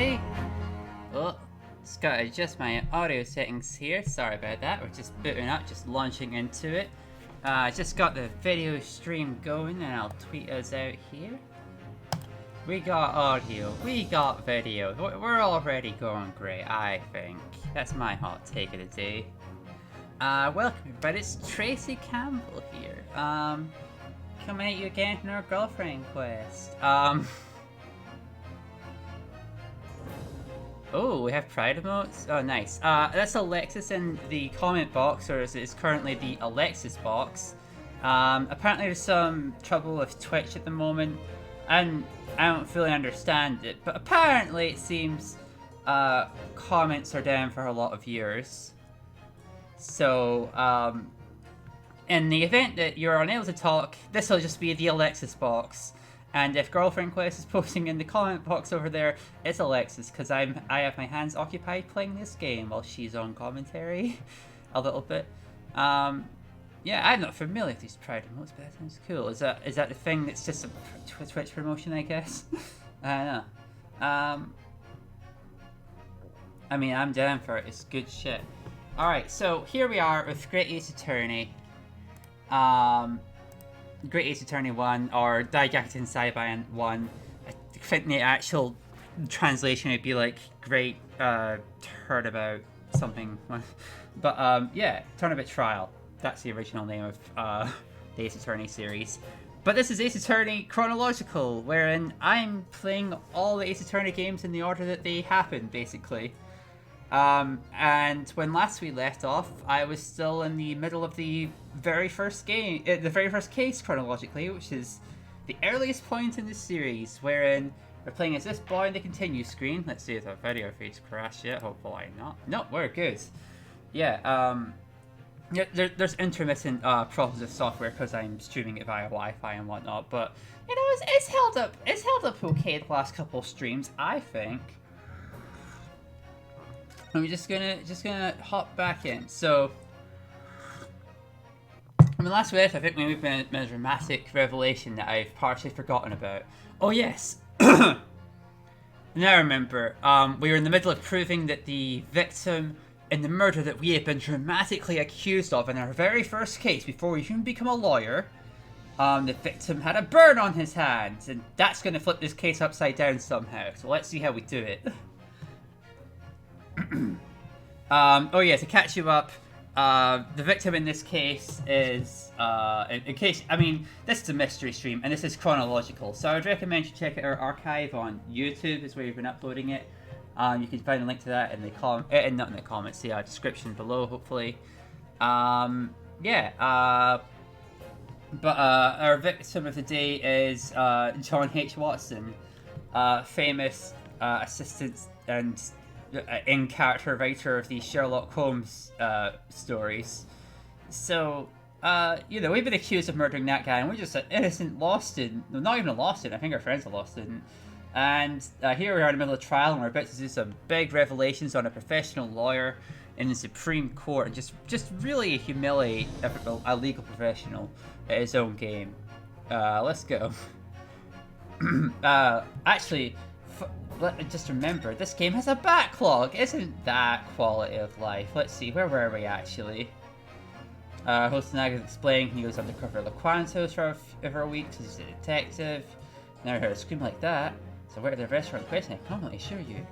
today. Oh, just gotta adjust my audio settings here. Sorry about that. We're just booting up, just launching into it. Just got the video stream going, and I'll tweet us out here. We got audio, we got video. We're already going great, I think. That's my hot take of the day. Welcome everybody, it's Tracy Campbell here. Coming at you again from our girlfriend quest. Oh, we have pride emotes? Oh, nice. That's Alexis in the comment box, or as it is currently the Alexis box. Apparently there's some trouble with Twitch at the moment, and I don't fully understand it, but apparently it seems comments are down for a lot of viewers. So, in the event that you're unable to talk, this will just be the Alexis box. And if Girlfriend Quest is posting in the comment box over there, it's Alexis, because I have my hands occupied playing this game while she's on commentary a little bit. Yeah, I'm not familiar with these pride emotes, but that sounds cool. Is that the thing that's just a Twitch promotion, I guess? I don't know. I mean, I'm down for it. It's good shit. Alright, so here we are with Great Ace Attorney. Great Ace Attorney 1, or Daigakuten Saiban 1. I think the actual translation would be like Great Turnabout something. But yeah, Turnabout Trial. That's the original name of the Ace Attorney series. But this is Ace Attorney Chronological, wherein I'm playing all the Ace Attorney games in the order that they happen, basically. And when last we left off, I was still in the middle of the very first game, the very first case chronologically, which is the earliest point in the series, wherein we're playing as this boy in the continue screen. Let's see if the video feed's crashed yet. Hopefully not. No, we're good. Yeah. Yeah. There's intermittent problems with software because I'm streaming it via Wi-Fi and whatnot, but you know, it's held up. It's held up okay the last couple of streams, I think. I'm just gonna hop back in. So, I mean, last week I think we've been a dramatic revelation that I've partially forgotten about. Oh yes, now I remember. We were in the middle of proving that the victim in the murder that we had been dramatically accused of in our very first case, before we even become a lawyer, the victim had a burn on his hands, and that's gonna flip this case upside down somehow. So let's see how we do it. Oh yeah, to catch you up, the victim in this case is, in case, I mean, this is a mystery stream, and this is chronological, so I would recommend you check out our archive on YouTube, is where we've been uploading it. You can find a link to that in the not in the comments, the description below, hopefully. Yeah, but our victim of the day is John H. Watson, famous assistant and in-character writer of the Sherlock Holmes stories. So, you know, we've been accused of murdering that guy, and we're just an innocent law student. No, not even a law student, I think our friend's a law student. And here we are in the middle of trial, and we're about to do some big revelations on a professional lawyer in the Supreme Court, and just really humiliate a legal professional at his own game. Let's go. Actually, just remember, this game has a backlog. Isn't that quality of life? Let's see, where were we actually? Host Naga is explaining he goes undercover at LaQuan's house for a week because he's a detective. Never heard a scream like that. So where at the restaurant question, I can't really assure you.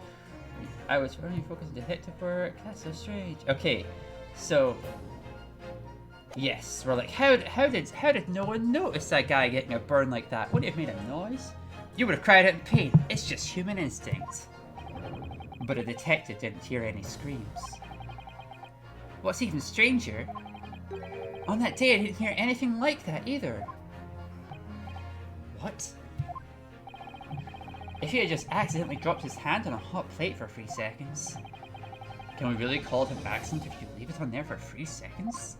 I was only focused on detective work. That's so strange. Okay, so yes, we're like, how did no one notice that guy getting a burn like that? Wouldn't it have made a noise? You would have cried out in pain. It's just human instinct. But a detective didn't hear any screams. What's even stranger, on that day I didn't hear anything like that either. What? If he had just accidentally dropped his hand on a hot plate for 3 seconds, can we really call it an accident if you leave it on there for 3 seconds?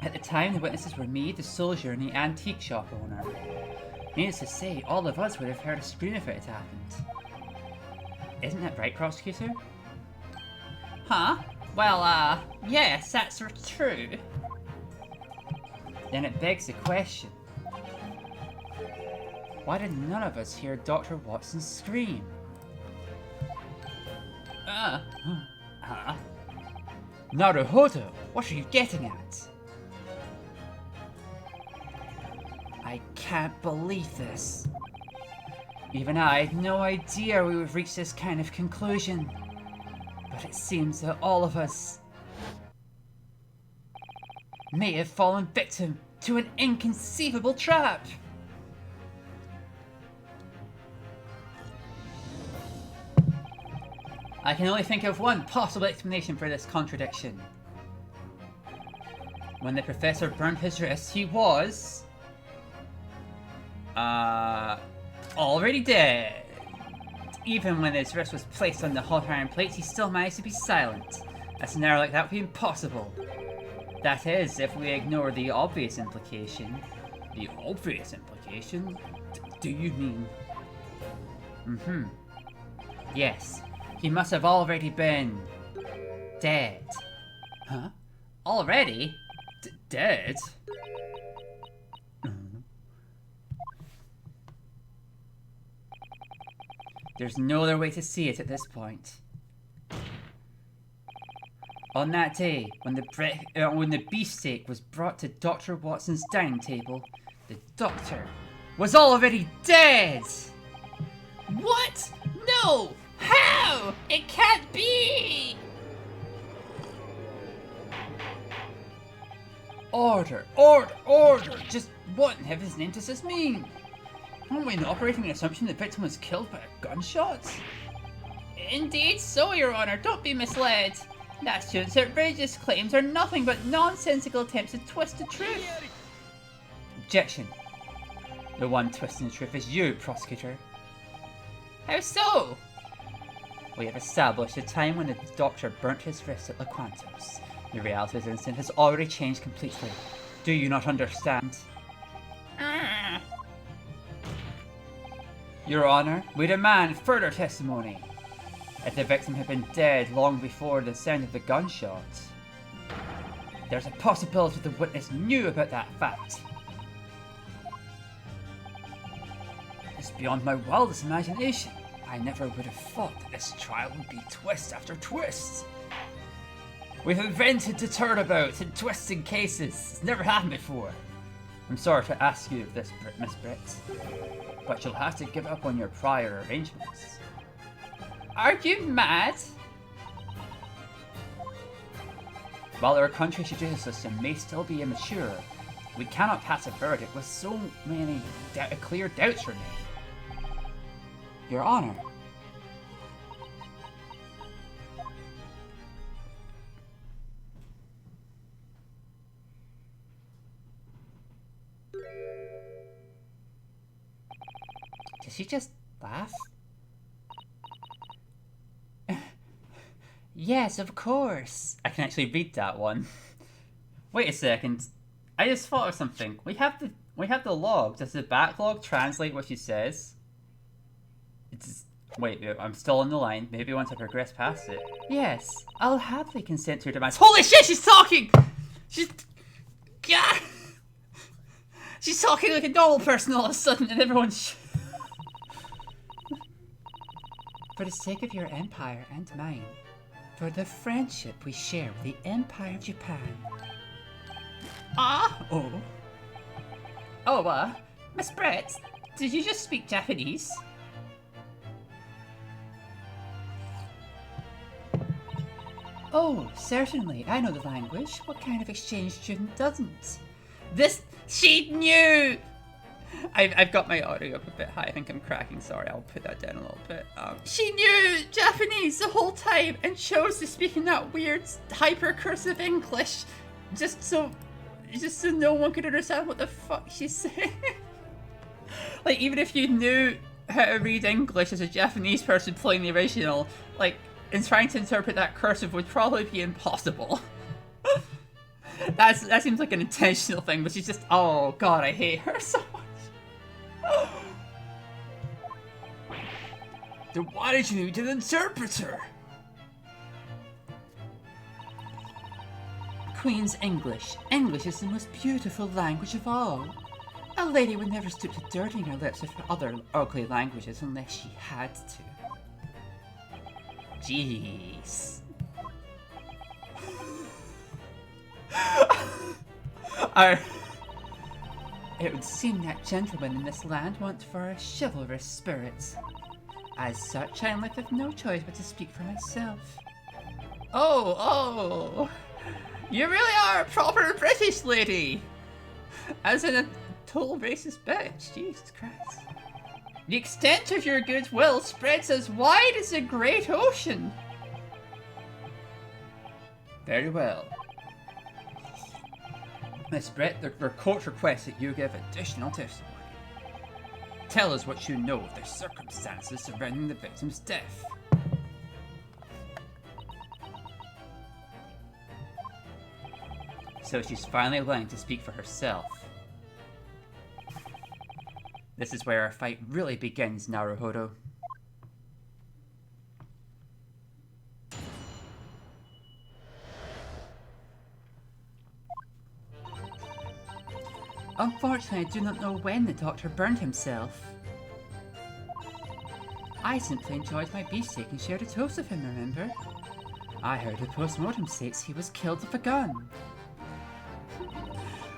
At the time, the witnesses were me, the soldier, and the antique shop owner. Needless to say, all of us would have heard a scream if it had happened. Isn't that right, prosecutor? Huh? Well, yes, that's true. Then it begs the question. Why did none of us hear Dr. Watson scream? Huh? Naruhodo, what are you getting at? I can't believe this. Even I had no idea we would reach this kind of conclusion. But it seems that all of us may have fallen victim to an inconceivable trap. I can only think of one possible explanation for this contradiction. When the professor burned his wrist, he was already dead. Even when his wrist was placed on the hot iron plates, he still managed to be silent. A scenario like that would be impossible. That is, if we ignore the obvious implication. The obvious implication? Do you mean? Yes. He must have already been dead. Huh? Already? Dead? There's no other way to see it at this point. On that day, when the beefsteak was brought to Dr. Watson's dining table, the doctor was already dead! What? No! How? It can't be! Order! Just what in heaven's name does this mean? Aren't we operating an assumption the victim was killed by a gunshot? Indeed so, Your Honor. Don't be misled. That student's outrageous claims are nothing but nonsensical attempts to twist the truth. Objection. The one twisting the truth is you, prosecutor. How so? We have established a time when the doctor burnt his wrist at Laquantos. The reality of the incident has already changed completely. Do you not understand? Your Honor, we demand further testimony. If the victim had been dead long before the sound of the gunshot, there's a possibility the witness knew about that fact. It's beyond my wildest imagination. I never would have thought that this trial would be twist after twist. We've invented the turnabout and twisting cases. It's never happened before. I'm sorry to ask you this, Miss Britt, but you'll have to give up on your prior arrangements. Are you mad? While our country's judicial system may still be immature, we cannot pass a verdict with so many clear doubts remain. Your Honor. Did she just laugh? Yes, of course. I can actually read that one. Wait a second. I just thought of something. We have the log. Does the backlog translate what she says? Wait, I'm still on the line. Maybe once I progress past it. Yes, I'll happily consent to your demands. Holy shit, she's talking! Yeah! She's talking like a normal person all of a sudden, and everyone's... For the sake of your empire and mine, for the friendship we share with the Empire of Japan. Miss Brett, did you just speak Japanese? Oh, certainly, I know the language. What kind of exchange student doesn't? She knew! I've got my audio up a bit high. I think I'm cracking. Sorry, I'll put that down a little bit. She knew Japanese the whole time and chose to speak in that weird hyper-cursive English just so no one could understand what the fuck she's saying. Like, even if you knew how to read English as a Japanese person playing the original, like, and trying to interpret that cursive would probably be impossible. That seems like an intentional thing, but she's just, oh god, I hate her so much. Then why did you need an interpreter? Queen's English. English is the most beautiful language of all. A lady would never stoop to dirtying her lips with other ugly languages unless she had to. Jeez. It would seem that gentlemen in this land want for a chivalrous spirit. As such, I am left with no choice but to speak for myself. Oh! You really are a proper British lady! As in a total racist bitch, Jesus Christ. The extent of your goodwill spreads as wide as the great ocean. Very well. Miss Brett, the court requests that you give additional testimony. Tell us what you know of the circumstances surrounding the victim's death. So she's finally willing to speak for herself. This is where our fight really begins, Naruhodo. Unfortunately, I do not know when the doctor burned himself. I simply enjoyed my beefsteak and shared a toast with him, remember? I heard the post-mortem states he was killed with a gun.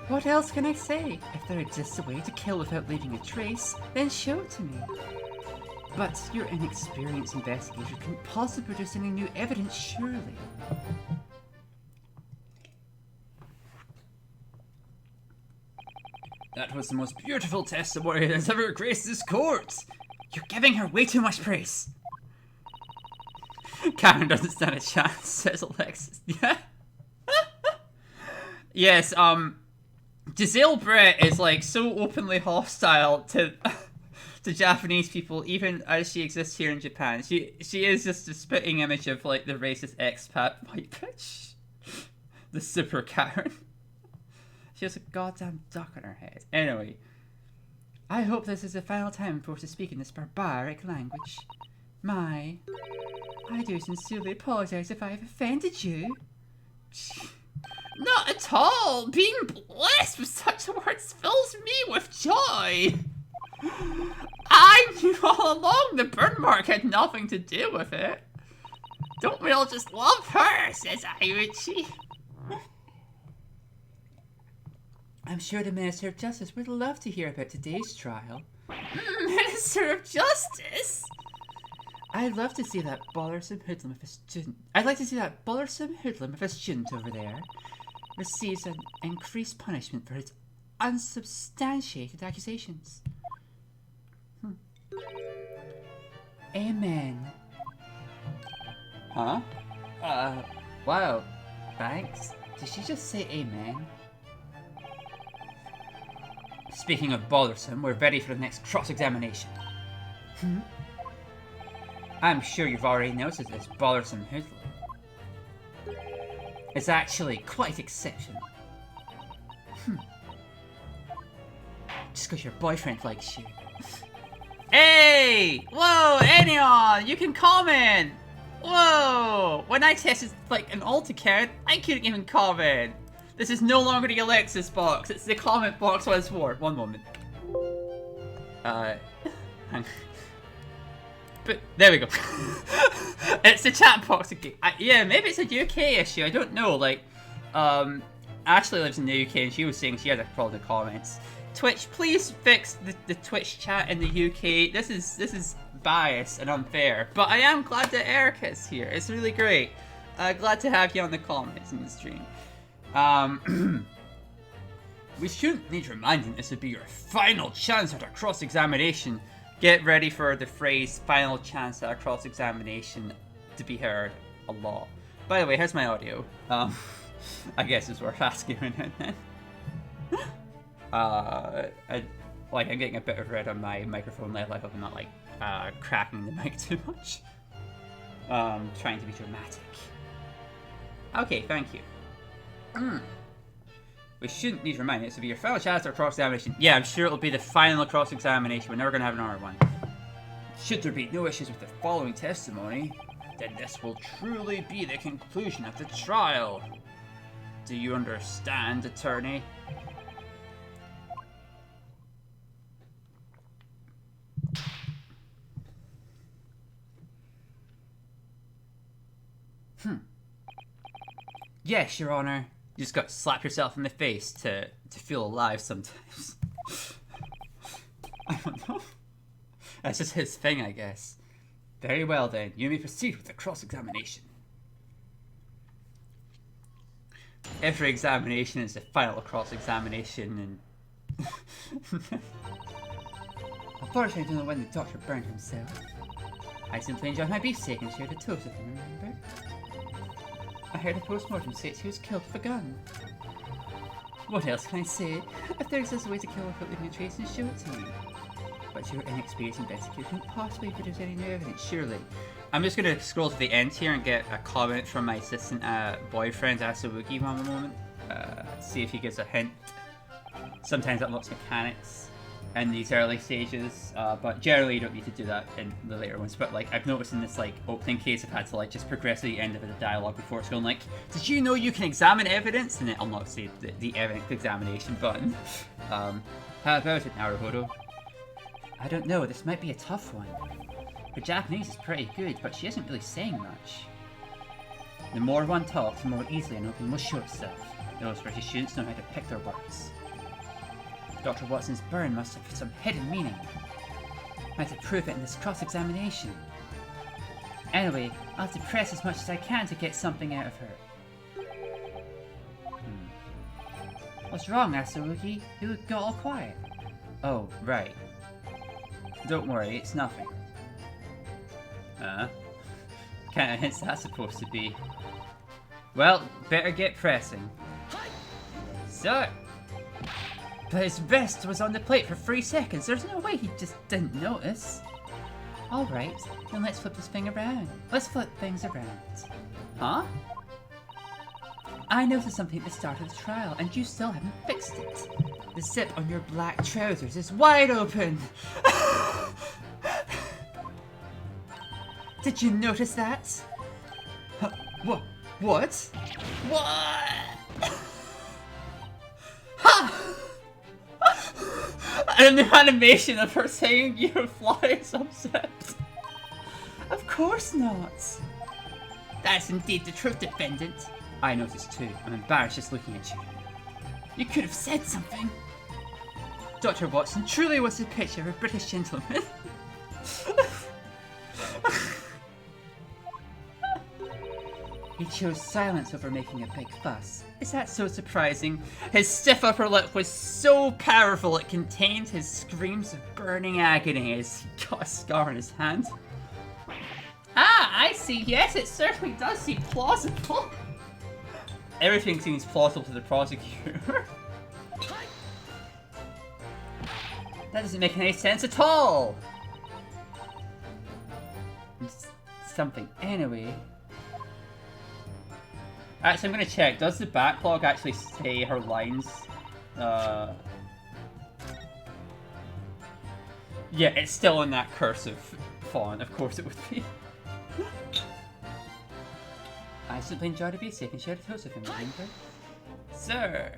What else can I say? If there exists a way to kill without leaving a trace, then show it to me. But your inexperienced investigator couldn't possibly produce any new evidence, surely. That was the most beautiful testimony that has ever graced this court! You're giving her way too much praise! Karen doesn't stand a chance, says Alexis. Yes, Giselle Brett is like so openly hostile to Japanese people, even as she exists here in Japan. She is just a spitting image of like the racist expat white bitch. The super Karen. She has a goddamn duck on her head. Anyway, I hope this is the final time I'm forced to speak in this barbaric language. I do sincerely apologize if I have offended you. Not at all! Being blessed with such words fills me with joy! I knew all along the burn mark had nothing to do with it. Don't we all just love her, says Aiuchi. I'm sure the Minister of Justice would love to hear about today's trial. Minister of Justice? I'd love to see that bothersome hoodlum of a student. I'd like to see that bothersome hoodlum of a student over there receives an increased punishment for his unsubstantiated accusations. Amen. Huh? Wow. Thanks. Did she just say amen? Speaking of bothersome, we're ready for the next cross-examination. I'm sure you've already noticed this bothersome hoodlum. It's actually quite exceptional. Just because your boyfriend likes you. Hey! Whoa, anyone! You can comment! Whoa! When I tested like an alt account, I couldn't even comment. This is no longer the Alexis box, it's the comment box once more. One moment. Hang on. But there we go. It's the chat box again. Yeah, maybe it's a UK issue. I don't know. Like, Ashley lives in the UK, and she was saying she had a problem with the comments. Twitch, please fix the Twitch chat in the UK. This is biased and unfair. But I am glad that Erica's here. It's really great. Glad to have you on the comments in the stream. We shouldn't need reminding this would be your final chance at a cross-examination. Get ready for the phrase final chance at a cross-examination to be heard a lot. By the way, here's my audio. I guess it's worth asking right now and then. I'm getting a bit of red on my microphone level. I hope I'm not like cracking the mic too much. Trying to be dramatic. Okay, thank you. We shouldn't need reminding this will be your final chance at a cross-examination. Yeah, I'm sure it'll be the final cross-examination. We're never going to have another one. Should there be no issues with the following testimony, then this will truly be the conclusion of the trial. Do you understand, attorney? Yes, Your Honor. You just got to slap yourself in the face to feel alive sometimes. I don't know. That's just his thing, I guess. Very well then, you may proceed with the cross-examination. Every examination is the final cross-examination, and... Unfortunately, I don't know when the doctor burned himself. I simply enjoyed my beefsteak and shared a toast with him, remember? I heard a post-mortem states he was killed with a gun. What else can I say? If there exists a way to kill without leaving a trace, then show it to me. But your inexperienced investigator couldn't possibly produce any new evidence, surely. I'm just gonna scroll to the end here and get a comment from my assistant boyfriend, Asawuki, one moment. See if he gives a hint. Sometimes that unlocks mechanics in these early stages, but generally you don't need to do that in the later ones. But like I've noticed in this like opening case, I've had to like just progress to the end of the dialogue before it's going like, did you know you can examine evidence? And it unlocks the evidence examination button. How about it, Naruhodo? I don't know, this might be a tough one. Her Japanese is pretty good, but she isn't really saying much. The more one talks, the more easily an opening will show itself. Those British students know how to pick their words. Dr. Watson's burn must have some hidden meaning. I have to prove it in this cross-examination. Anyway, I'll have to press as much as I can to get something out of her. What's wrong, Asawuki? You got all quiet. Oh, right. Don't worry, it's nothing. Kind of hints that's supposed to be. Well, better get pressing. So, but his vest was on the plate for 3 seconds. There's no way he just didn't notice. Alright, then let's flip this thing around. Let's flip things around. Huh? I noticed something at the start of the trial, and you still haven't fixed it. The zip on your black trousers is wide open! Did you notice that? What? What? Ha! And the animation of her saying your fly is upset. Of course not. That's indeed the truth, defendant. I noticed too. I'm embarrassed just looking at you. You could have said something. Dr. Watson truly was a picture of a British gentleman. He chose silence over making a big fuss. Is that so surprising? His stiff upper lip was so powerful it contained his screams of burning agony as he got a scar on his hand. Ah, I see. Yes, it certainly does seem plausible. Everything seems plausible to the prosecutor. That doesn't make any sense at all. Something. Anyway. Actually, I'm gonna check. Does the backlog actually say her lines? Yeah, it's still in that cursive font. Of course it would be. I simply enjoyed a beefsteak and shared a toast with him, remember? Sir!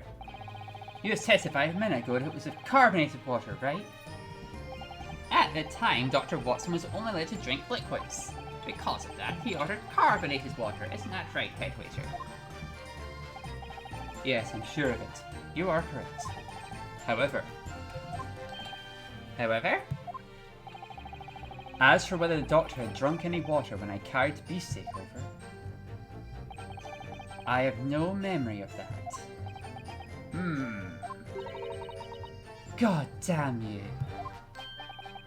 You just testified a minute ago that it was of carbonated water, right? At the time, Dr. Watson was only allowed to drink liquids. Because of that, he ordered carbonated water. Isn't that right, head waiter? Yes, I'm sure of it. You are correct. However? As for whether the doctor had drunk any water when I carried the beefsteak over, I have no memory of that. God damn you.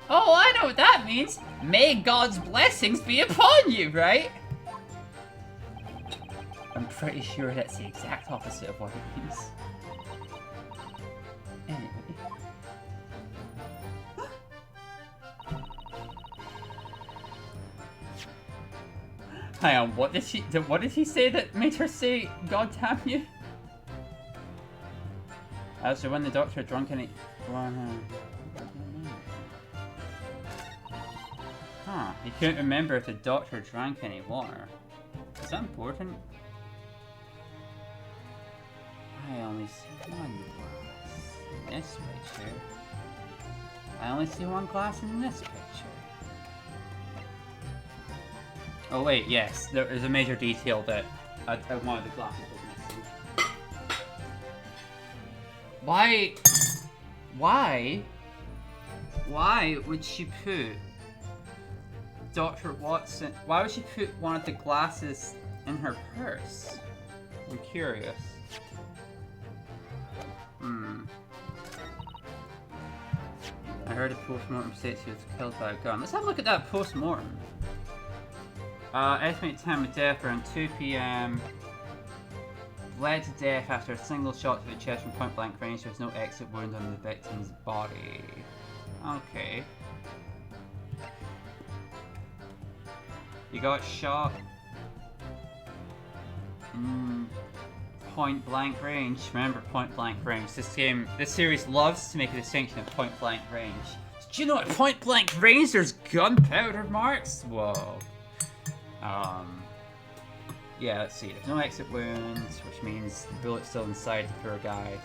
Oh, I know what that means! May God's blessings be upon you, right? I'm pretty sure that's the exact opposite of what it means. Anyway. Hang on, what did he say that made her say, God damn you? As for when the doctor had drunk any... Huh, he couldn't remember if the doctor drank any water. Is that important? I only see one glass in this picture. I only see one glass in this picture. Oh wait, yes, there is a major detail that one of the glasses was missing. Why would she put Dr. Watson? Why would she put one of the glasses in her purse? I'm curious. I heard a post-mortem states he was killed by a gun. Let's have a look at that post-mortem. Estimated time of death around 2 p.m. Bled to death after a single shot to the chest from point-blank range. There was no exit wound on the victim's body. Okay. You got shot in point-blank range. Remember point-blank range. This series loves to make a distinction of point-blank range. Did you know at point-blank range there's gunpowder marks? Whoa. Yeah, let's see. There's no exit wounds, which means the bullet's still inside the poor guy.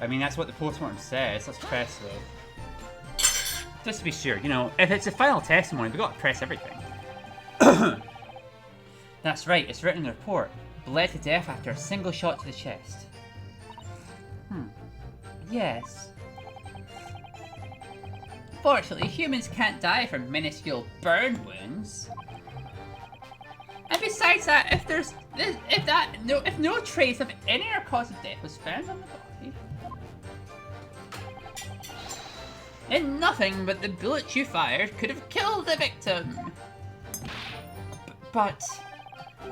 I mean, that's what the postmortem says. Let's press though. Just to be sure, you know, if it's a final testimony, we've got to press everything. That's right, it's written in the report. Bled to death after a single shot to the chest. Yes. Fortunately, humans can't die from minuscule burn wounds. And besides that, if no trace of any other cause of death was found on the body, then nothing but the bullet you fired could have killed the victim. But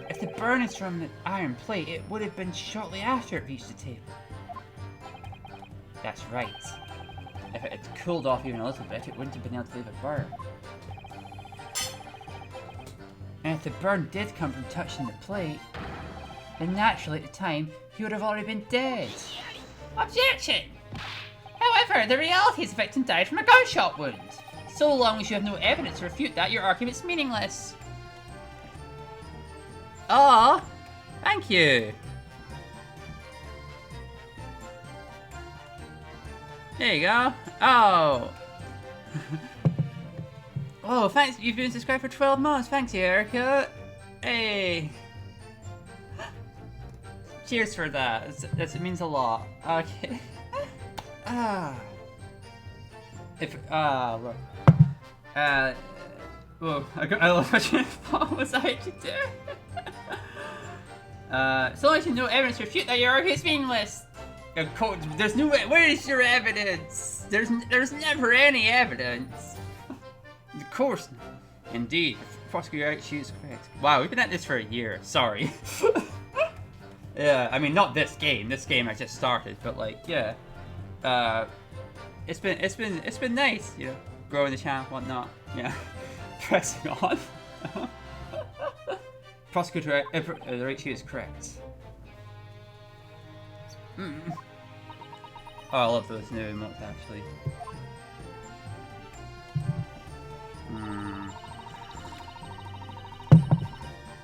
if the burn is from the iron plate, it would have been shortly after it reached the table. That's right. If it had cooled off even a little bit, it wouldn't have been able to leave a burn. And if the burn did come from touching the plate, then naturally at the time, he would have already been dead. Objection! However, the reality is the victim died from a gunshot wound. So long as you have no evidence to refute that, your argument's meaningless. Aw, thank you. There you go. Oh. Oh, thanks. You've been subscribed for 12 months. Thanks, Erica. Hey. Cheers for that. It means a lot. Okay. Look. Whoa, I love what you thought was I to do. So long as you have no evidence to refute that your argument's meaningless. There's no way. Where is your evidence? There's never any evidence. Of course. Indeed. Prosecutor, she is correct. Wow, we've been at this for a year. Sorry. Yeah, I mean not this game. This game I just started, but like, yeah. It's been nice, you know, growing the channel, whatnot. Yeah. Pressing on. Prosecutor, the right is correct. Oh, I love those new emotes actually.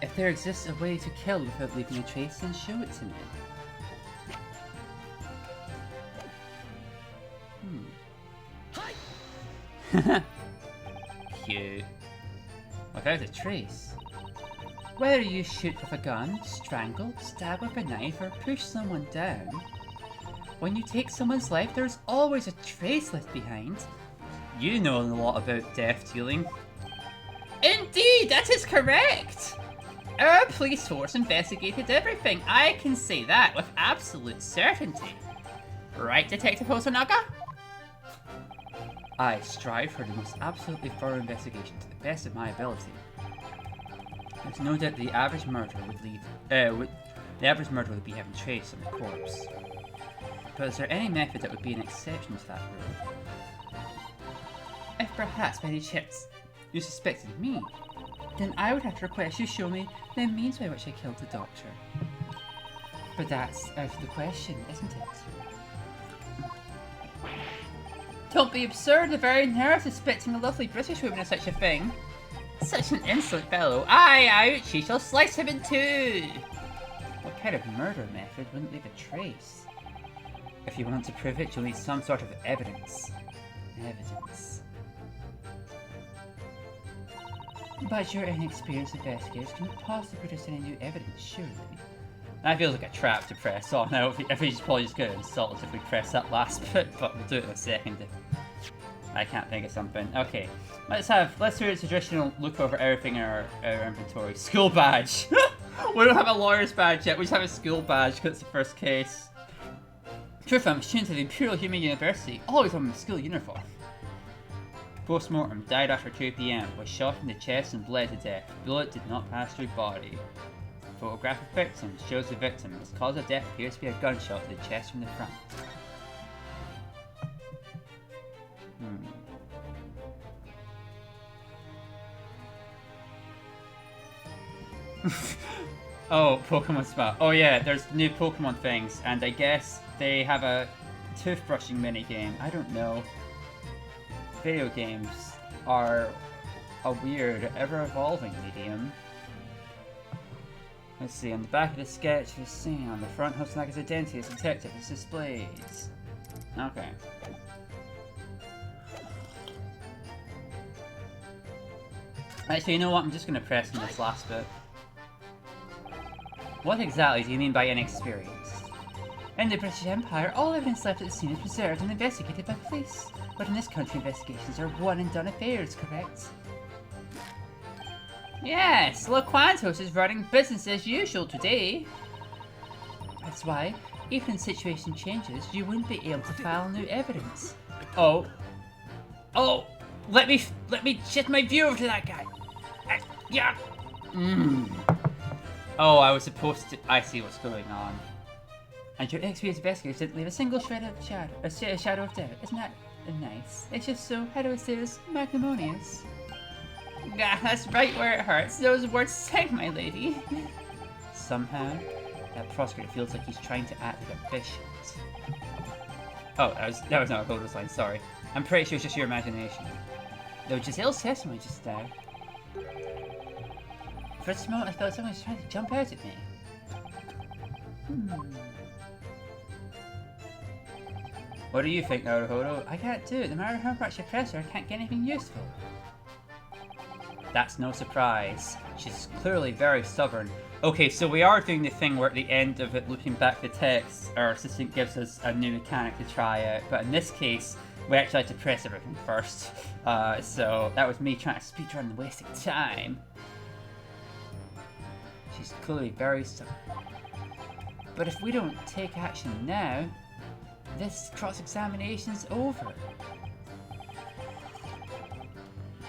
If there exists a way to kill without leaving a trace, then show it to me. Cute. Without a trace. Whether you shoot with a gun, strangle, stab with a knife, or push someone down, when you take someone's life, there's always a trace left behind. You know a lot about death dealing. Indeed, that is correct! Our police force investigated everything. I can say that with absolute certainty. Right, Detective Hosonaga? I strive for the most absolutely thorough investigation to the best of my ability. There's no doubt the average murderer would leave. The average murderer would be having trace on the corpse. But is there any method that would be an exception to that rule? If perhaps by any chance you suspected me, then I would have to request you show me the means by which I killed the doctor. But that's out of the question, isn't it? Don't be absurd, the very nerve of suspecting a lovely British woman of such a thing. Such an insolent fellow. Aye, she shall slice him in two! What kind of murder method wouldn't leave a trace? If you want to prove it, you'll need some sort of evidence. Evidence. But your inexperienced investigators cannot possibly produce any new evidence, surely. That feels like a trap to press on. Now, if we just probably just get insulted if we press that last bit, but we'll do it in a second. I can't think of something. Okay, let's do a traditional look over everything in our inventory. School badge. We don't have a lawyer's badge yet. We just have a school badge because it's the first case. Truth, I'm student to the Imperial Human University, always on the school uniform. Post-mortem, died after 2 PM, was shot in the chest and bled to death. Bullet did not pass through body. Photograph of victim shows the victim. His cause of death appears to be a gunshot to the chest from the front. Oh, Pokemon Spa. Oh yeah, there's new Pokemon things, and I guess they have a toothbrushing minigame. I don't know. Video games are a weird, ever-evolving medium. Let's see, on the back of the sketch, we're seeing on the front, Hosanaga's identity as a detective is displayed. Okay. Actually, you know what? I'm just gonna press in this last bit. What exactly do you mean by inexperienced? In the British Empire, all evidence left at the scene is preserved and investigated by police. But in this country, investigations are one-and-done affairs, correct? Yes, Loquantos is running business as usual today. That's why, even if the situation changes, you wouldn't be able to file new evidence. Oh, let me shift my view over to that guy. Yeah. Oh, I was supposed to. I see what's going on. And your experienced investigators didn't leave a single shred of shadow of doubt. Isn't that nice? It's just so, how do I say this, magnanimous. Yeah, that's right where it hurts. Those words sting, my lady. Somehow, that prosecutor feels like he's trying to act like a bishop. Oh, that was not a Hodo's line, sorry. I'm pretty sure it's just your imagination. Though Jezebel's testimony just there. For a moment, I felt someone was trying to jump out at me. What do you think, Naruhodo? I can't do it. No matter how much I press her, I can't get anything useful. That's no surprise. She's clearly very stubborn. Okay, so we are doing the thing where at the end of it, looking back the text, our assistant gives us a new mechanic to try out. But in this case, we actually had to press everything first. So that was me trying to speedrun and wasting time. She's clearly very stubborn. But if we don't take action now, this cross-examination's over.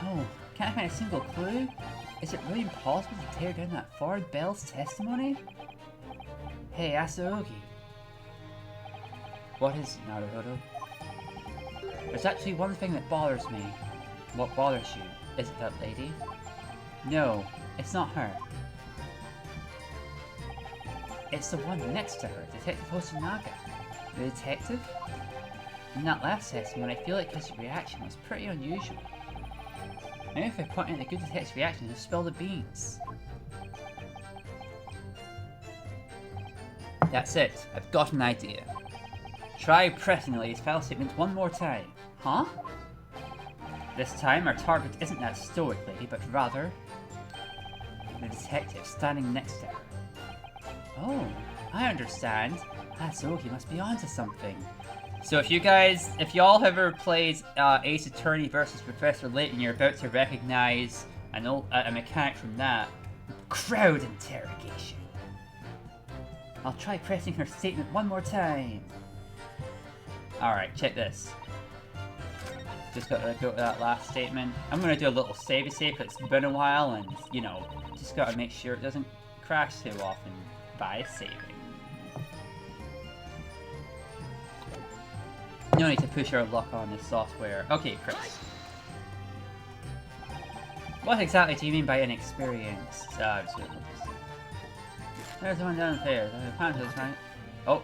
Oh, can't I find a single clue? Is it really impossible to tear down that Ford Bell's testimony? Hey, Asaogi. What is it, Naruhodo? There's actually one thing that bothers me. What bothers you? Is it that lady? No, it's not her. It's the one next to her, Detective Hosonaga. The detective? In that last testimony, I feel like his reaction was pretty unusual. Maybe if I point out the good detective's reaction, he'll spill the beans. That's it. I've got an idea. Try pressing the lady's file statement one more time. Huh? This time, our target isn't that stoic lady, but rather the detective standing next to her. Oh, I understand. Asaogi must be onto something. So if y'all have ever played Ace Attorney versus Professor Layton, you're about to recognize a mechanic from that. Crowd interrogation. I'll try pressing her statement one more time. Alright, check this. Just gotta go to that last statement. I'm gonna do a little savey save, it's been a while, and, you know, just gotta make sure it doesn't crash too often by saving. No need to push our luck on this software. Okay, Chris. What exactly do you mean by inexperienced? There's one down there. Right? Oh.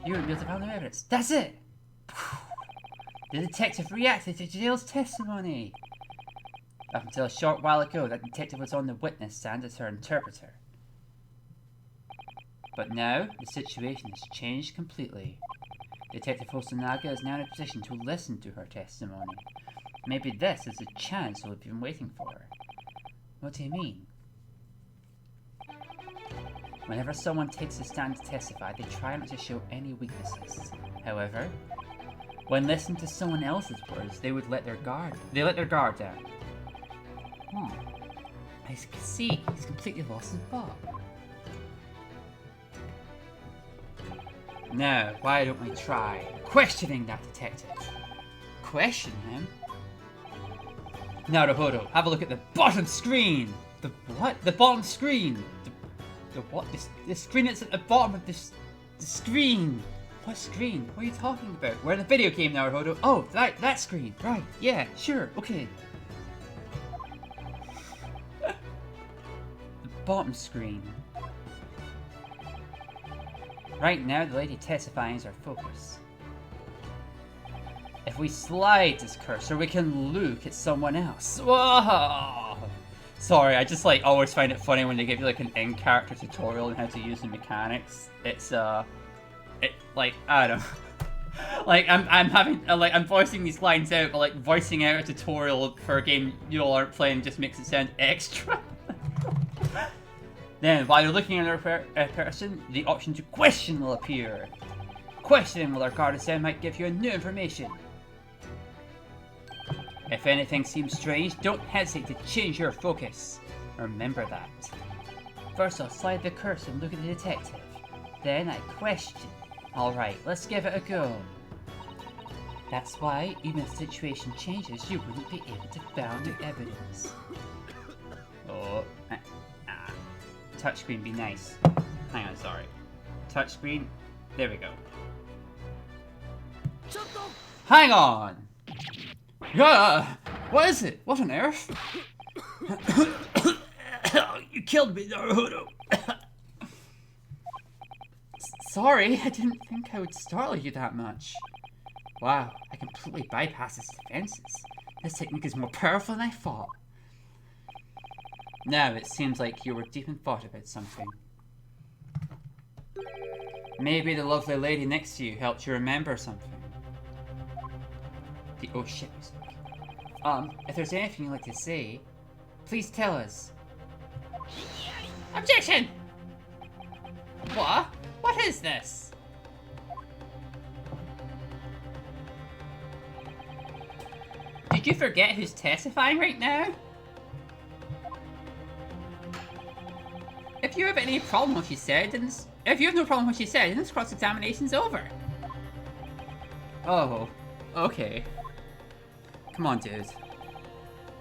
You wouldn't be able to find no evidence. That's it! The detective reacted to Jezebel's testimony. Up until a short while ago, that detective was on the witness stand as her interpreter. But now, the situation has changed completely. Detective Hosonaga is now in a position to listen to her testimony. Maybe this is the chance we've been waiting for. What do you mean? Whenever someone takes a stand to testify, they try not to show any weaknesses. However, when listening to someone else's words, they let their guard down. I can see he's completely lost his bob. Now, why don't we try questioning that detective? Question him? Naruhodo, have a look at the bottom screen! The what? The bottom screen! The what? The screen that's at the bottom of the screen! What screen? What are you talking about? We're in a video game, Naruhodo. Oh, that screen! Right, yeah, sure, okay. The bottom screen. Right now, the lady testifying is our focus. If we slide this cursor, we can look at someone else. Whoa! Sorry, I just always find it funny when they give you like an in-character tutorial on how to use the mechanics. It's I don't know. I'm voicing these lines out, but voicing out a tutorial for a game you all aren't playing just makes it sound extra. Then, while you're looking at another person, the option to question will appear. Questioning will regard as sound might give you new information. If anything seems strange, don't hesitate to change your focus. Remember that. First, I'll slide the cursor and look at the detective. Then I question. Alright, let's give it a go. That's why, even if the situation changes, you wouldn't be able to find the evidence. Oh, touchscreen, be nice. Hang on, sorry. Touchscreen, there we go. Hang on! Yeah, what is it? What on earth? You killed me, Naruhodo. Sorry, I didn't think I would startle you that much. Wow, I completely bypassed his defenses. This technique is more powerful than I thought. Now it seems like you were deep in thought about something. Maybe the lovely lady next to you helped you remember something. The oh shit music. If there's anything you'd like to say, please tell us. Objection! What? What is this? Did you forget who's testifying right now? If you have any problem with what she said, then if you have no problem with what she said, then this cross-examination's over. Oh, okay. Come on, dude.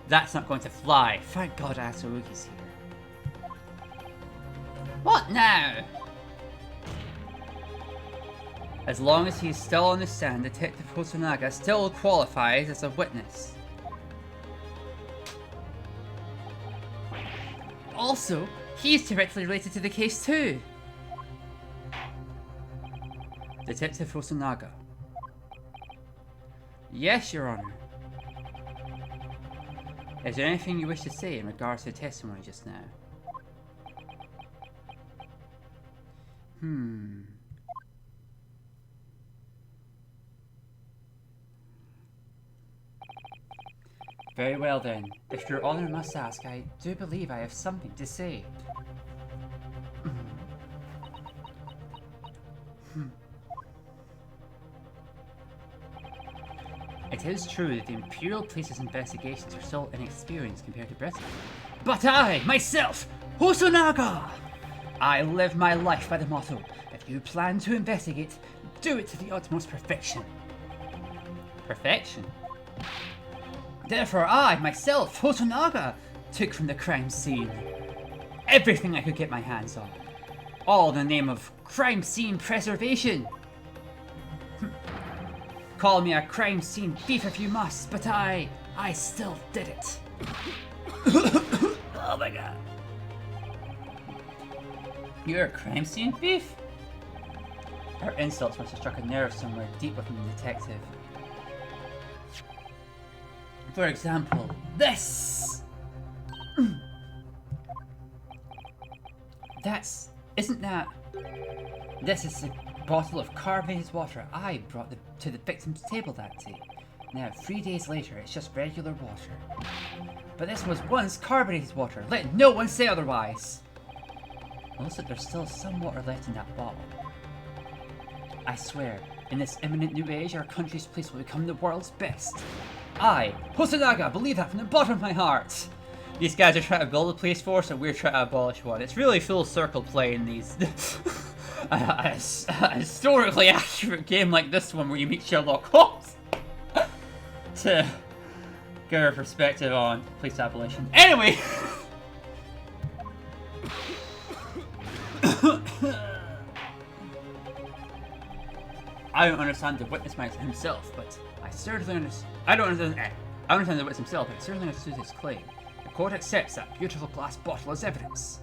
That's not going to fly. Thank God Asarugi's here. What now? As long as he's still on the stand, Detective Hosonaga still qualifies as a witness. Also, he's directly related to the case too. Detective Hosonaga. Yes, Your Honor. Is there anything you wish to say in regards to the testimony just now? Very well then. If Your Honor must ask, I do believe I have something to say. It is true that the Imperial Police's investigations are still inexperienced compared to Britain. But I, myself, Hosonaga! I live my life by the motto, if you plan to investigate, do it to the utmost perfection. Perfection? Therefore I, myself, Hosonaga, took from the crime scene everything I could get my hands on. All in the name of crime scene preservation. Call me a crime scene thief if you must, but I still did it. Oh my god. You're a crime scene thief? Her insults must have struck a nerve somewhere deep within the detective. For example, this! This is the bottle of carbonated water I brought to the victim's table that day. Now, 3 days later, it's just regular water. But this was once carbonated water. Let no one say otherwise. Looks like there's still some water left in that bottle. I swear, in this imminent new age, our country's place will become the world's best. I, Hosonaga, believe that from the bottom of my heart. These guys are trying to build a police force, and we're trying to abolish one. It's really full circle play in these. A historically accurate game like this one, where you meet Sherlock Holmes to get a perspective on police abolition. Anyway. I don't understand the witness himself, but I certainly understand. I don't understand the witness himself, but I certainly understood his claim. The court accepts that beautiful glass bottle as evidence.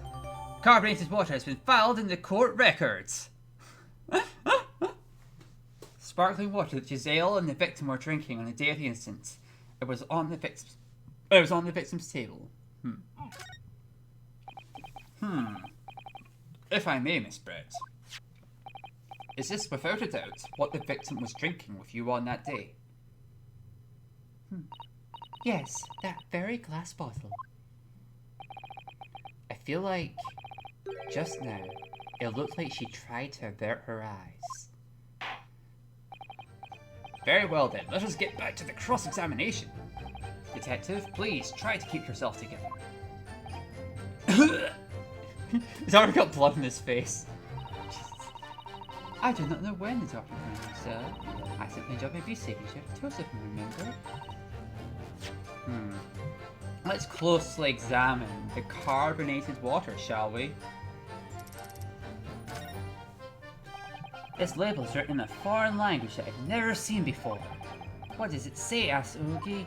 Carbonated water has been filed in the court records. Sparkling water that Jezebel and the victim were drinking on the day of the incident. It was on the victim's table. If I may, Miss Brett. Is this without a doubt what the victim was drinking with you on that day? Yes, that very glass bottle. I feel like, just now, it looked like she tried to avert her eyes. Very well then, let us get back to the cross-examination. Detective, please try to keep yourself together. He's already got blood in his face. I do not know when the doctor found you, sir. I simply job maybe safe you should Joseph, remember? Let's closely examine the carbonated water, shall we? This label is written in a foreign language that I've never seen before. What does it say, asked Oogie?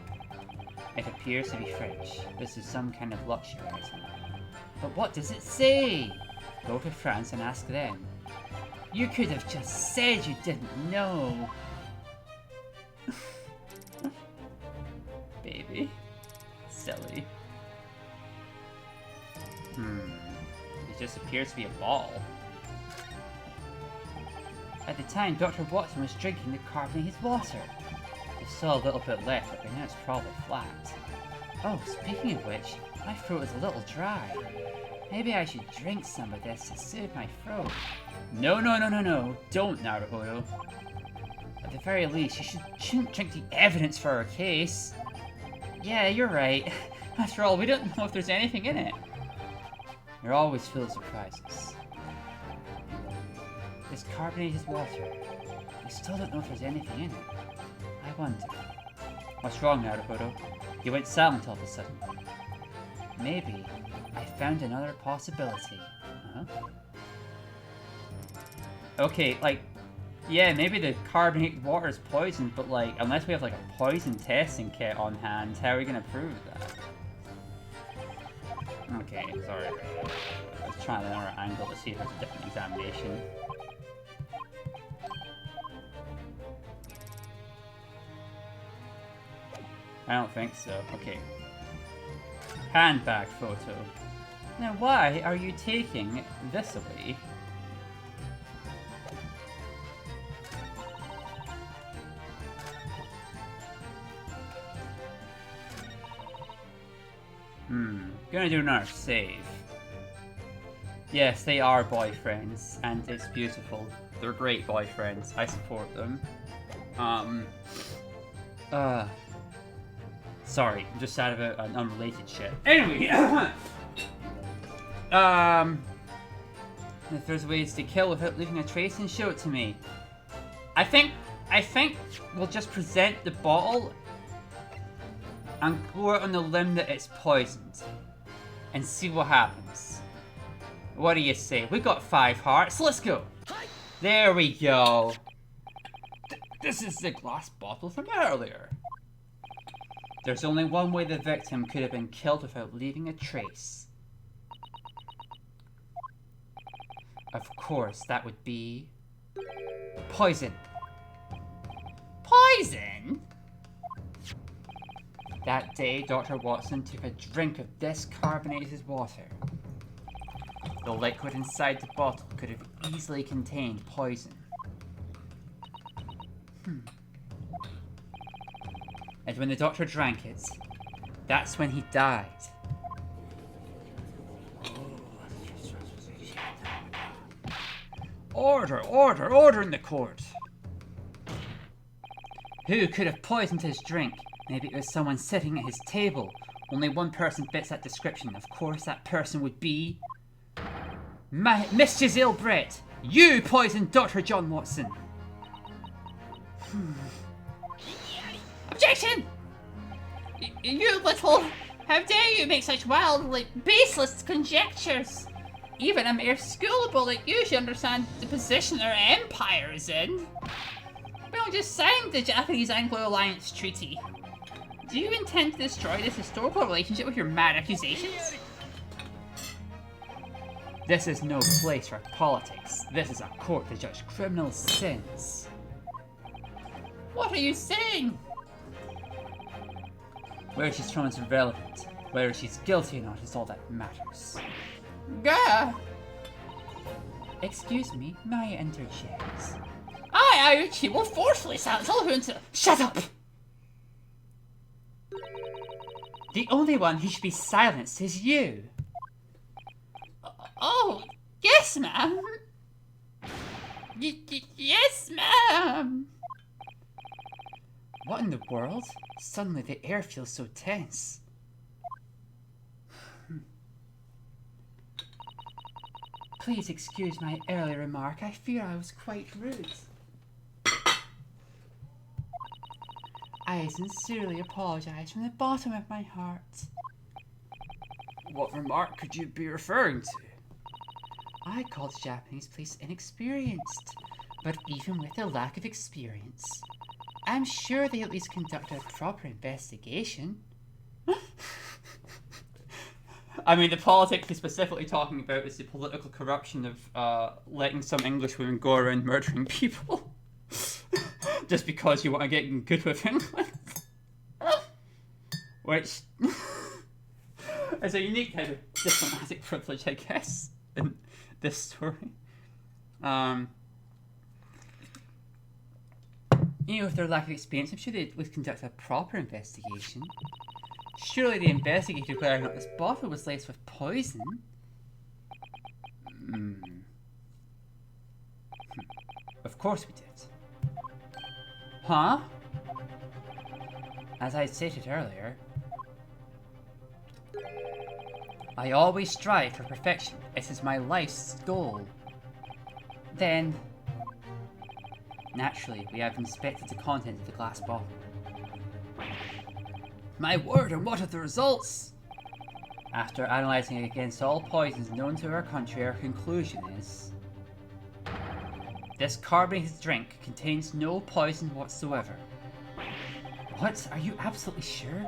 It appears to be French. This is some kind of luxury item. But what does it say? Go to France and ask them. You could have just said you didn't know. Baby. Silly. It just appears to be a ball. At the time, Dr. Watson was drinking the carbonated water. He saw a little bit left, but by now it's probably flat. Oh, speaking of which, my throat is a little dry. Maybe I should drink some of this to soothe my throat. No, don't, Naruhodo. At the very least, you shouldn't drink the evidence for our case. Yeah, you're right. After all, we don't know if there's anything in it. You're always full of surprises. This carbonated water, we still don't know if there's anything in it. I wonder. What's wrong, Naruhodo? You went silent all of a sudden. Maybe I found another possibility. Okay, like, yeah, maybe the carbonated water is poisoned, but like, unless we have like a poison testing kit on hand, how are we gonna prove that? Okay, sorry. Let's try another angle to see if there's a different examination. I don't think so. Okay. Handbag photo. Now why are you taking this away? Gonna do another save. Yes, they are boyfriends, and it's beautiful. They're great boyfriends. I support them. Sorry, I'm just sad about an unrelated shit. Anyway, if there's ways to kill without leaving a trace, then show it to me. I think we'll just present the bottle and go out on the limb that it's poisoned and see what happens. What do you say? We got 5 hearts. Let's go. There we go. This is the glass bottle from earlier. There's only one way the victim could have been killed without leaving a trace. Of course, that would be poison. Poison? That day, Dr. Watson took a drink of this carbonated water. The liquid inside the bottle could have easily contained poison. and when the doctor drank it, that's when he died. Order, order, order in the court! Who could have poisoned his drink? Maybe it was someone sitting at his table. Only one person fits that description. Of course, that person would be... Miss Jezebel Brett! You poisoned Dr. John Watson! Objection! You little... How dare you make such wild, baseless conjectures? Even a mere schoolboy like you should understand the position our empire is in. We don't just signed the Japanese Anglo-Alliance Treaty. Do you intend to destroy this historical relationship with your mad accusations? This is no place for politics. This is a court to judge criminal sins. What are you saying? Where she's from is irrelevant. Whether she's guilty or not is all that matters. Gah! Excuse me, may I interject? I urge you will forcefully silence all who Shut up! The only one who should be silenced is you. Oh, yes, ma'am. Yes, ma'am. What in the world? Suddenly the air feels so tense. Please excuse my earlier remark. I fear I was quite rude. I sincerely apologize from the bottom of my heart. What remark could you be referring to? I called the Japanese police inexperienced, but even with a lack of experience, I'm sure they at least conducted a proper investigation. I mean, the politics he's specifically talking about is the political corruption of letting some English women go around murdering people. Just because you want to get good with England. Which is a unique type of diplomatic privilege, I guess, in this story. You know, with their lack of experience, I'm sure they would conduct a proper investigation. Surely they investigated whether or not this bottle was laced with poison. Of course we did. Huh? As I stated earlier, I always strive for perfection. It is my life's goal. Then, naturally, we have inspected the content of the glass bottle. My word, and what are the results? After analysing it against all poisons known to our country, our conclusion is... this carbonated drink contains no poison whatsoever. What? Are you absolutely sure?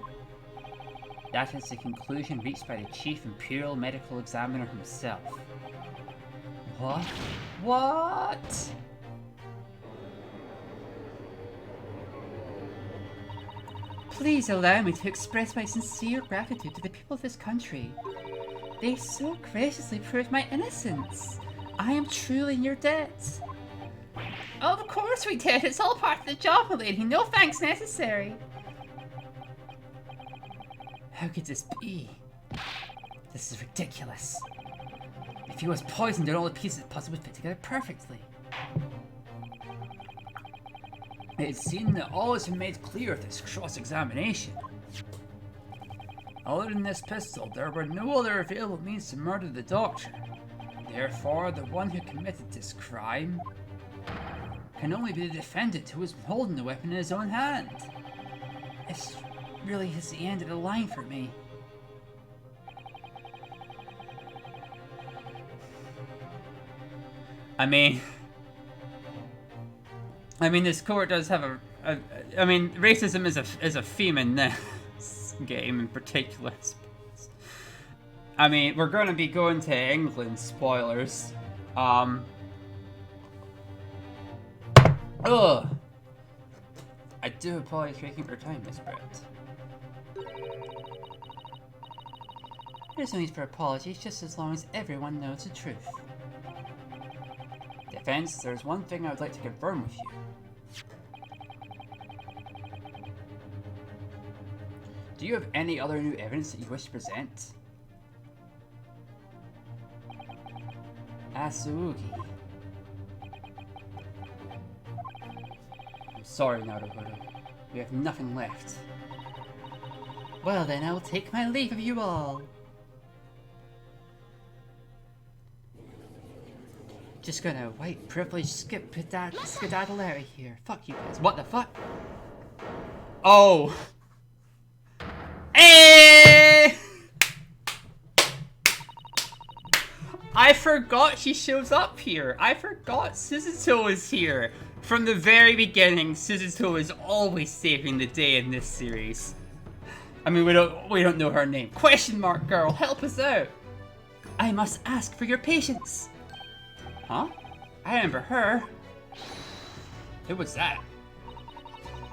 That is the conclusion reached by the Chief Imperial Medical Examiner himself. What? What? Please allow me to express my sincere gratitude to the people of this country. They so graciously proved my innocence. I am truly in your debt. Of course we did. It's all part of the job, lady. No thanks necessary. How could this be? This is ridiculous. If he was poisoned, then all the pieces of the puzzle would fit together perfectly. It seemed that all has been made clear at this cross-examination. Other than this pistol, there were no other available means to murder the doctor. Therefore, the one who committed this crime can only be the defendant who was holding the weapon in his own hand. This really is the end of the line for me. I mean, this court does have I mean, racism is a theme in this game in particular. I mean, we're going to be going to England, spoilers. Ugh. I do apologize for taking your time, Miss Brett. There's no need for apologies, just as long as everyone knows the truth. Defense, there's one thing I would like to confirm with you. Do you have any other new evidence that you wish to present? Asugi. I'm sorry, Naruhodo. We have nothing left. Well then, I will take my leave of you all. Just gonna white privilege skedaddle out of here. Fuck you guys. What the fuck? Oh! Hey! I forgot she shows up here. I forgot Suzuto is here. From the very beginning, Suzuto is always saving the day in this series. I mean, we don't know her name. Question mark girl, help us out. I must ask for your patience. Huh? I remember her. Who was that?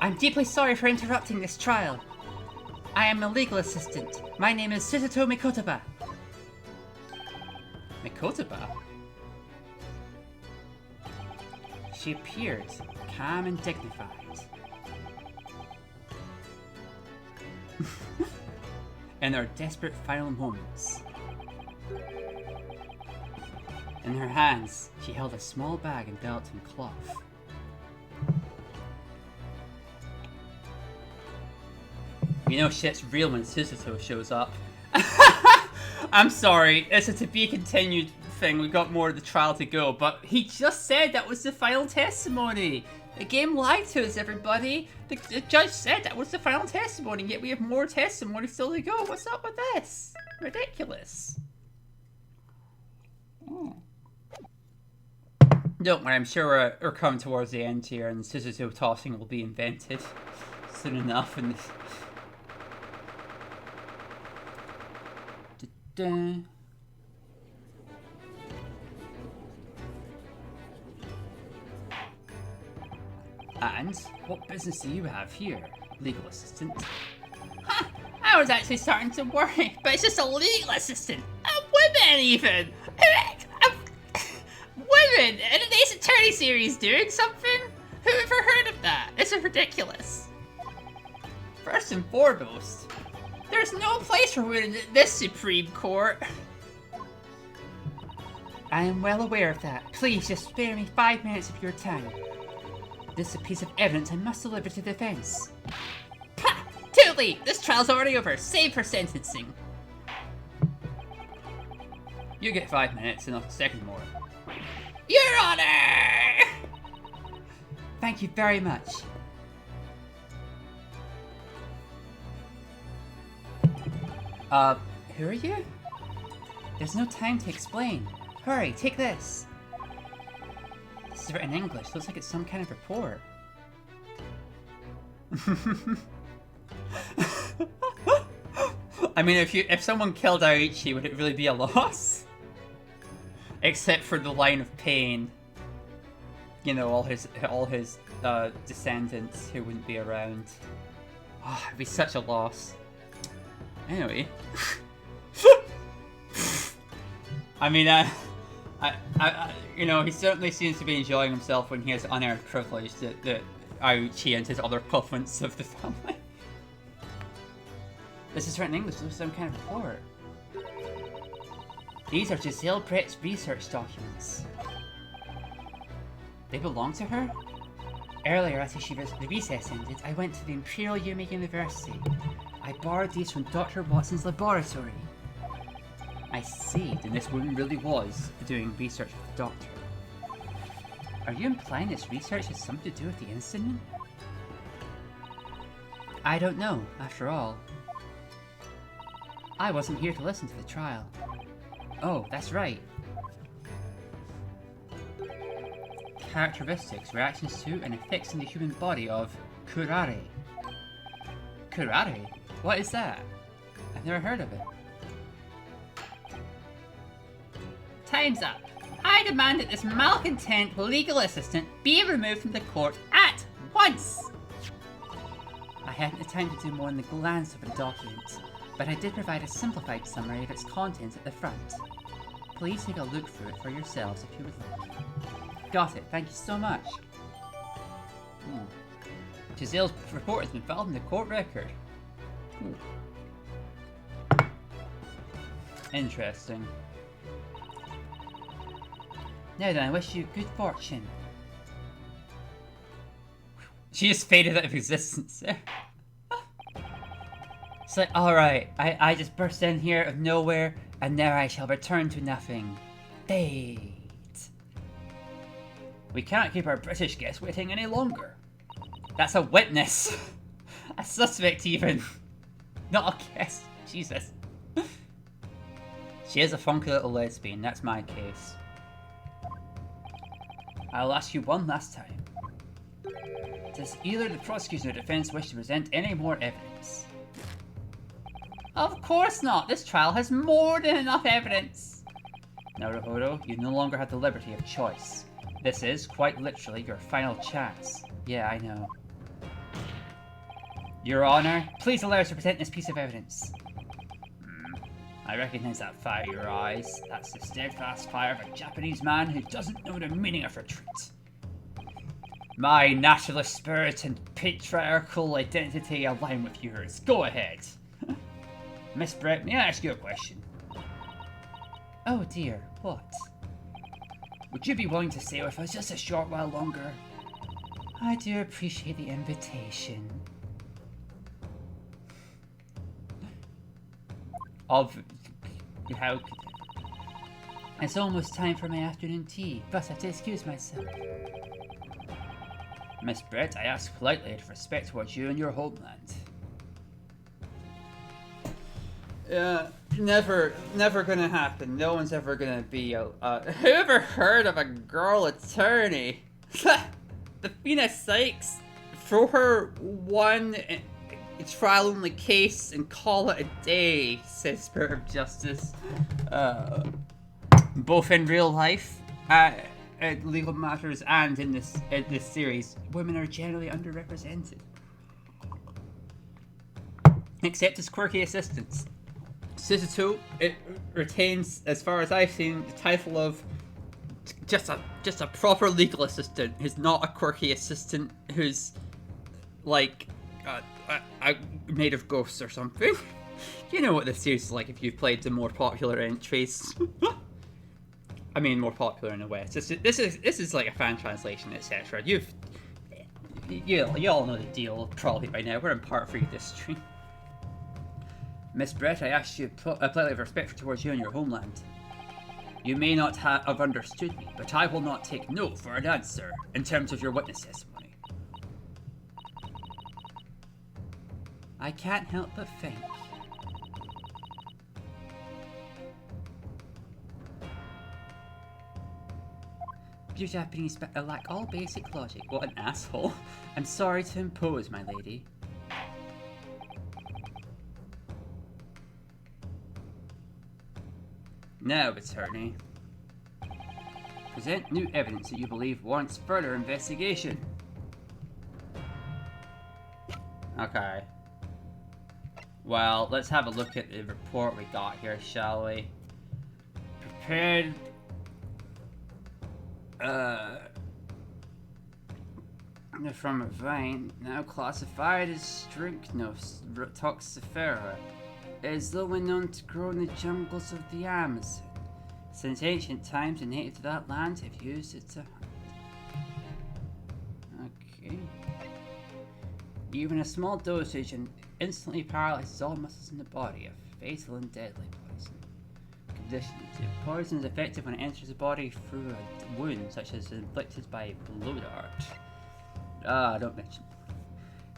I'm deeply sorry for interrupting this trial. I am a legal assistant. My name is Suzuto Mikotaba. Mikotaba? She appeared calm and dignified. In her desperate final moments. In her hands, she held a small bag enveloped in cloth. You know shit's real when Suzuto shows up. I'm sorry, it's a to be continued thing. We got more of the trial to go, but he just said that was the final testimony. The game lied to us, everybody. The judge said that was the final testimony, yet we have more testimony still to go. What's up with this? Ridiculous. Don't worry, I'm sure we're coming towards the end here, and Suzuto tossing will be invented soon enough. And and what business do you have here, legal assistant? Huh, I was actually starting to worry, but it's just a legal assistant. A woman, even! Women in an Ace Attorney series doing something? Who ever heard of that? This is ridiculous. First and foremost, there's no place for women in this Supreme Court. I am well aware of that. Please just spare me 5 minutes of your time. This is a piece of evidence I must deliver to the defense. Ha! Too late! This trial's already over. Save for sentencing. You get 5 minutes and a second more. Your Honor! Thank you very much. Who are you? There's no time to explain. Hurry, take this. This is written in English. Looks like it's some kind of report. I mean, if someone killed Aichi, would it really be a loss? Except for the line of pain. You know, all his descendants who wouldn't be around. Oh, it'd be such a loss. Anyway. I mean, you know, he certainly seems to be enjoying himself when he has unearned privilege that Aichi and his other equivalents of the family. This is written in English. This is some kind of report. These are Giselle Brett's research documents. They belong to her? Earlier, after the recess ended, I went to the Imperial Yumi University. I borrowed these from Dr. Watson's laboratory. I see, then this woman really was doing research with the doctor. Are you implying this research has something to do with the incident? I don't know, after all. I wasn't here to listen to the trial. Oh, that's right. Characteristics, reactions to, and effects on the human body of curare. Curare? What is that? I've never heard of it. Time's up. I demand that this malcontent legal assistant be removed from the court at once. I hadn't the time to do more than glance over the document, but I did provide a simplified summary of its contents at the front. Please take a look through it for yourselves if you would like. Got it, thank you so much. Giselle's report has been filed in the court record. Interesting. Now then, I wish you good fortune. She just faded out of existence there. It's like, alright, I just burst in here out of nowhere, and now I shall return to nothing. Fate. We can't keep our British guests waiting any longer. That's a witness. A suspect even. Not a guest. Jesus. She is a funky little lesbian, that's my case. I'll ask you one last time. Does either the prosecution or defense wish to present any more evidence? Of course not. This trial has more than enough evidence. Naruhodo, you no longer have the liberty of choice. This is, quite literally, your final chance. Yeah, I know. Your Honor, please allow us to present this piece of evidence. I recognize that fire in your eyes. That's the steadfast fire of a Japanese man who doesn't know the meaning of retreat. My nationalist spirit and patriarchal identity align with yours. Go ahead. Miss Brett, may I ask you a question? Oh dear, what? Would you be willing to stay with us just a short while longer? I do appreciate the invitation. How? It's almost time for my afternoon tea. Thus I have to excuse myself. Miss Brett, I ask politely out of respect towards you and your homeland. Never gonna happen. No one's ever gonna be a, who ever heard of a girl attorney? The Phoenix Sykes, throw her one trial only case and call it a day, says Spirit of Justice. Both in real life, legal matters, and in this series, women are generally underrepresented. Except as quirky assistants. Season 2, it retains, as far as I've seen, the title of just a proper legal assistant who's not a quirky assistant who's like made of ghosts or something. You know what this series is like if you've played the more popular entries. I mean, more popular in the West. This is like a fan translation, etc. You all know the deal probably by now. We're in part 3 of this stream. Miss Brett, I asked you politely of respect towards you and your homeland. You may not have understood me, but I will not take no for an answer in terms of your witness testimony. I can't help but think. You Japanese lack all basic logic. What an asshole. I'm sorry to impose, my lady. Now, attorney. Present new evidence that you believe warrants further investigation. Okay. Well, let's have a look at the report we got here, shall we? Prepared... from a vine, now classified as Strychnotoxifera, is locally known to grow in the jungles of the Amazon. Since ancient times, the natives of that land have used it to hunt. Okay. Even a small dosage and instantly paralyzes all muscles in the body, a fatal and deadly poison. Conditions. The poison is effective when it enters the body through a wound, such as inflicted by a blow dart. Don't mention.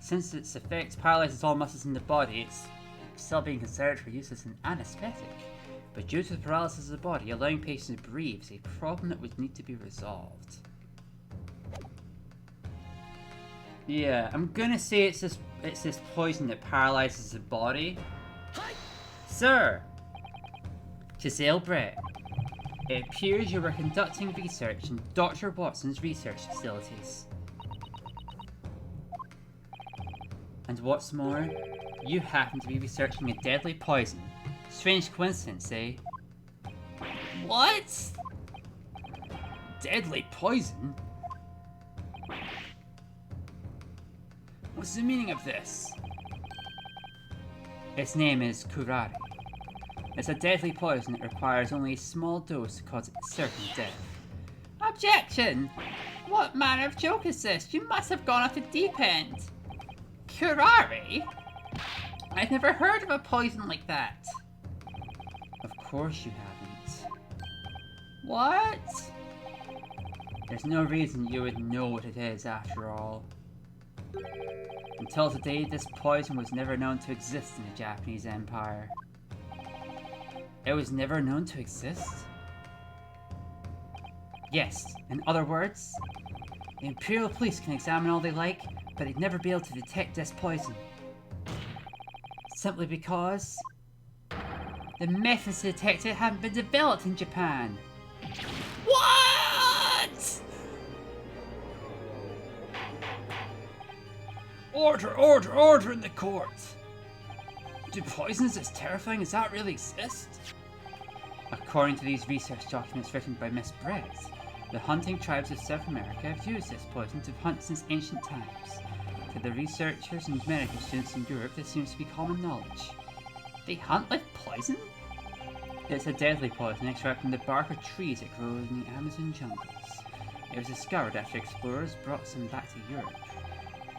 Since its effect paralyzes all muscles in the body, it's still being considered for use as an anesthetic. But due to the paralysis of the body, allowing patients to breathe is a problem that would need to be resolved. Yeah, I'm gonna say it's this poison that paralyzes the body. Sir! Giselle Brett, it appears you were conducting research in Dr. Watson's research facilities. And what's more, you happen to be researching a deadly poison. Strange coincidence, eh? What? Deadly poison? What's the meaning of this? Its name is Kurari. It's a deadly poison that requires only a small dose to cause certain death. Objection! What manner of joke is this? You must have gone off the deep end. Curare? I've never heard of a poison like that. Of course you haven't. What? There's no reason you would know what it is after all. Until today, this poison was never known to exist in the Japanese Empire. It was never known to exist? Yes, in other words, the Imperial Police can examine all they like, but they'd never be able to detect this poison. Simply because the methods to detect it haven't been developed in Japan. What? Order, order, order in the court! Do poisons as terrifying as that really exist? According to these research documents written by Miss Brett, the hunting tribes of South America have used this poison to hunt since ancient times. To the researchers and medical students in Europe, this seems to be common knowledge. They hunt with poison? It's a deadly poison extracted from the bark of trees that grows in the Amazon jungles. It was discovered after explorers brought some back to Europe.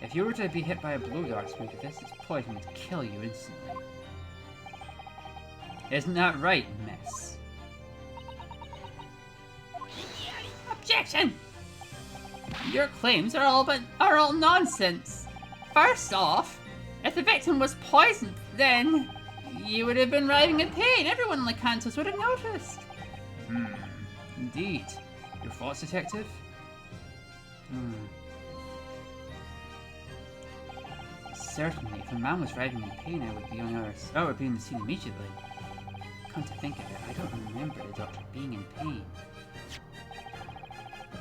If you were to be hit by a blow dart spray of this poison would kill you instantly. Isn't that right, miss? Objection! Your claims are all nonsense. First off, if the victim was poisoned, then you would have been writhing in pain. Everyone in the Cantos would have noticed. Indeed. Your thoughts, detective? Certainly, if a man was writhing in pain, I would be on the scene immediately. Come to think of it, I don't remember the doctor being in pain.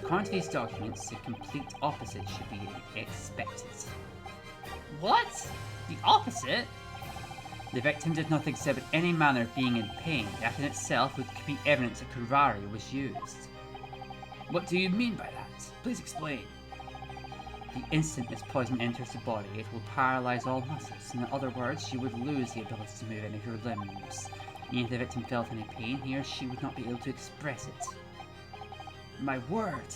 According to these documents, the complete opposite should be expected. What? The opposite? The victim did not exhibit any manner of being in pain. That in itself would be evidence that curare was used. What do you mean by that? Please explain. The instant this poison enters the body, it will paralyze all muscles. In other words, you would lose the ability to move any of your limbs. And if the victim felt any pain, he or she would not be able to express it. My word!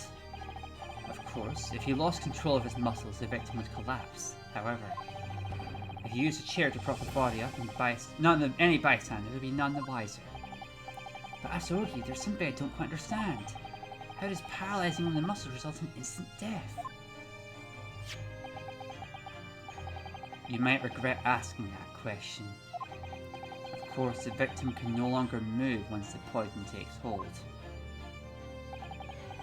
Of course, if he lost control of his muscles, the victim would collapse. However, if you used a chair to prop the body up, and any bystander would be none the wiser. But Asogi, there's something I don't quite understand. How does paralyzing one of the muscles result in instant death? You might regret asking that question. Of course, the victim can no longer move once the poison takes hold.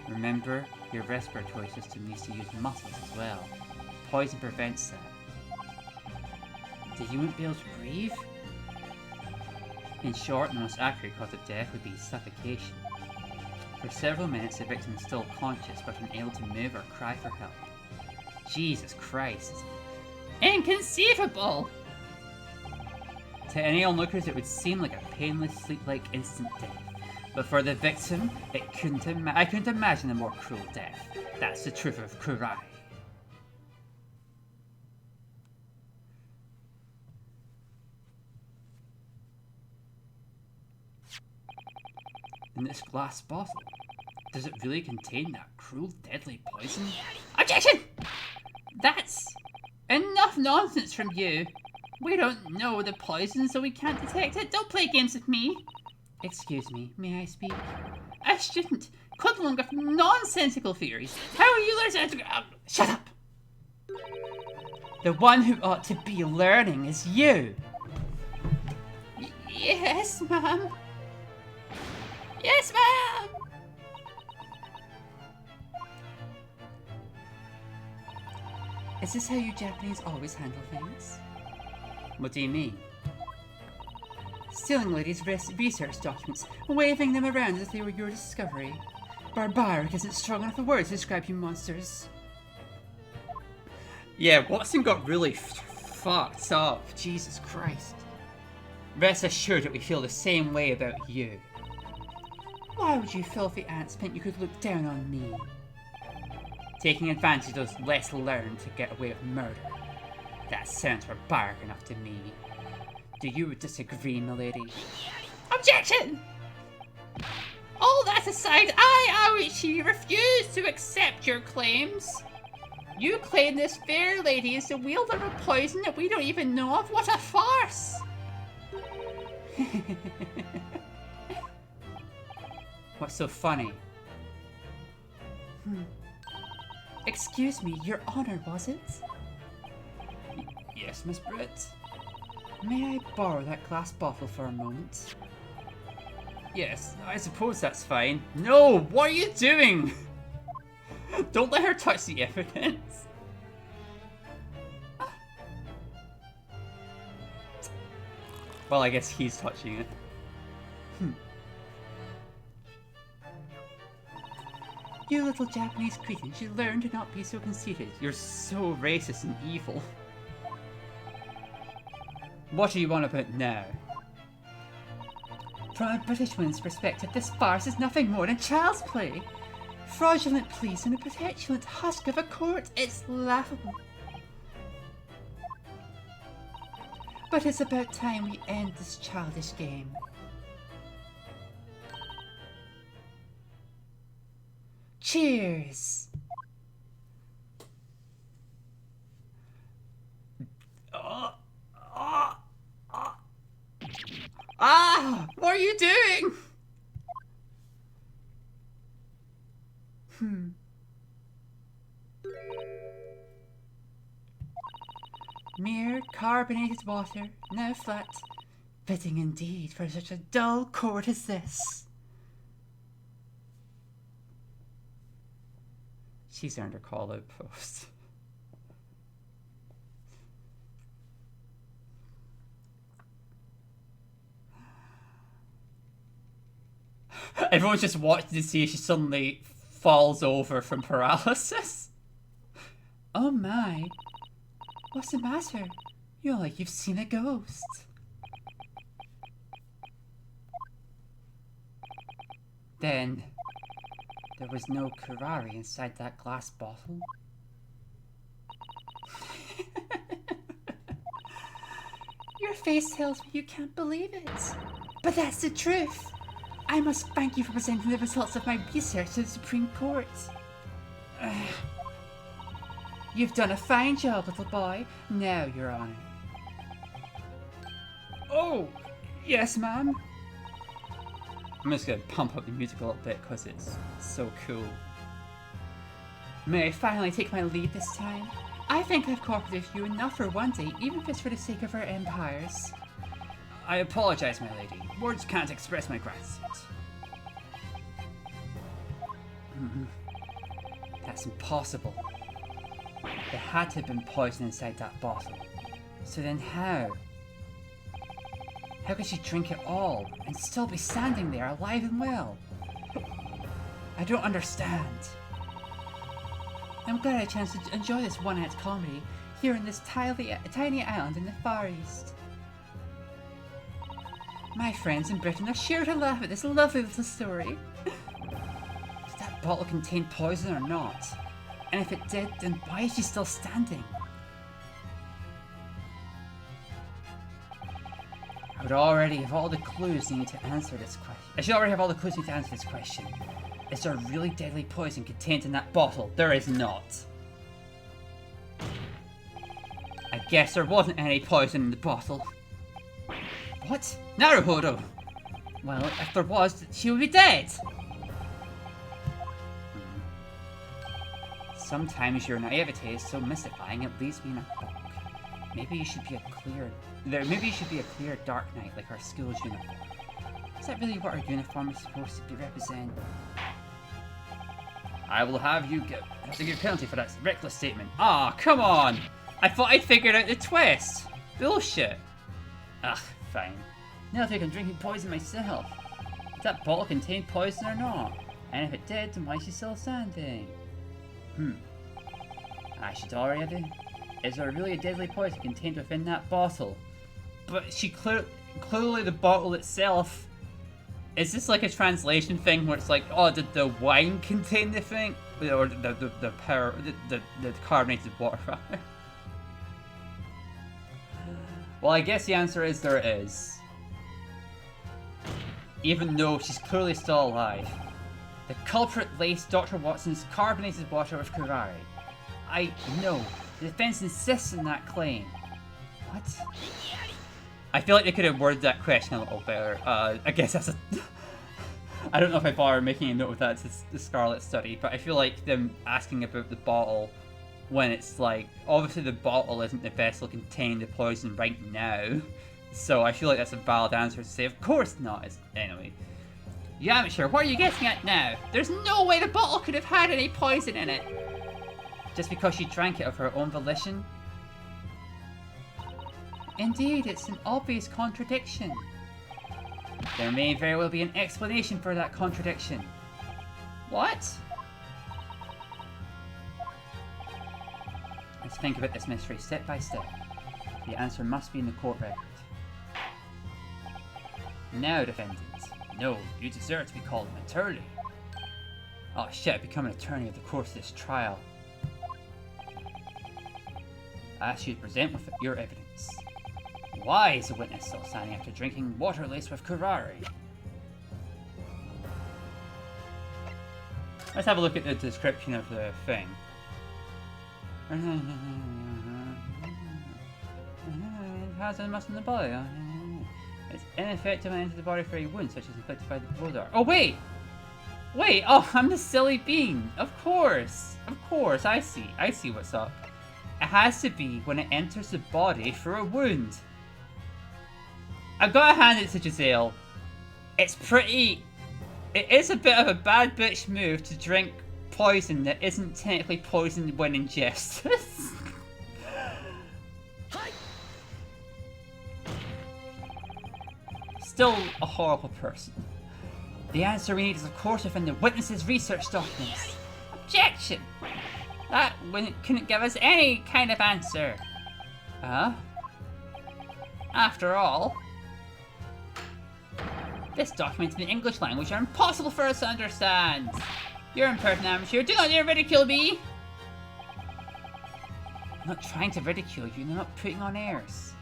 Remember, your respiratory system needs to use muscles as well. Poison prevents that. You won't be able to breathe? In short, the most accurate cause of death would be suffocation. For several minutes, the victim is still conscious but unable to move or cry for help. Jesus Christ. Inconceivable! To any onlookers, it would seem like a painless, sleep-like instant death. But for the victim, I couldn't imagine a more cruel death. That's the truth of Kurai. In this glass bottle, does it really contain that cruel, deadly poison? Objection! That's enough nonsense from you. We don't know the poison, so we can't detect it. Don't play games with me. Excuse me, may I speak? A student quibbling with nonsensical theories. How are you learning? Shut up! The one who ought to be learning is you! Yes, ma'am. Yes, ma'am! Is this how you Japanese always handle things? What do you mean? Stealing ladies' research documents, waving them around as if they were your discovery. Barbaric isn't strong enough a word to describe you monsters. Yeah, Watson got really fucked up. Jesus Christ. Rest assured that we feel the same way about you. Why would you filthy ants think you could look down on me? Taking advantage of those less learned to get away with murder. That sounds barbaric enough to me. Do you disagree, milady? Objection! All that aside, I, Aoichi, refuse to accept your claims. You claim this fair lady is the wielder of poison that we don't even know of? What a farce! What's so funny? Excuse me, Your Honor, was it? Yes, Miss Britt. May I borrow that glass bottle for a moment? Yes, I suppose that's fine. No! What are you doing? Don't let her touch the evidence. Well, I guess he's touching it. You little Japanese cretin should learn to not be so conceited. You're so racist and evil. What do you want about now? From a British woman's perspective, this farce is nothing more than child's play. Fraudulent pleas in a petulant husk of a court. It's laughable. But it's about time we end this childish game. Cheers! What are you doing? Mere carbonated water, now flat. Fitting indeed for such a dull court as this. She's earned her call-out post. Everyone's just watching to see if she suddenly falls over from paralysis. Oh my. What's the matter? You're like you've seen a ghost. Then, there was no curare inside that glass bottle? Your face tells me you can't believe it. But that's the truth. I must thank you for presenting the results of my research to the Supreme Court. You've done a fine job, little boy. Now, Your Honor. Oh, yes, ma'am. I'm just gonna pump up the music a little bit because it's so cool. May I finally take my lead this time? I think I've cooperated with you enough for one day, even if it's for the sake of our empires. I apologize, my lady. Words can't express my gratitude. That's impossible. There had to have been poison inside that bottle. So then how? How could she drink it all and still be standing there alive and well? I don't understand. I'm glad I had a chance to enjoy this one-act comedy here in this tiny island in the Far East. My friends in Britain are sure to laugh at this lovely little story. Did that bottle contain poison or not? And if it did, then why is she still standing? I would already have all the clues needed to answer this question. I should already have all the clues needed to answer this question. Is there really deadly poison contained in that bottle? There is not. I guess there wasn't any poison in the bottle. What? Naruhodo! Well, if there was, she would be dead! Sometimes your naivete is so mystifying it leaves me in a fog. Maybe you should be a clear dark knight like our school's uniform. Is that really what our uniform is supposed to be representing? I will have to give a penalty for that reckless statement. Ah, come on! I thought I'd figured out the twist! Bullshit! Ugh, fine. Now I think I'm drinking poison myself. Did that bottle contain poison or not? And if it did, then why is she still standing? I should already have it. Is there really a deadly poison contained within that bottle? But she clearly the bottle itself. Is this like a translation thing where it's like, oh, did the wine contain the thing, or the carbonated water rather? Well, I guess the answer is there is. even though she's clearly still alive. The culprit laced Dr. Watson's carbonated water with curare. I know. The defense insists on that claim. What? I feel like they could have worded that question a little better. I guess that's a... I don't know if I bother making a note of that to the Scarlet study, but I feel like them asking about the bottle when it's like, obviously the bottle isn't the vessel containing the poison right now, so I feel like that's a valid answer to say, of course not. Anyway. You amateur, what are you getting at now? There's no way the bottle could have had any poison in it. Just because she drank it of her own volition? Indeed, it's an obvious contradiction. There may very well be an explanation for that contradiction. What? Let's think about this mystery step by step. The answer must be in the court record. Now, defendant. No, you deserve to be called an attorney. Oh shit, I've become an attorney of the course of this trial. I ask you to present with your evidence. Why is the witness still standing after drinking water laced with curare? Let's have a look at the description of the thing. It has a muscle in the body. It's ineffective when it enters the body for a wound, such as inflicted by the blow dart. Oh wait! Wait! Oh, I'm the silly bean! Of course! Of course, I see what's up. It has to be when it enters the body for a wound. I've got to hand it to Jezebel. It's pretty... It is a bit of a bad bitch move to drink poison that isn't technically poisoned when ingested. Still a horrible person. The answer we need is of course within the witness's research documents. Objection! That couldn't give us any kind of answer. Huh? After all, this documents in the English language are impossible for us to understand. You're impertinent, amateur. Do not dare ridicule me! I'm not trying to ridicule you, I'm not putting on airs.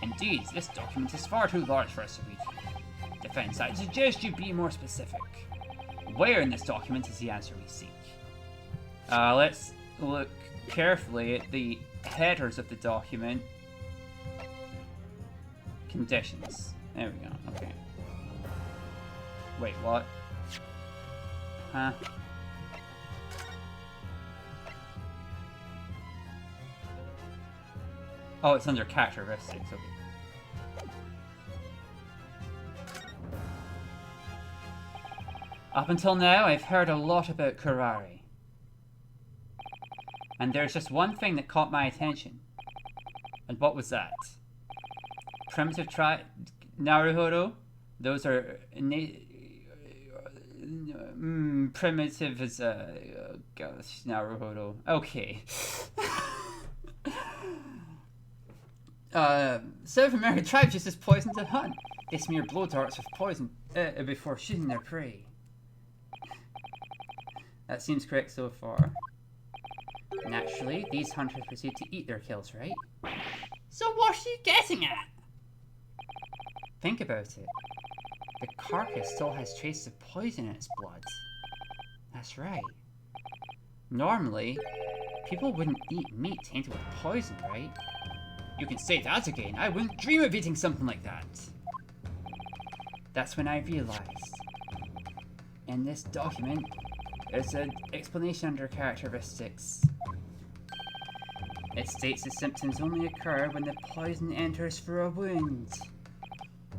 Indeed, this document is far too large for us to read. Defense, I suggest you be more specific. Where in this document is the answer we seek? Let's look carefully at the headers of the document. Conditions. There we go, okay. Wait, what? Huh? Oh, it's under characteristics, okay. Up until now, I've heard a lot about curare. And there's just one thing that caught my attention. And what was that? Primitive Naruhodo? Those are... primitive is gosh, Naruhodo. Okay. South American tribes use this poison to hunt. They smear blow darts with poison before shooting their prey. That seems correct so far. Naturally, these hunters proceed to eat their kills, right? So what are you getting at? Think about it. The carcass still has traces of poison in its blood. That's right. Normally, people wouldn't eat meat tainted with poison, right? You can say that again. I wouldn't dream of eating something like that. That's when I realized. In this document, there's an explanation under characteristics. It states the symptoms only occur when the poison enters for a wound.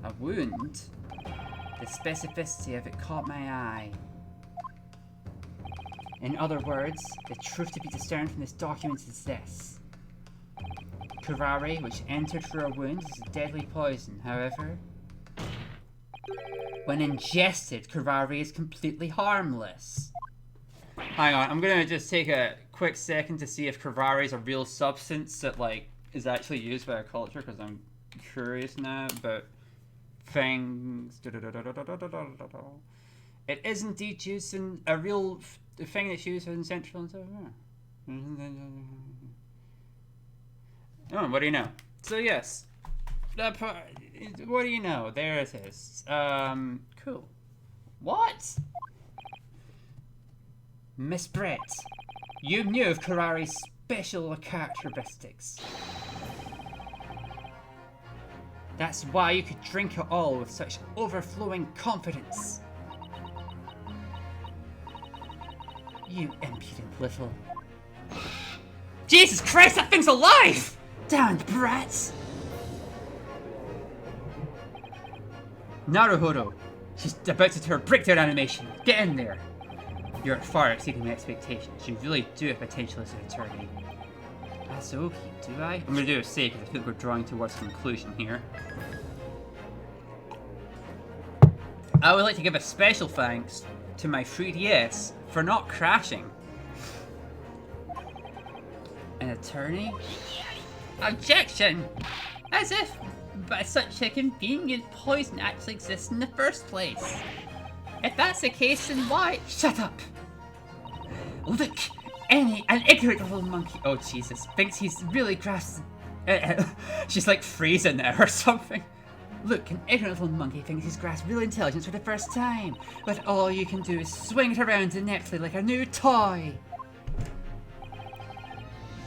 A wound? The specificity of it caught my eye. In other words, the truth to be discerned from this document is this. Curare, which entered for a wound, is a deadly poison. However, when ingested, curare is completely harmless. Hang on, I'm gonna just take a quick second to see if curare is a real substance that, like, is actually used by our culture, because I'm curious now about things. It is indeed used in a real thing that's used in Central and South America. Oh, what do you know? So yes, What do you know? There it is. Cool. What? Miss Brett, you knew of Karari's special characteristics. That's why you could drink it all with such overflowing confidence. You impudent little... Jesus Christ, that thing's alive! Damned brats! Naruhodo, she's about to do her breakdown animation. Get in there. You're far exceeding my expectations. You really do have potential as an attorney. That's okay, do I? I'm gonna do a save because I feel like we're drawing towards a conclusion here. I would like to give a special thanks to my 3DS for not crashing. An attorney? Objection! As if such a convenient poison actually exists in the first place. If that's the case, then why? Shut up! Look, an ignorant little monkey. Oh Jesus! Thinks he's really grasped. She's like freezing there or something. Look, an ignorant little monkey thinks he's grasped real intelligence for the first time, but all you can do is swing it around ineptly like a new toy.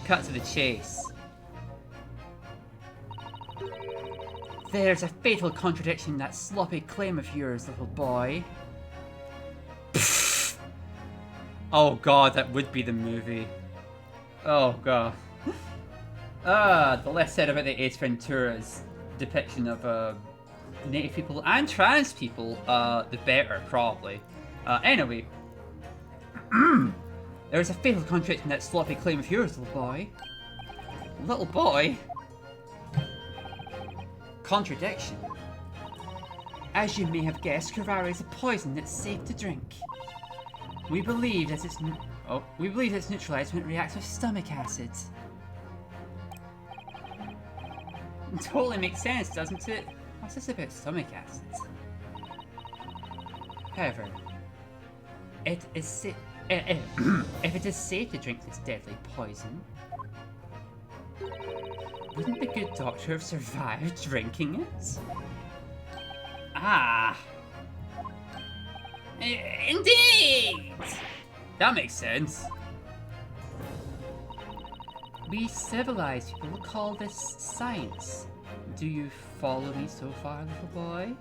Cut to the chase. There's a fatal contradiction in that sloppy claim of yours, little boy. Oh god, that would be the movie. Oh god. The less said about the Ace Ventura's depiction of native people and trans people, the better, probably. Anyway. There's a fatal contradiction in that sloppy claim of yours, little boy. Little boy? Contradiction. As you may have guessed, Kurari is a poison that's safe to drink. We believe that it's neutralized when it reacts with stomach acid. It totally makes sense, doesn't it? What's this about stomach acid? However, if it is safe to drink this deadly poison, wouldn't the good doctor have survived drinking it? Ah! Indeed! That makes sense. We civilized people call this science. Do you follow me so far, little boy?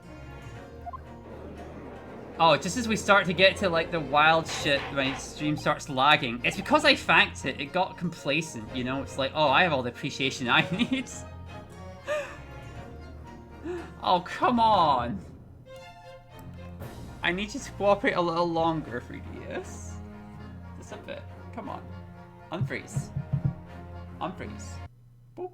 Oh, just as we start to get to like the wild shit when the stream starts lagging, it's because I thanked it. It got complacent, you know? It's like, oh, I have all the appreciation I need. Oh, come on. I need you to cooperate a little longer, 3DS. Just a bit. Come on. Unfreeze. Unfreeze. Boop.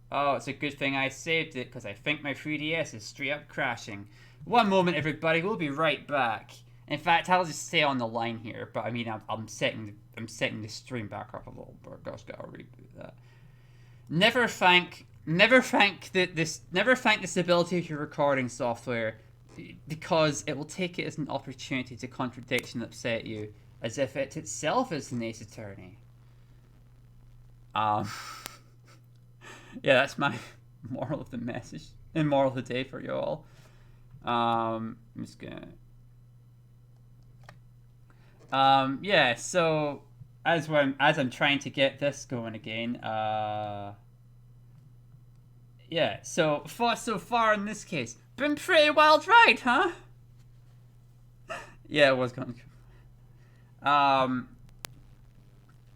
Oh, it's a good thing I saved it, because I think my 3DS is straight up crashing. One moment, everybody. We'll be right back. In fact, I'll just stay on the line here, but I mean, I'm setting the stream back up a little bit. Gosh, gotta reboot that. Never thank the stability of your recording software, because it will take it as an opportunity to contradict and upset you, as if it itself is the Ace Attorney. Yeah, that's my moral of the message and moral of the day for you all. I'm just gonna. Yeah. So as I'm trying to get this going again. Yeah. So far in this case, been pretty wild ride, huh? Yeah, it was going.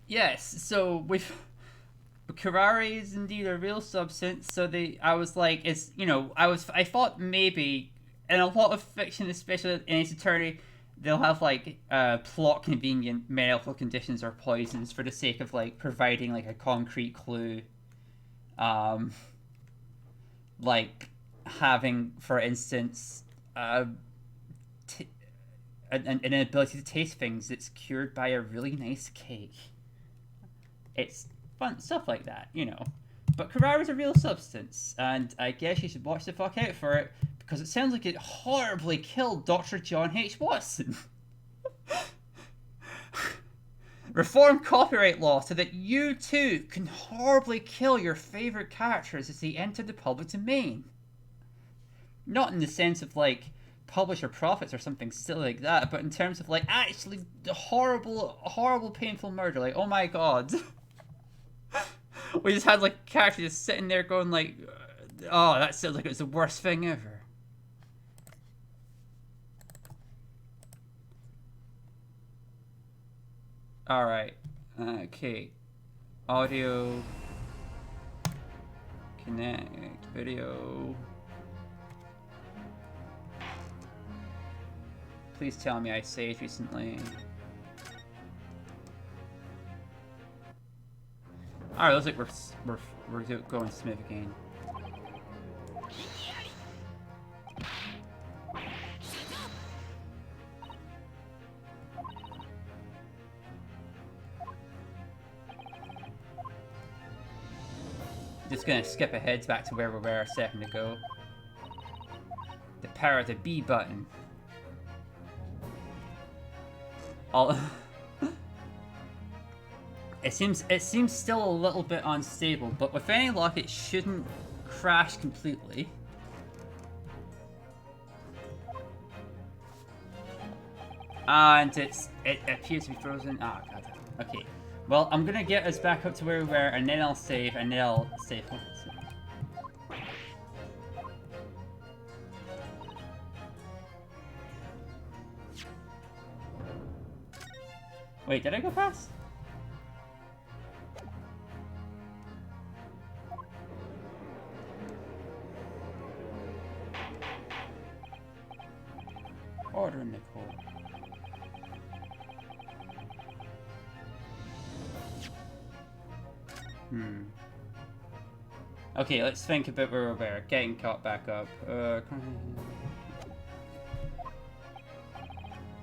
Yes. So we've. Kurari is indeed a real substance, so I was like, it's, you know, I thought maybe, in a lot of fiction, especially in Ace Attorney, they'll have, like, plot convenient medical conditions or poisons for the sake of, like, providing, like, a concrete clue. Like, having, for instance, an ability to taste things that's cured by a really nice cake. It's fun stuff like that, you know. But Kurari's a real substance, and I guess you should watch the fuck out for it, because it sounds like it horribly killed Dr. John H. Watson. Reform copyright law so that you too can horribly kill your favorite characters as they enter the public domain. Not in the sense of like publisher profits or something silly like that, but in terms of like actually the horrible, painful murder. Like, oh my god. We just had like a character just sitting there going like, oh, that sounds like it was the worst thing ever. Alright. Okay. Audio. Connect. Video. Please tell me I saved recently. Alright, looks like we're going smooth again. Just gonna skip ahead back to where we were a second ago. The power of the B button. All it seems still a little bit unstable, but with any luck it shouldn't crash completely. And it appears to be frozen. Ah, god. Okay. Well, I'm gonna get us back up to where we were, and then I'll save, and then I'll save. Wait, did I go past? Order in the code. Okay, let's think about where we were. Getting caught back up.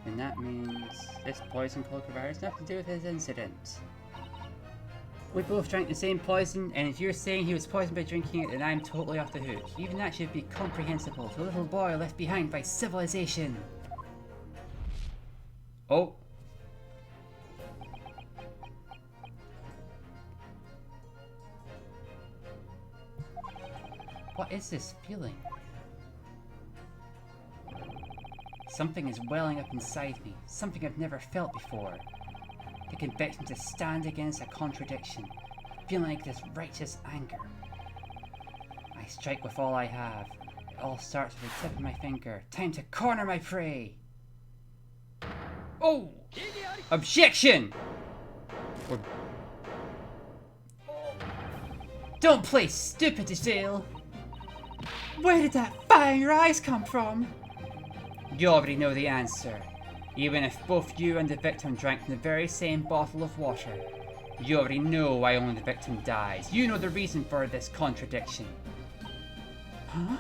And that means this poison coronavirus has nothing to do with his incident. We both drank the same poison, and if you're saying he was poisoned by drinking it, then I'm totally off the hook. Even that should be comprehensible to a little boy left behind by civilization. Oh. What is this feeling? Something is welling up inside me, something I've never felt before. The conviction to stand against a contradiction, feeling like this righteous anger. I strike with all I have. It all starts with the tip of my finger. Time to corner my prey! Oh! Objection! Or... Don't play stupid, Jezebel! Where did that fire in your eyes come from? You already know the answer. Even if both you and the victim drank from the very same bottle of water, you already know why only the victim dies. You know the reason for this contradiction. Huh?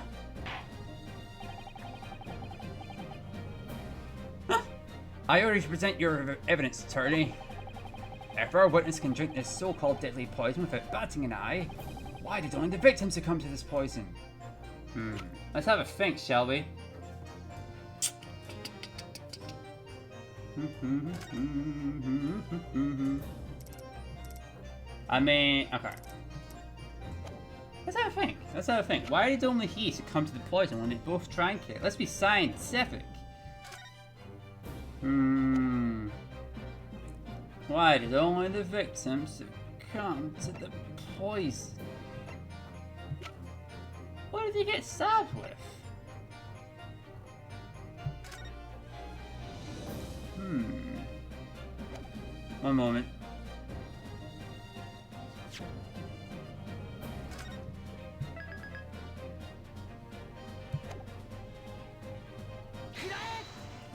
I already present your evidence, attorney. If our witness can drink this so-called deadly poison without batting an eye, why did only the victim succumb to this poison? Let's have a think, shall we? I mean, okay. Let's have a think. Why did only he succumb to the poison when they both drank it? Let's be scientific. Why did only the victim succumb to the poison? What did he get stabbed with? One moment.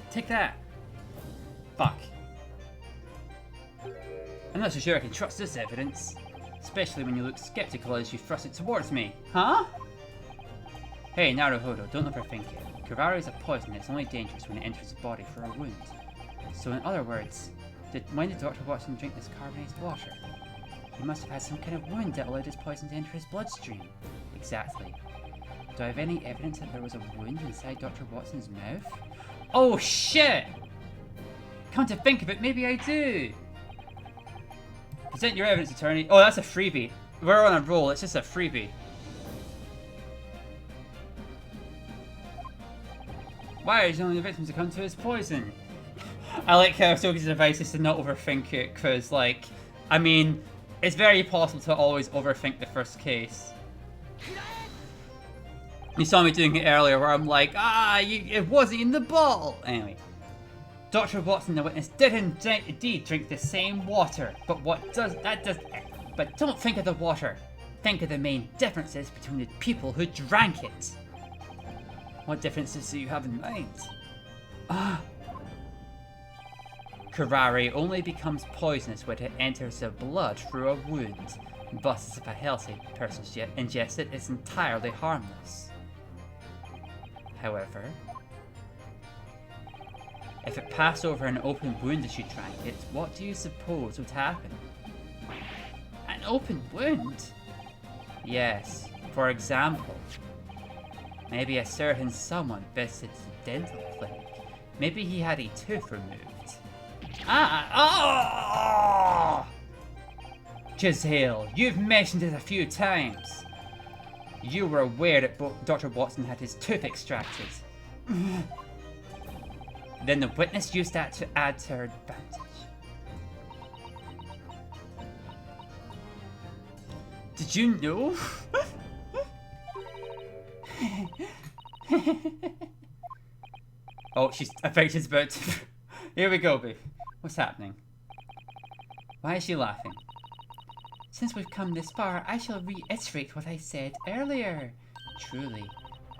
Take that! Fuck. I'm not so sure I can trust this evidence. Especially when you look skeptical as you thrust it towards me. Huh? Hey, Naruhodo, don't overthink it. Kuraru is a poison that's only dangerous when it enters the body for a wound. So in other words, when did Dr. Watson drink this carbonated water? He must have had some kind of wound that allowed this poison to enter his bloodstream. Exactly. Do I have any evidence that there was a wound inside Dr. Watson's mouth? Oh shit! Come to think of it, maybe I do! Present your evidence, attorney. Oh, that's a freebie. We're on a roll. It's just a freebie. Why is only the victim to come to his poison? I like how Soki's advice is to not overthink it, because, like, I mean, it's very possible to always overthink the first case. You saw me doing it earlier where I'm like, it wasn't in the bottle! Anyway. Dr. Watson, the witness, did indeed drink the same water, but but don't think of the water. Think of the main differences between the people who drank it. What differences do you have in mind? Curare only becomes poisonous when it enters the blood through a wound, but if a healthy person ingests it, it's entirely harmless. However, if it passed over an open wound as you drank it, what do you suppose would happen? An open wound? Yes. For example, maybe a certain someone visited the dental clinic. Maybe he had a tooth removed. Jezebel, you've mentioned it a few times. You were aware that Dr. Watson had his tooth extracted. Then the witness used that to add to her advantage. Did you know? Oh, I think she's about to... Here we go, babe. What's happening? Why is she laughing? Since we've come this far, I shall reiterate what I said earlier. Truly,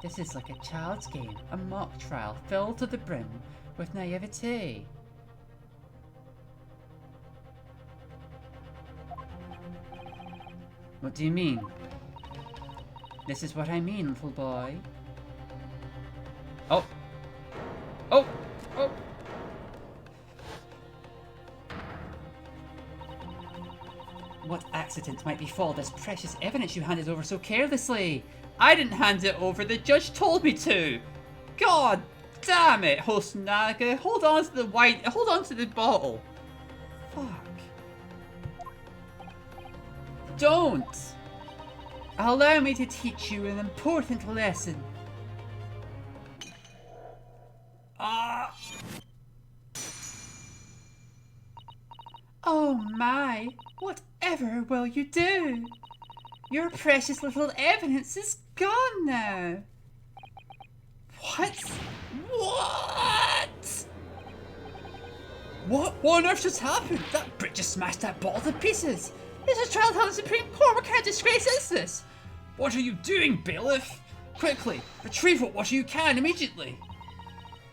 this is like a child's game, a mock trial filled to the brim with naivete. What do you mean? This is what I mean, little boy. Oh! Oh! Oh! What accident might befall this precious evidence you handed over so carelessly? I didn't hand it over, the judge told me to! God damn it, Host Naga! Hold on to the wine, hold on to the bottle! Fuck. Don't! Allow me to teach you an important lesson. Oh my, whatever will you do? Your precious little evidence is gone now. What? What? What on earth just happened? That Brit just smashed that bottle to pieces. This is trial held in Supreme Court. What kind of disgrace is this? What are you doing, bailiff? Quickly, retrieve what water you can immediately.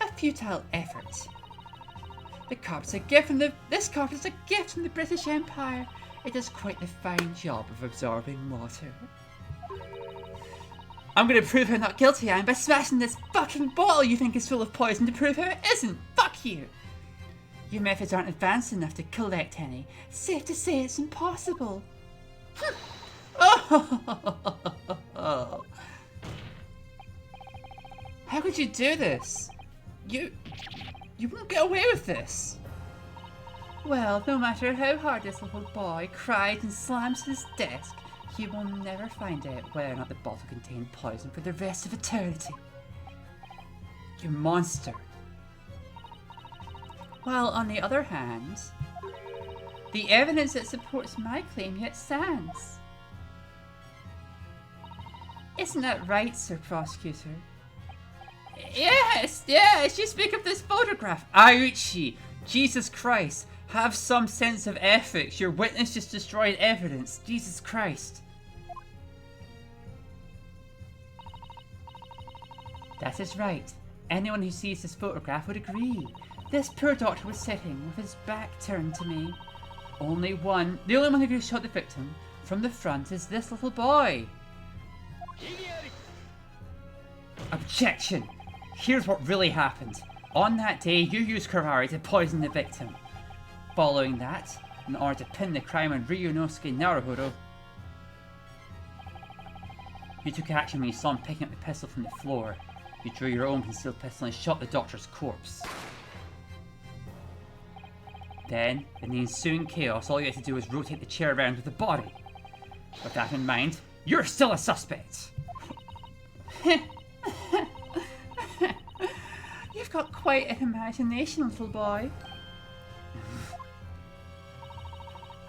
A futile effort. This carpet is a gift from the British Empire. It does quite the fine job of absorbing water. I'm gonna prove how not guilty I am by smashing this fucking bottle you think is full of poison to prove how it isn't. Fuck you. Your methods aren't advanced enough to collect any. Safe to say it's impossible. Oh. How could you do this? You won't get away with this. Well, no matter how hard this little boy cried and slammed his desk, he will never find out whether or not the bottle contained poison for the rest of eternity. You monster. While on the other hand, the evidence that supports my claim yet stands. Isn't that right, Sir Prosecutor? Yes, you speak of this photograph. Aiuchi! Jesus Christ! Have some sense of ethics. Your witness just destroyed evidence. Jesus Christ. That is right. Anyone who sees this photograph would agree. This poor doctor was sitting with his back turned to me. The only one who could have shot the victim from the front is this little boy. Objection! Here's what really happened. On that day, you used Kurari to poison the victim. Following that, in order to pin the crime on Ryunosuke Naruhodo, you took action when you saw him picking up the pistol from the floor. You drew your own concealed pistol and shot the doctor's corpse. Then, in the ensuing chaos, all you had to do was rotate the chair around with the body. With that in mind, you're still a suspect. You've got quite an imagination, little boy.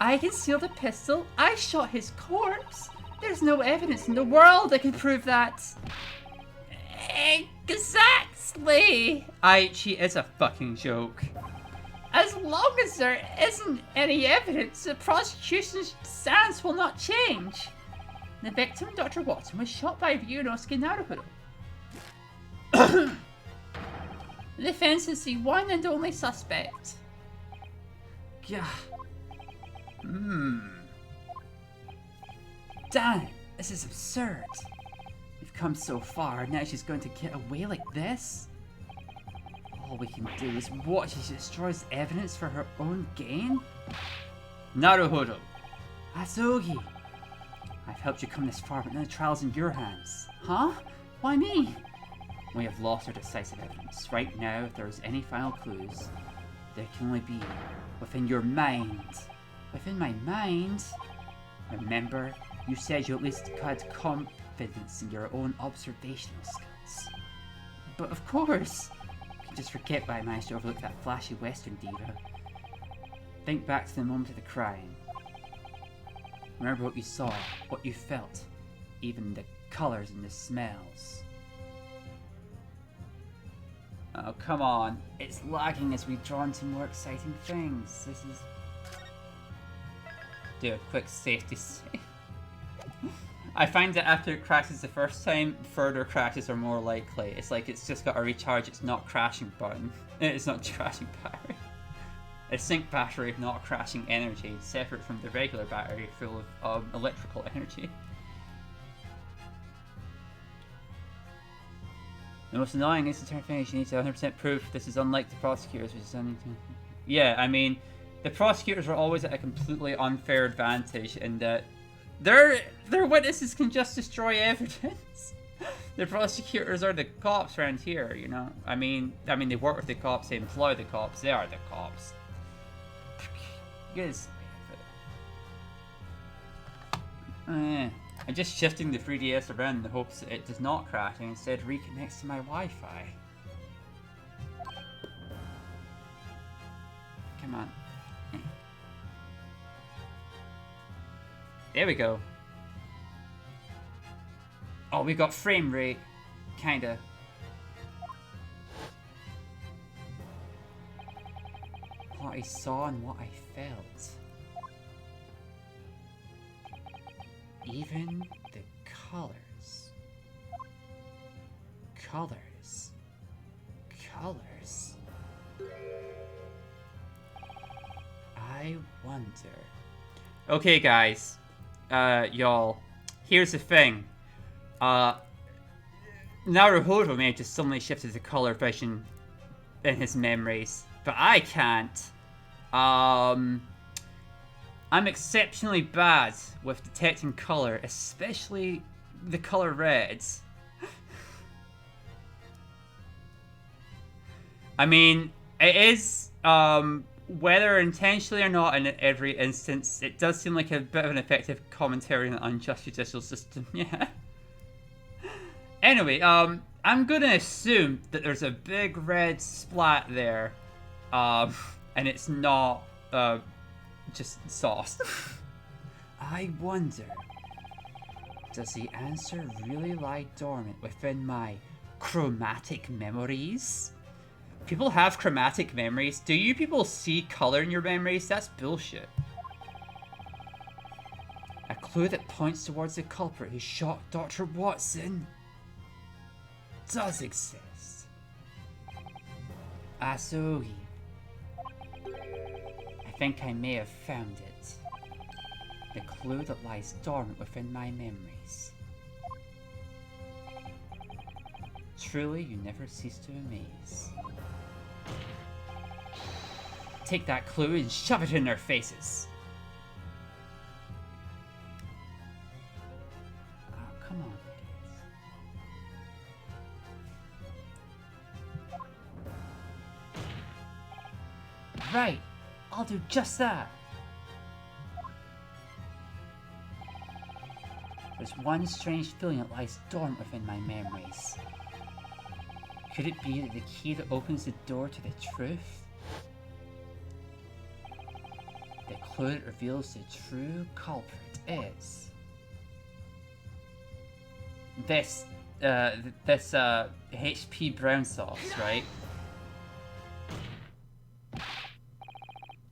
I concealed a pistol. I shot his corpse. There's no evidence in the world that can prove that. Exactly. She is a fucking joke. As long as there isn't any evidence, the prosecution's stance will not change. The victim, Dr. Watson, was shot by Ryunosuke Naruhodo. The defense is the one and only suspect. Yeah. Damn it, this is absurd. We've come so far, now she's going to get away like this? All we can do is watch as she destroys evidence for her own gain? Naruhodo. Asogi. I've helped you come this far, but now the trial's in your hands. Huh? Why me? We have lost our decisive evidence. Right now, if there's any final clues, there can only be within your mind. Within my mind? Remember, you said you at least had confidence in your own observational skills. But of course! You can just forget why I managed to overlook that flashy Western diva. Think back to the moment of the crime. Remember what you saw, what you felt, even the colors and the smells. Oh, come on. It's lagging as we draw into more exciting things. This is... Do a quick safety save. I find that after it crashes the first time, further crashes are more likely. It's like it's just got a recharge, it's not crashing button. It's not crashing battery. A sync battery, not crashing energy, separate from the regular battery full of electrical energy. The most annoying is the turn finish. You need to 100% proof. This is unlike the prosecutors, which is anything. Yeah, I mean, the prosecutors are always at a completely unfair advantage in that their witnesses can just destroy evidence. The prosecutors are the cops around here, you know. I mean, they work with the cops, they employ the cops, they are the cops. Yes. I'm just shifting the 3DS around in the hopes that it does not crash and instead reconnects to my Wi-Fi. Come on. There we go. Oh, we got frame rate. Kinda. What I saw and what I felt. Even the colors. Colors. Colors. I wonder. Okay, guys. Y'all. Here's the thing. Naruhodo may have just suddenly shifted to color vision in his memories, but I can't. I'm exceptionally bad with detecting color, especially the color red. I mean, it is, whether intentionally or not in every instance, it does seem like a bit of an effective commentary on the unjust judicial system, yeah. Anyway, I'm gonna assume that there's a big red splat there, and it's not, just sauce. I wonder, does the answer really lie dormant within my chromatic memories? People have chromatic memories. Do you people see color in your memories? That's bullshit. A clue that points towards the culprit who shot Dr. Watson does exist. Asogi. I think I may have found it. The clue that lies dormant within my memories. Truly, you never cease to amaze. Take that clue and shove it in their faces. Oh, come on, kids. Right. I'll do just that. There's one strange feeling that lies dormant within my memories. Could it be that the key that opens the door to the truth? The clue that reveals the true culprit is... This HP brown sauce, right?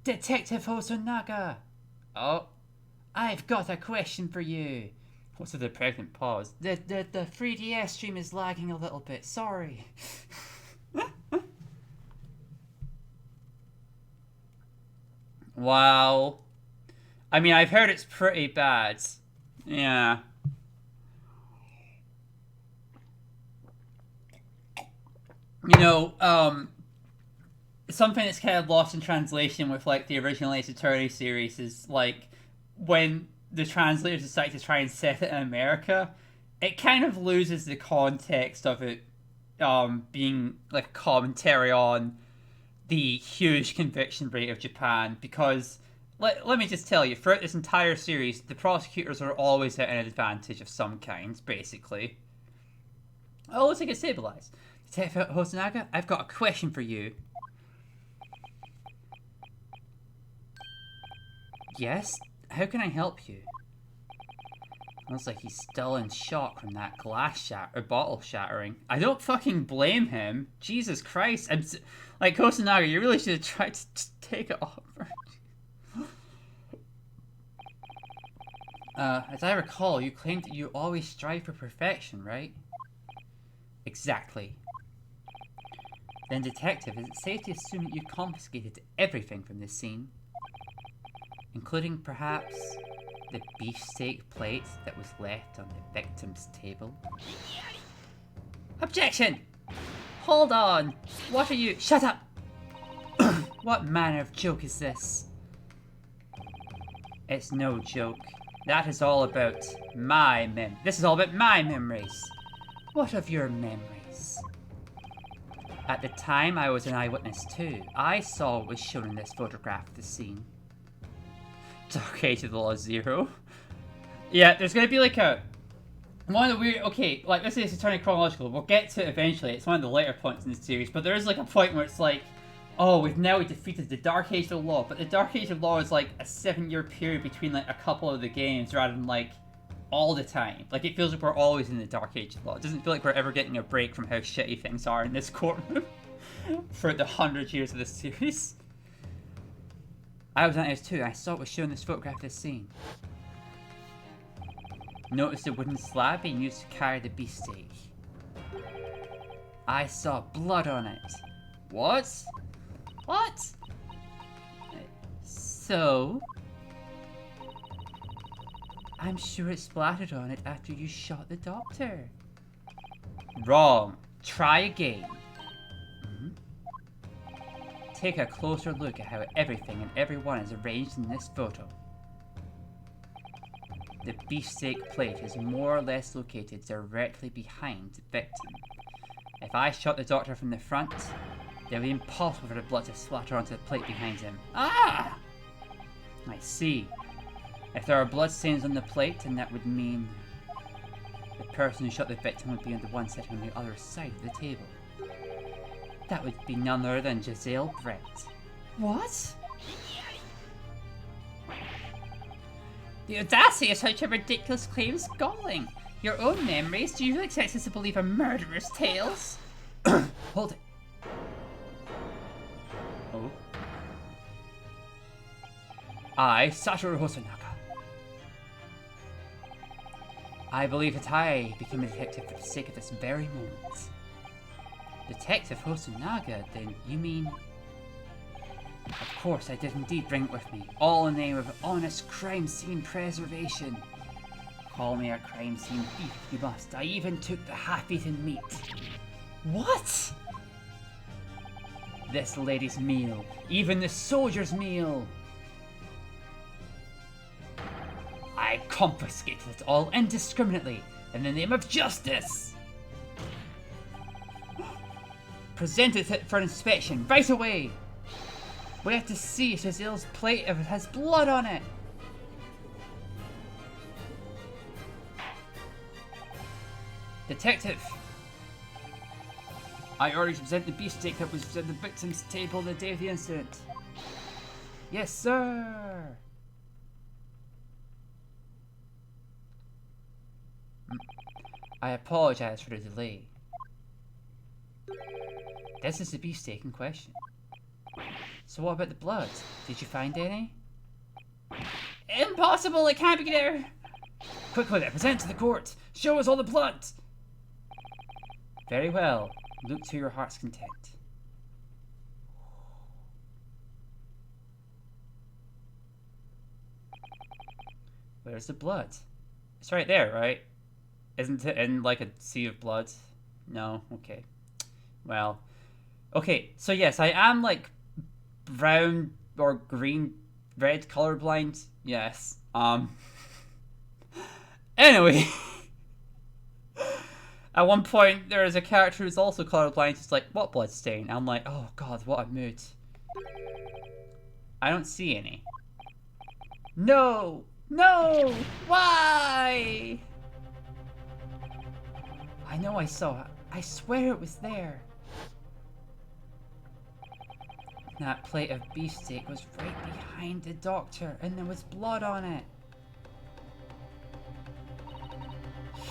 Detective Hosonaga! Oh, I've got a question for you. What's with the pregnant pause? The 3DS stream is lagging a little bit, sorry. Wow. I mean, I've heard it's pretty bad. Yeah. You know, something that's kind of lost in translation with, like, the original Ace Attorney series is, like, when the translators decide to try and set it in America, it kind of loses the context of it being, like, a commentary on the huge conviction rate of Japan, because, let me just tell you, throughout this entire series, the prosecutors are always at an advantage of some kind, basically. Oh, looks like it's stabilized. Detective Hosonaga, I've got a question for you. Yes? How can I help you? Looks like he's still in shock from that bottle shattering. I don't fucking blame him. Jesus Christ. Like, Hosonaga, you really should have tried to take it off. As I recall, you claimed that you always strive for perfection, right? Exactly. Then, Detective, is it safe to assume that you confiscated everything from this scene? Including, perhaps, the beefsteak plate that was left on the victim's table? Objection! Hold on! What are you— Shut up! What manner of joke is this? It's no joke. That is all about This is all about my memories. What of your memories? At the time, I was an eyewitness too. I saw what was shown in this photograph of the scene. Dark Age of the Law 0. Yeah, there's gonna be like one of the weird... Okay, like, let's say it's turning chronological. We'll get to it eventually. It's one of the later points in the series. But there is like a point where it's like, oh, we've now defeated the Dark Age of the Law. But the Dark Age of the Law is like a 7-year period between like a couple of the games rather than like all the time. Like, it feels like we're always in the Dark Age of the Law. It doesn't feel like we're ever getting a break from how shitty things are in this courtroom for the 100 years of this series. I was on it too. I saw it was shown in this photograph of this scene. Notice the wooden slab being used to carry the beefsteak. I saw blood on it. What? What? So? I'm sure it splattered on it after you shot the doctor. Wrong. Try again. Take a closer look at how everything and everyone is arranged in this photo. The beefsteak plate is more or less located directly behind the victim. If I shot the doctor from the front, it would be impossible for the blood to splatter onto the plate behind him. Ah! I see. If there are blood stains on the plate, then that would mean the person who shot the victim would be on the one sitting on the other side of the table. That would be none other than Jezebel Brett. What? The audacity of such a ridiculous claim is galling. Your own memories? Do you really expect us to believe a murderer's tales? Hold it. Oh. I, Satoru Hosonaga. I believe that I became a detective for the sake of this very moment. Detective Hosonaga, then you mean... Of course, I did indeed bring it with me, all in the name of honest crime scene preservation. Call me a crime scene thief if you must. I even took the half-eaten meat. What? This lady's meal, even the soldier's meal. I confiscated it all indiscriminately in the name of justice. Presented it for inspection right away. We have to see if Jezel's plate if it has blood on it. Detective! I ordered you to present the beefsteak that was at the victim's table the day of the incident. Yes, sir! I apologize for the delay. This is the beefsteak in question. So what about the blood? Did you find any? Impossible, it can't be there. Quickly, present to the court. Show us all the blood. Very well. Look to your heart's content. Where's the blood? It's right there, right? Isn't it in like a sea of blood? No? Okay. Well. Okay, so yes, I am like brown or green, red colorblind. Yes. Anyway. At one point, there is a character who's also colorblind. It's like, what blood stain? I'm like, oh god, what a mood. I don't see any. No! No! Why? I know I saw it. I swear it was there. That plate of beefsteak was right behind the doctor, and there was blood on it.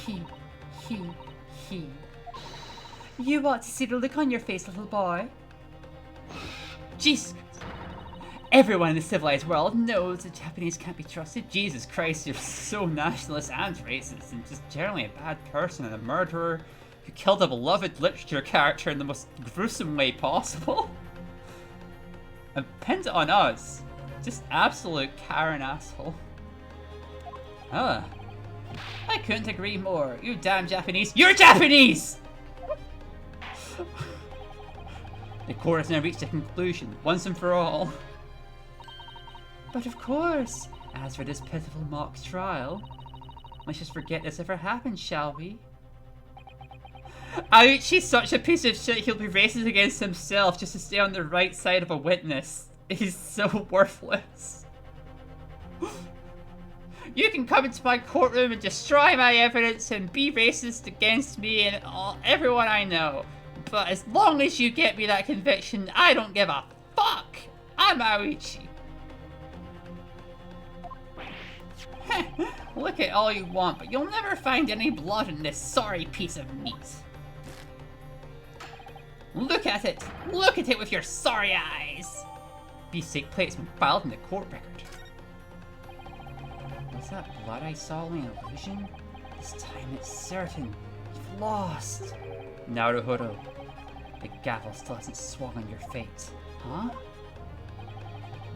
He. You ought to see the look on your face, little boy. Jesus. Everyone in the civilized world knows the Japanese can't be trusted. Jesus Christ, you're so nationalist and racist, and just generally a bad person and a murderer who killed a beloved literature character in the most gruesome way possible. And pinned it on us. Just absolute Karen asshole. Huh. I couldn't agree more. You damn Japanese. You're Japanese! The court has now reached a conclusion, once and for all. But of course, as for this pitiful mock trial, let's just forget this ever happened, shall we? Ouch, such a piece of shit, he'll be racist against himself just to stay on the right side of a witness. He's so worthless. You can come into my courtroom and destroy my evidence and be racist against me and everyone I know. But as long as you get me that conviction, I don't give a fuck. I'm Aoichi. Look at all you want, but you'll never find any blood in this sorry piece of meat. Look at it! Look at it with your sorry eyes! Beefsteak plate's been filed in the court record. Was that blood I saw only an illusion? This time it's certain. You've lost. Naruhodo, the gavel still hasn't swung on your fate. Huh?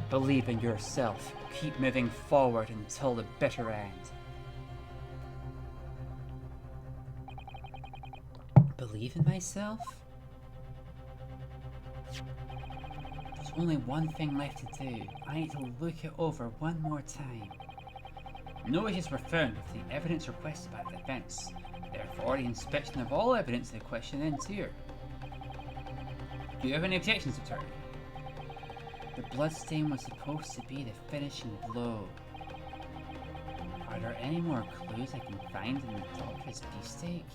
Believe in yourself. Keep moving forward until the bitter end. Believe in myself? There's only one thing left to do. I need to look it over one more time. No issues were found with the evidence requested by the defense. Therefore, the inspection of all evidence in the question ends here. Do you have any objections, attorney? The bloodstain was supposed to be the finishing blow. Are there any more clues I can find in the doctor's beefsteak?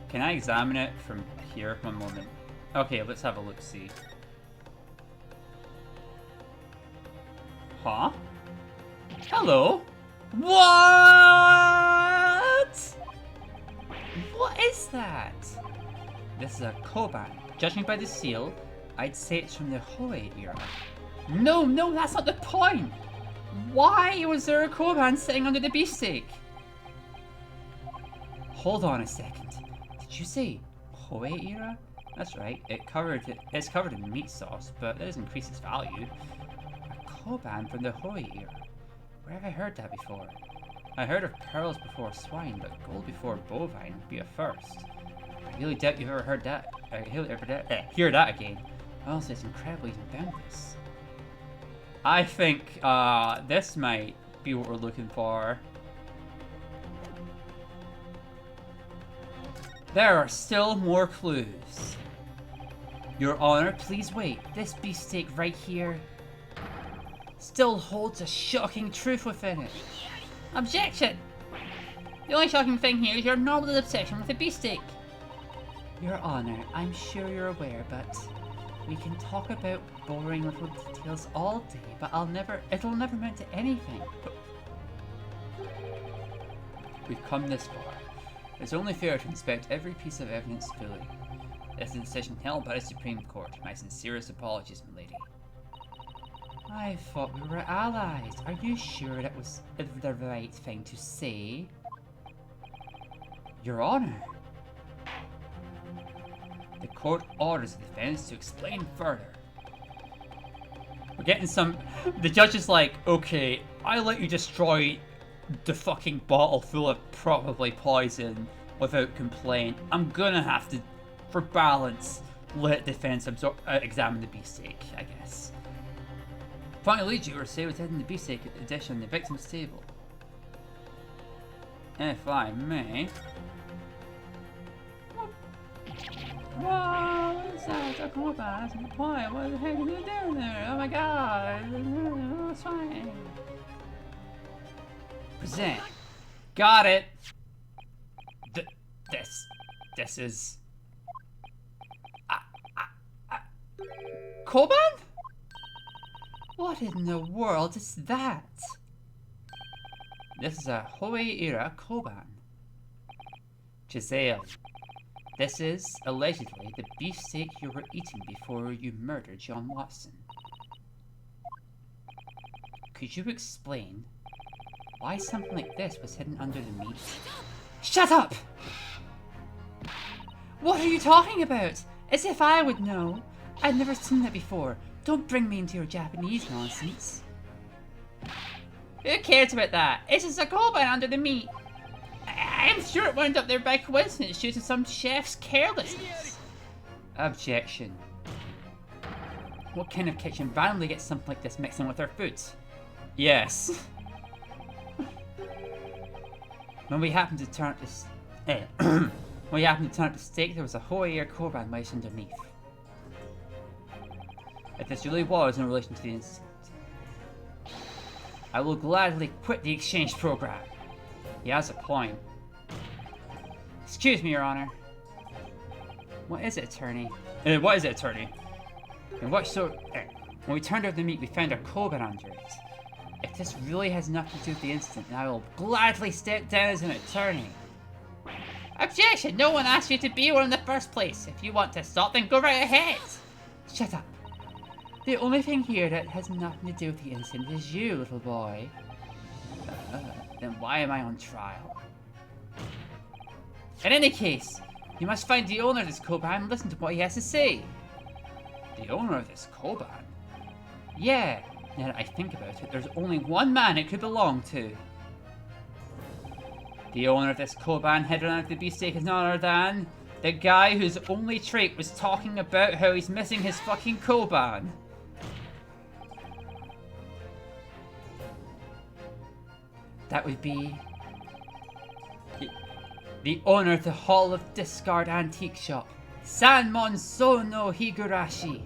Can I examine it from here? One moment. Okay, let's have a look-see. Huh? Hello? What? What is that? This is a koban. Judging by the seal, I'd say it's from the Hoei era. No, that's not the point! Why was there a koban sitting under the beefsteak? Hold on a second. Did you say Hoei era? That's right, it's covered in meat sauce, but that doesn't increase its value. A koban from the Hoei era. Where have I heard that before? I heard of pearls before swine, but gold before bovine would be a first. I really doubt you've ever heard that. Hear that again. Also, it's incredible you found this. I think this might be what we're looking for. There are still more clues. Your Honor, please wait. This beefsteak right here still holds a shocking truth within it. Objection! The only shocking thing here is your normal obsession with the beefsteak. Your Honor, I'm sure you're aware, but we can talk about boring little details all day, but it'll never amount to anything. We've come this far. It's only fair to inspect every piece of evidence fully. This is a decision held by the Supreme Court. My sincerest apologies, milady. I thought we were allies. Are you sure that was the right thing to say? Your Honor. The court orders the defense to explain further. We're getting some... The judge is like, okay, I let you destroy the fucking bottle full of probably poison without complaint. I'm gonna have to, for balance, let defense examine the beefsteak, I guess. Finally, you were say was hidden the beefsteak dish on the victim's table. If I may. Whoa, what is that? A cool bass? Why? What the heck are you doing there? Oh my god. It's fine. Present. Got it. This is... Koban? What in the world is that? This is a Hoei-era Koban. Jezebel. This is, allegedly, the beefsteak you were eating before you murdered John Watson. Could you explain why something like this was hidden under the meat? Shut up! What are you talking about? As if I would know. I've never seen that before. Don't bring me into your Japanese nonsense. Who cares about that? It's just a Koban under the meat. I'm sure it wound up there by coincidence due to some chef's carelessness. Objection. What kind of kitchen randomly gets something like this mixed in with their foods? Yes. When we happened to turn up this... when we happened to turn up the steak, there was a Hoei-era Koban mice underneath. If this really was in relation to the incident, I will gladly quit the exchange program. He has a point. Excuse me, Your Honor. What is it, attorney? What is it, attorney? And what sort... when we turned over the meat, we found a Koban under it. If this really has nothing to do with the incident, then I will gladly step down as an attorney. Objection! No one asked you to be one in the first place. If you want to stop, then go right ahead. Shut up. The only thing here that has nothing to do with the incident is you, little boy. Then why am I on trial? In any case, you must find the owner of this Koban and listen to what he has to say. The owner of this Koban? Yeah, now that I think about it, there's only one man it could belong to. The owner of this Koban hidden under the beefsteak is none other than the guy whose only trait was talking about how he's missing his fucking Koban. That would be the owner of the Hall of Discard Antique Shop, Sanmon Sono Higurashi.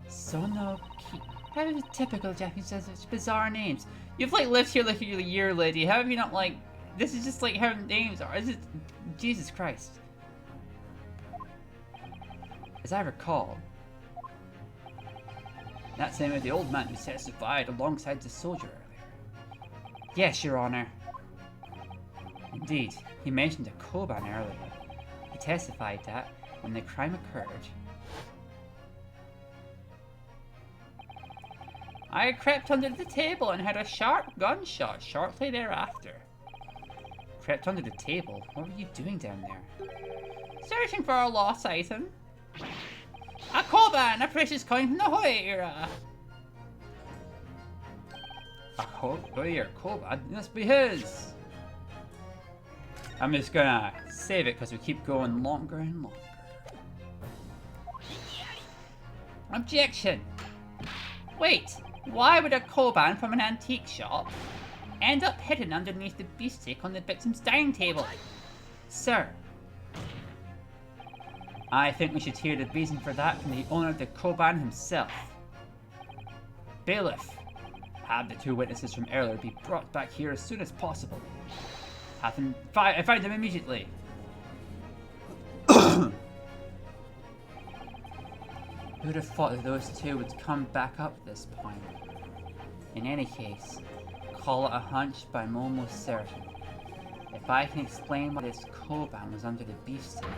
Sono Ki... How is typical Japanese says such bizarre names? You've like lived here like a year, lady. How have you not like... This is just like how names are. Is it... Jesus Christ. As I recall, that's the name of the old man who testified alongside the soldier earlier. Yes, Your Honor. Indeed, he mentioned a Koban earlier. He testified that when the crime occurred, I crept under the table and had a sharp gunshot shortly thereafter. Crept under the table? What were you doing down there? Searching for a lost item. A Koban, a precious coin from the Hoei era. A Hoei-era Koban? It must be his. I'm just gonna save it because we keep going longer and longer. Objection! Wait, why would a Koban from an antique shop end up hidden underneath the beefsteak on the victim's dining table? Sir, I think we should hear the reason for that from the owner of the Koban himself. Bailiff, have the 2 witnesses from earlier be brought back here as soon as possible. Find them immediately. Who'd have thought that those 2 would come back up at this point? In any case, call it a hunch, but I'm almost certain. If I can explain why this Koban was under the beefsteak,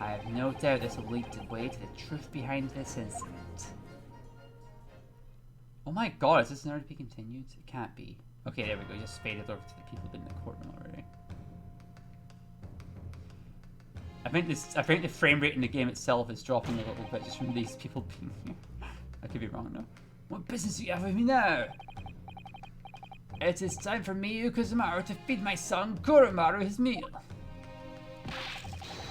I have no doubt this will lead the way to the truth behind this incident. Oh my god, is this an to be continued? It can't be. Okay, there we go, just faded over to the people in the courtroom already. I think the frame rate in the game itself is dropping a little bit just from these people being here. I could be wrong though. What business do you have with me now? It is time for me, Kuzumaru, to feed my son Kurumaru his meal.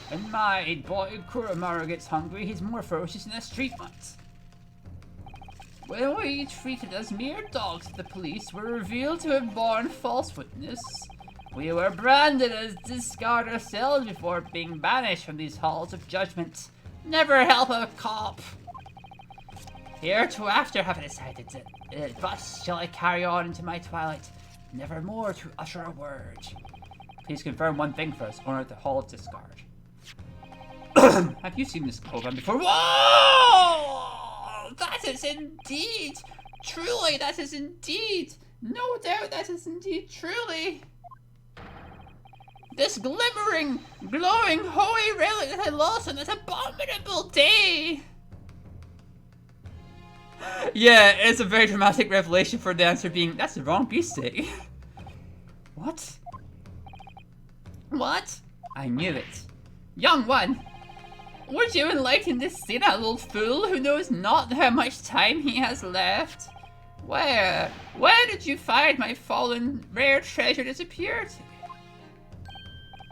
When my boy Kurumaru gets hungry, he's more ferocious than a street rat. When we treated as mere dogs to the police were revealed to have borne false witness, we were branded as discard ourselves before being banished from these halls of judgment. Never help a cop. Hereafter have I decided that thus shall I carry on into my twilight, never more to utter a word. Please confirm one thing for us, owner of the Hall of Discard. Have you seen this Koban before? Whoa! That is indeed! Truly, that is indeed! No doubt that is indeed truly! This glimmering, glowing, holy relic that I lost on this abominable day! Yeah, it's a very dramatic revelation for the answer being, that's the wrong beefsteak. What? What? I knew it. Young one, would you enlighten this senile old fool who knows not how much time he has left? Where did you find my fallen rare treasure disappeared?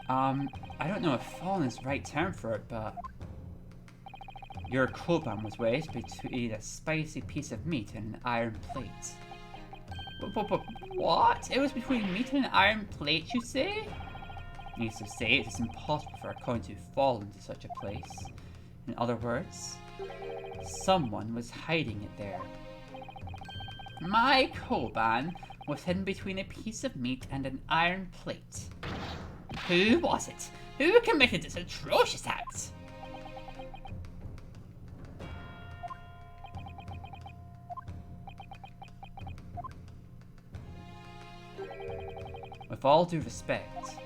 I don't know if fallen is the right term for it, but your Koban was wedged between a spicy piece of meat and an iron plate. What? It was between meat and an iron plate, you say? Needless to say, it is impossible for a coin to fall into such a place. In other words, someone was hiding it there. My Koban was hidden between a piece of meat and an iron plate. Who was it? Who committed this atrocious act? With all due respect,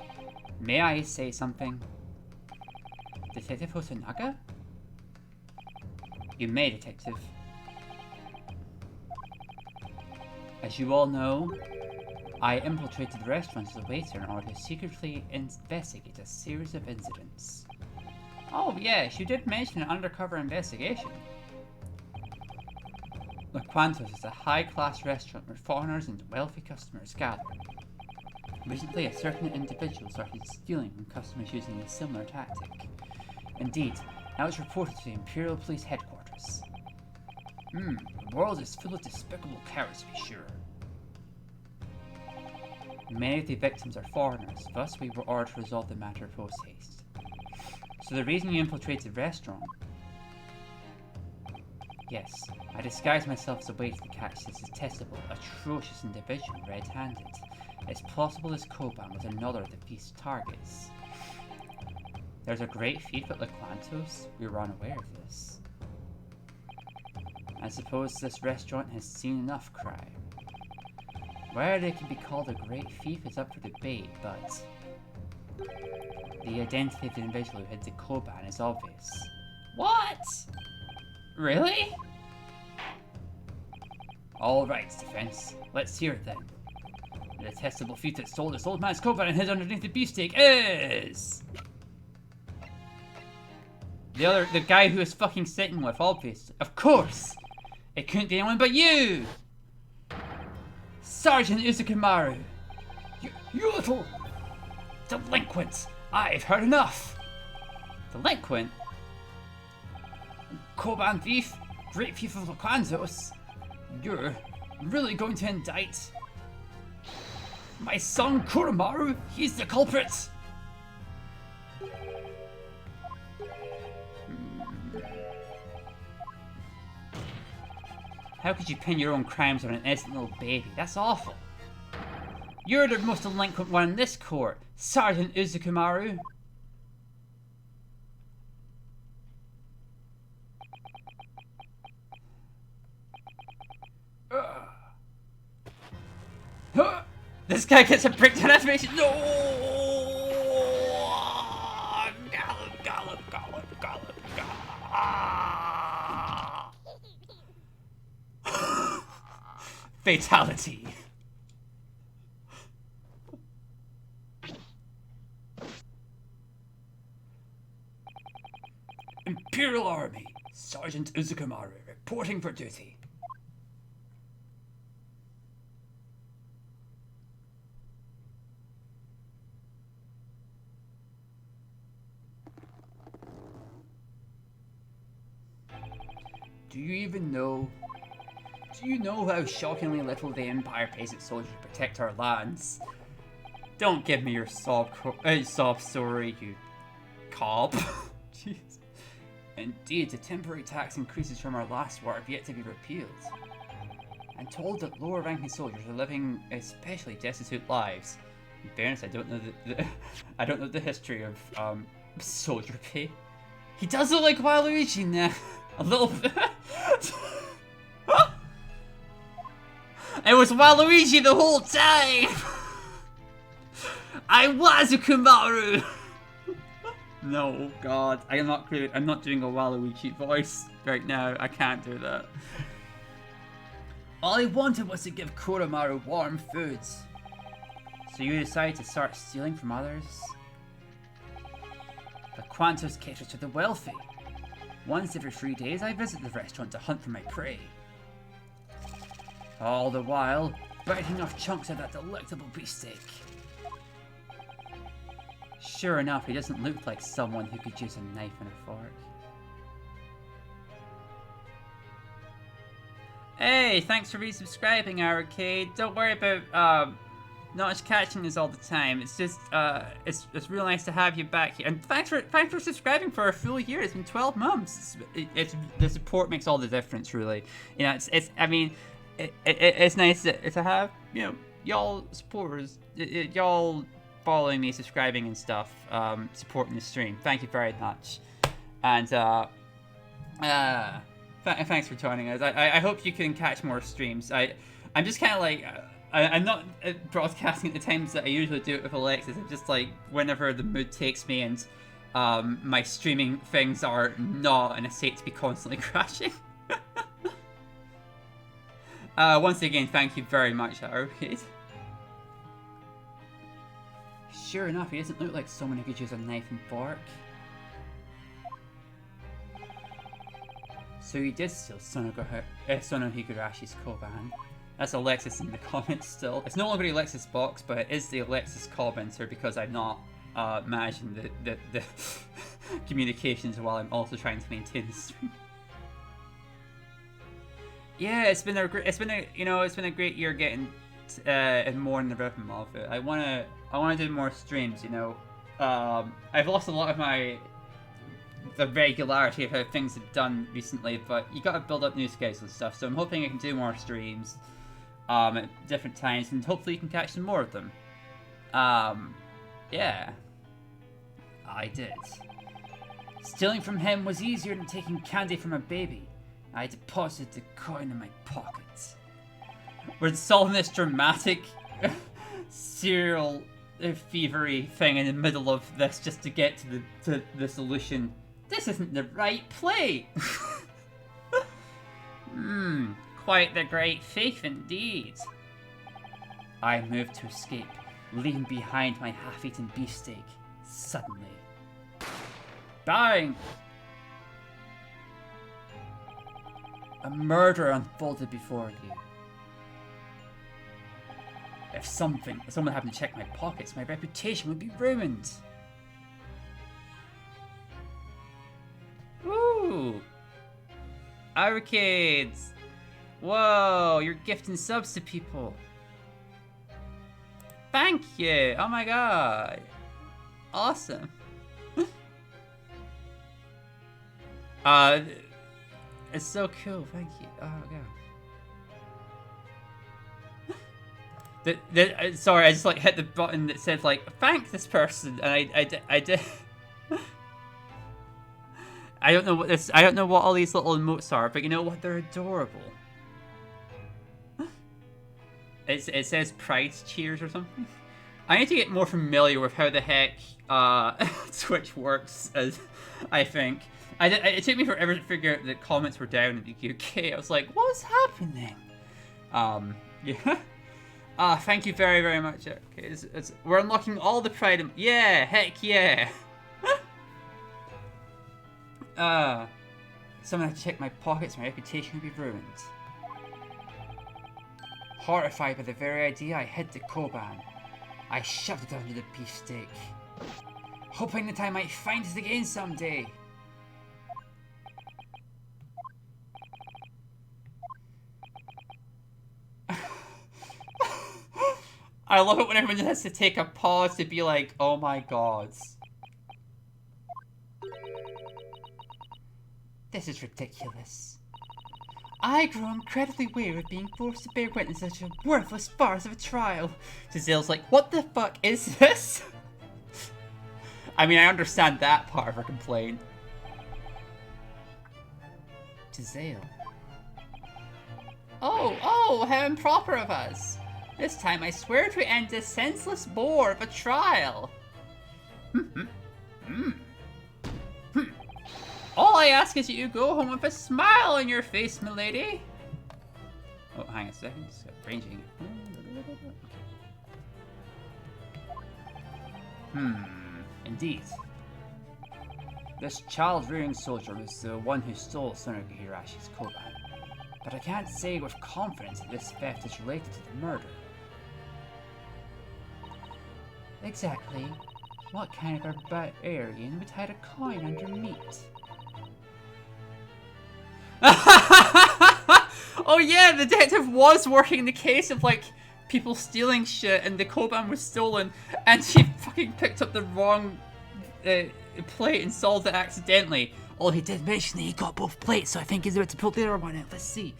may I say something? Detective Hosonaga? You may, Detective. As you all know, I infiltrated the restaurant as a waiter in order to secretly investigate a series of incidents. Oh yes, you did mention an undercover investigation. La Quantos is a high-class restaurant where foreigners and wealthy customers gather. Recently, a certain individual started stealing from customers using a similar tactic. Indeed, now it's reported to the Imperial Police Headquarters. The world is full of despicable cowards, to be sure. Many of the victims are foreigners, thus we were ordered to resolve the matter post-haste. So the reason you infiltrated the restaurant? Yes, I disguised myself as a waiter to catch this detestable, atrocious individual red-handed. It's possible this Koban was another of the feast's targets. There's a great thief at La Quantos. We were unaware of this. I suppose this restaurant has seen enough crime. Whether they can be called a great thief is up for debate, but the identity of the individual who hid the Koban is obvious. What? Really? Alright, defense. Let's hear it then. The detestable thief that stole this old man's Koban and hid underneath the beefsteak is... The guy who is fucking sitting with, obviously. Of course! It couldn't be anyone but you! Sergeant Uzukimaru! You little... delinquent! I've heard enough! Delinquent? Koban thief? Great thief of Laquantos? You're really going to indict... my son Kurumaru? He's the culprit! How could you pin your own crimes on an innocent little baby? That's awful. You're the most delinquent one in this court, Sergeant Uzukumaru. This guy gets a breakdown animation. No! Gallop. Fatality. Imperial Army, Sergeant Uzukumaru reporting for duty. Do you know how shockingly little the Empire pays its soldiers to protect our lands? Don't give me your sob story, you cob. Jeez. Indeed, the temporary tax increases from our last war have yet to be repealed. I'm told that lower-ranking soldiers are living especially destitute lives. In fairness, I don't know the history of soldier pay. He does look like Waluigi now. A little bit. It was Waluigi the whole time! I was a Kumaru! No, God, I'm not doing a Waluigi voice right now. I can't do that. All I wanted was to give Koromaru warm foods. So you decided to start stealing from others? The Quantos cater to the wealthy. Once every 3 days, I visit the restaurant to hunt for my prey. All the while, biting off chunks of that delectable beefsteak. Sure enough, he doesn't look like someone who could use a knife and a fork. Hey, thanks for resubscribing, Arcade. Don't worry about not just catching us all the time. It's just it's real nice to have you back here. And thanks for subscribing for a full year. It's been 12 months. It's the support makes all the difference, really. You know, it's nice to have, you know, y'all supporters, y'all following me, subscribing and stuff, supporting the stream. Thank you very much. And thanks for joining us. I hope you can catch more streams. I'm just kind of like I'm not broadcasting at the times that I usually do it with Alexis. I'm just like whenever the mood takes me and my streaming things are not in a state to be constantly crashing. Once again, thank you very much, Arcade. Sure enough, he doesn't look like someone who could use a knife and fork. So you did steal Sono Higurashi's Koban. That's Alexis in the comments still. It's no longer the Alexis box, but it is the Alexis commenter because I'm not managing the communications while I'm also trying to maintain the stream. Yeah, it's been a great year getting more in the rhythm of it. I wanna do more streams. You know, I've lost a lot of the regularity of how things have done recently, but you gotta build up new schedules and stuff. So I'm hoping I can do more streams at different times, and hopefully you can catch some more of them. Yeah, I did. Stealing from him was easier than taking candy from a baby. I deposited the coin in my pocket. We're solving this dramatic serial thievery thing in the middle of this just to get to the solution. This isn't the right play. Quite the great thief indeed. I moved to escape, leaving behind my half-eaten beefsteak. Suddenly, bang! A murder unfolded before you. If someone happened to check my pockets, my reputation would be ruined. Ooh! Arcades! Whoa, you're gifting subs to people. Thank you! Oh my god! Awesome! It's so cool, thank you. Oh god. Sorry, I just like hit the button that said like thank this person, and I did. I don't know what this. I don't know what all these little emotes are, but you know what? They're adorable. It says Pride Cheers or something. I need to get more familiar with how the heck Twitch works. As I think it took me forever to figure out that comments were down in the UK. I was like, what's happening? Yeah. Thank you very, very much. Okay, we're unlocking all the Pride. Yeah, heck yeah. Someone had to check my pockets. My reputation would be ruined. Horrified by the very idea, I hid the Koban. I shoved it under the beefsteak, hoping that I might find it again someday. I love it when everyone has to take a pause to be like, oh my god. This is ridiculous. I grow incredibly weary of being forced to bear witness to such a worthless farce of a trial. Jezebel's like, what the fuck is this? I mean, I understand that part of her complaint. Jezebel. Oh, how improper of us. This time I swear to end this senseless bore of a trial. All I ask is that you go home with a smile on your face, milady. Oh, hang on a second. Just arranging it. Indeed. This child-rearing soldier was the one who stole Senator Hirashi's Koban. But I can't say with confidence that this theft is related to the murder. Exactly. What kind of barbarian would hide a coin under meat? Oh yeah, the detective was working the case of like people stealing shit and the Koban was stolen and she fucking picked up the wrong plate and solved it accidentally. Although he did mention that he got both plates, so I think he's about to pull the other one out. Let's see.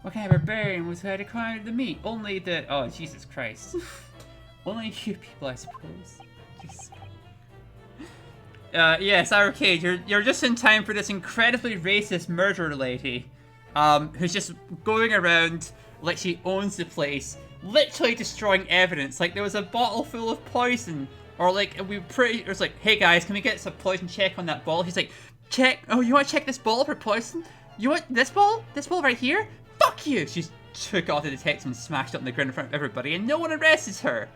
What kind of barbarian was who had a coin under the meat? Only the... Oh, Jesus Christ. Only a few people, I suppose. Jeez. Yes, Arcade, you're just in time for this incredibly racist murderer lady, who's just going around like she owns the place, literally destroying evidence. Like there was a bottle full of poison, or like it was like, hey guys, can we get some poison check on that bottle? He's like, check. Oh, you want to check this bottle for poison? You want this bottle? This bottle right here? Fuck you! She took off the detective and smashed it on the ground in front of everybody, and no one arrested her.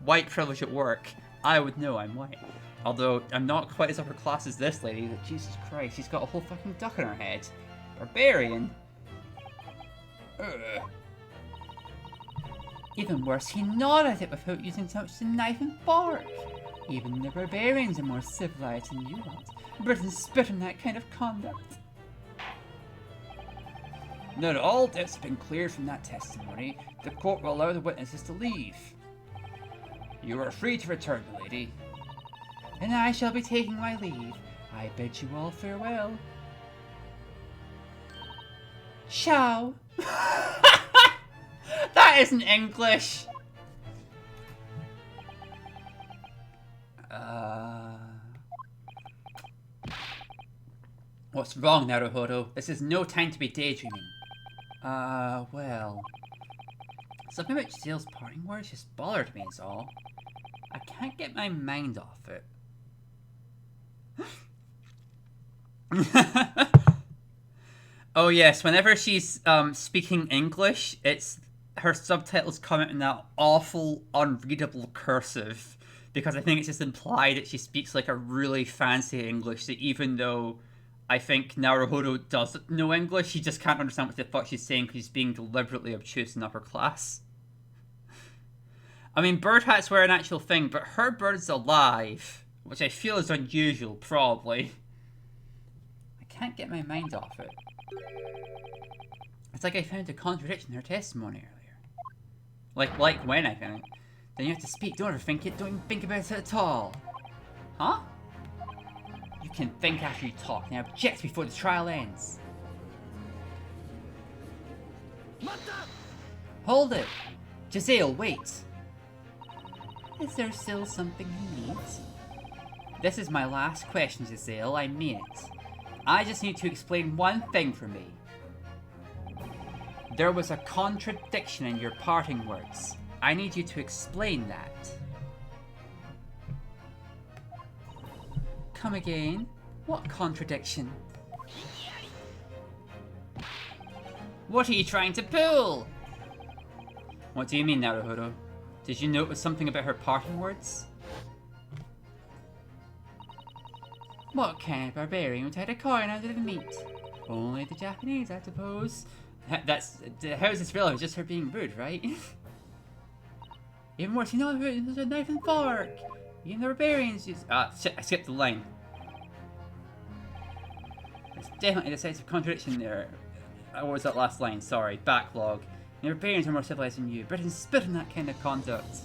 White privilege at work. I would know I'm white. Although, I'm not quite as upper class as this lady. But Jesus Christ, she's got a whole fucking duck in her head. Barbarian? Ugh. Even worse, he gnawed at it without using so much as a knife and fork. Even the barbarians are more civilized than you are. Britons spit on that kind of conduct. Now that all debts have been cleared from that testimony, the court will allow the witnesses to leave. You are free to return, lady. And I shall be taking my leave. I bid you all farewell. Ciao. That isn't English. What's wrong, Naruhodo? This is no time to be daydreaming. Well... Something about Jezebel's parting words just bothered me is all. I can't get my mind off it. Oh yes, whenever she's speaking English, her subtitles come out in that awful, unreadable cursive. Because I think it's just implied that she speaks like a really fancy English, that even though I think Naruhodo does know English, she just can't understand what the fuck she's saying because she's being deliberately obtuse and upper class. I mean, bird hats were an actual thing, but her bird's alive, which I feel is unusual, probably. I can't get my mind off it. It's like I found a contradiction in her testimony earlier. Like when I found it. Then you have to speak, don't overthink it, don't even think about it at all. Huh? You can think after you talk, now object before the trial ends. Hold it! Jezebel, wait! Is there still something you need? This is my last question, Jezebel, I mean it. I just need to explain one thing for me. There was a contradiction in your parting words. I need you to explain that. Come again? What contradiction? What are you trying to pull? What do you mean, Naruhodo? Did you notice something about her parting words? What kind of barbarian would take a coin out of the meat? Only the Japanese, I suppose. That's... How is this relevant? Just her being rude, right? Even worse, you know, there's a knife and fork. Even the barbarians use... Ah, shit, I skipped the line. There's definitely a decisive contradiction there. What was that last line? Sorry. Backlog. The barbarians are more civilized than you. Britons spit on that kind of conduct.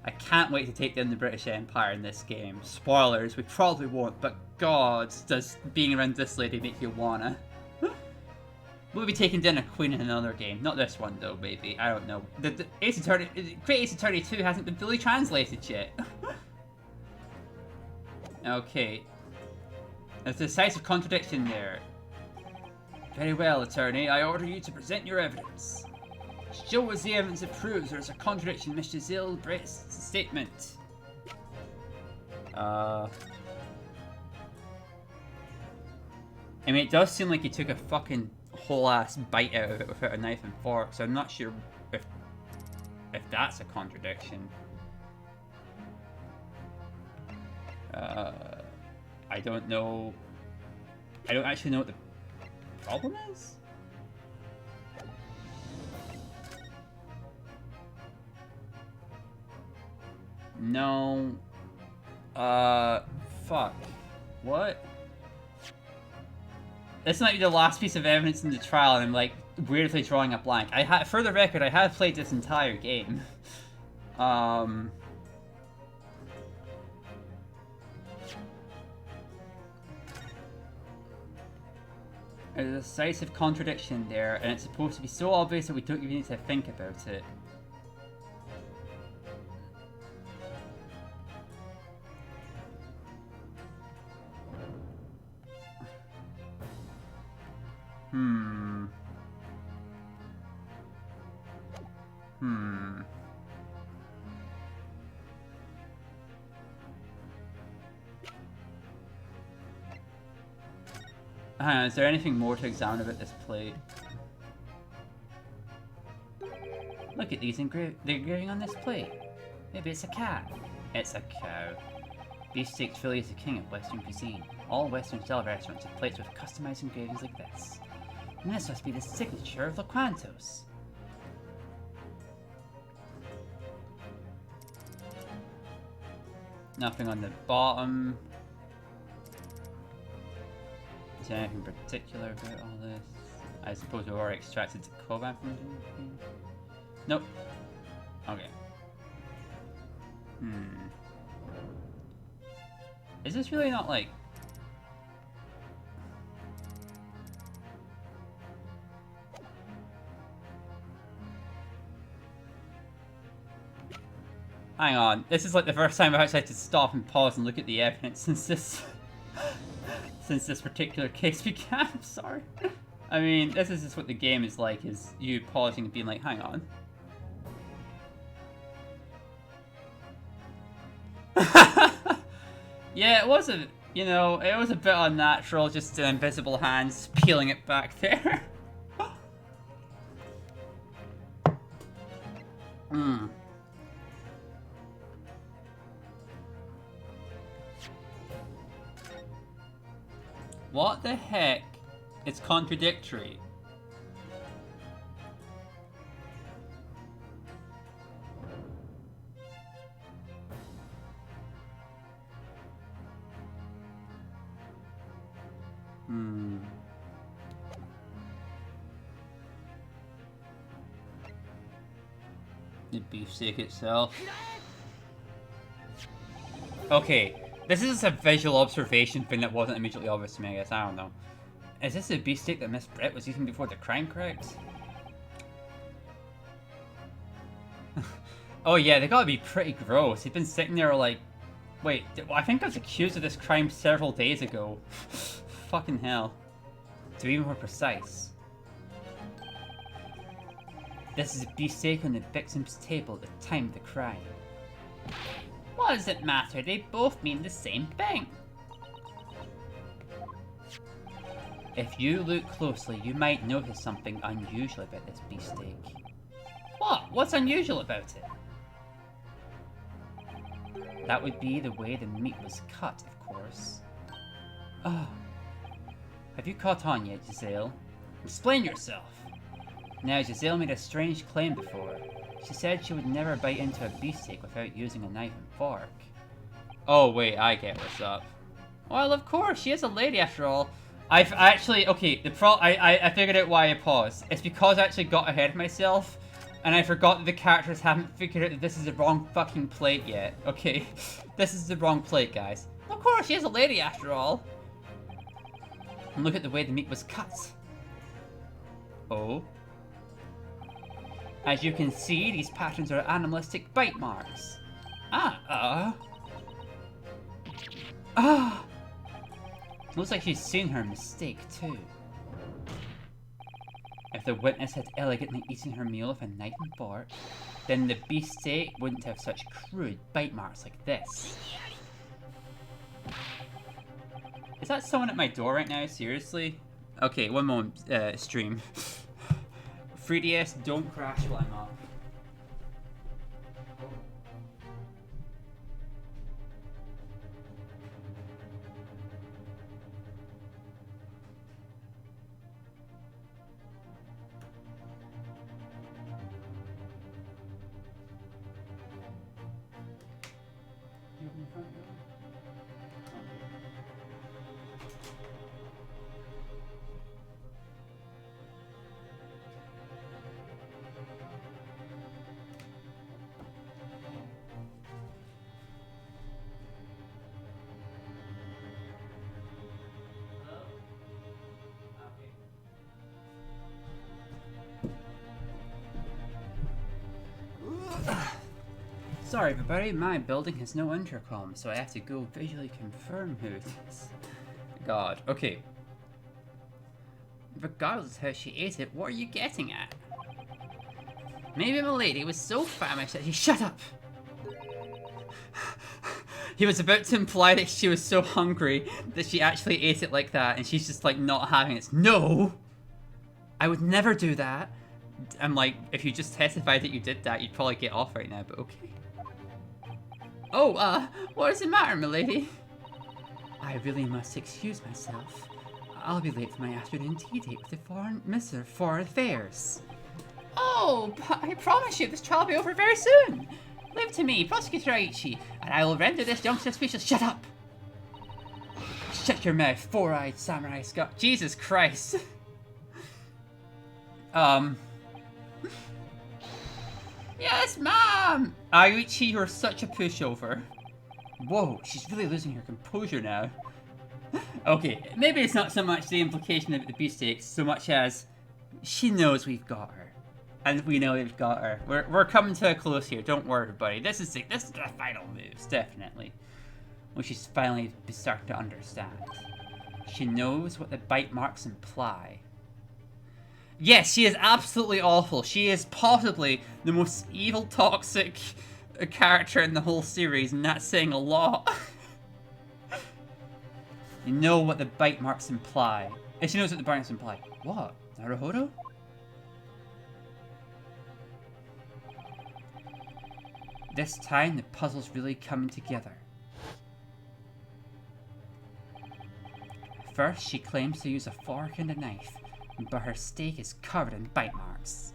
I can't wait to take down the British Empire in this game. Spoilers, we probably won't, but god, does being around this lady make you wanna? We'll be taking down a queen in another game. Not this one though, maybe. I don't know. The Ace Attorney, Great Ace Attorney 2 hasn't been fully translated yet. Okay. There's a decisive contradiction there. Very well, Attorney. I order you to present your evidence. Show us the evidence that proves there's a contradiction in Miss Jezebel Brait's statement. I mean, it does seem like he took a fucking whole ass bite out of it without a knife and fork, so I'm not sure if that's a contradiction. I don't know. I don't actually know what the problem is. No. Fuck. What? This might be the last piece of evidence in the trial, and I'm like weirdly drawing a blank. For the record, I have played this entire game. There's a decisive contradiction there, and it's supposed to be so obvious that we don't even need to think about it. Hang on, is there anything more to examine about this plate? Look at these the engraving on this plate. Maybe it's a cat. It's a cow. Beefsteak Philly is the king of Western cuisine. All Western style restaurants have plates with customized engravings like this. And this must be the signature of Loquantos. Nothing on the bottom. Is there anything particular about all this? I suppose we already extracted the Koban from it. Nope. Okay. Is this really not like... Hang on, this is like the first time I've actually had to stop and pause and look at the evidence since this... since this particular case began. I'm sorry. I mean, this is just what the game is like, is you pausing and being like, hang on. Yeah, it was a, you know, it was a bit unnatural, just the invisible hands peeling it back there. What the heck? It's contradictory. The beefsteak itself. Okay. This is a visual observation thing that wasn't immediately obvious to me, I guess. I don't know. Is this the beefsteak that Miss Brett was using before the crime, correct? Oh yeah, they gotta be pretty gross. He's been sitting there like... Wait, I think I was accused of this crime several days ago. Fucking hell. To be even more precise. This is a beefsteak on the victim's table at the time of the crime. What does it matter? They both mean the same thing. If you look closely, you might notice something unusual about this beefsteak. What? What's unusual about it? That would be the way the meat was cut, of course. Oh. Have you caught on yet, Giselle? Explain yourself. Now, Giselle made a strange claim before. She said she would never bite into a beefsteak without using a knife and fork. Oh, wait, I get what's up. Well, of course, she is a lady after all. I've actually... Okay, I figured out why I paused. It's because I actually got ahead of myself, and I forgot that the characters haven't figured out that this is the wrong fucking plate yet. Okay, this is the wrong plate, guys. Of course, she is a lady after all. And look at the way the meat was cut. Oh. As you can see, these patterns are animalistic bite marks. Looks like she's seen her mistake, too. If the witness had elegantly eaten her meal with a knife and fork, then the beefsteak wouldn't have such crude bite marks like this. Is that someone at my door right now? Seriously? Okay, one moment, stream. 3DS, don't crash while I'm off. Sorry everybody, my building has no intercom, so I have to go visually confirm who it is. God, okay. Regardless of how she ate it, what are you getting at? Maybe my lady was so famished that she— shut up! He was about to imply that she was so hungry that she actually ate it like that, and she's just like not having it. No! I would never do that. I'm like, if you just testified that you did that, you'd probably get off right now, but okay. Oh, what does it matter, milady? I really must excuse myself. I'll be late for my afternoon tea date with the Foreign Minister of Foreign Affairs. Oh, but I promise you this trial will be over very soon. Leave it to me, Prosecutor Aichi, and I will render this youngster speechless. Shut up! Shut your mouth, four-eyed samurai Scott. Jesus Christ. Yes, Mom! Aichi, you're such a pushover. Whoa, she's really losing her composure now. Okay, maybe it's not so much the implication of the beefsteaks, so much as she knows we've got her. And we know we've got her. We're coming to a close here, don't worry everybody. This is the final moves, definitely. When she's finally starting to understand. She knows what the bite marks imply. Yes, she is absolutely awful. She is possibly the most evil, toxic character in the whole series, and that's saying a lot. You know what the bite marks imply. And she knows what the bite marks imply. What? Naruhodo? This time, the puzzle's really coming together. First, she claims to use a fork and a knife, but her steak is covered in bite marks.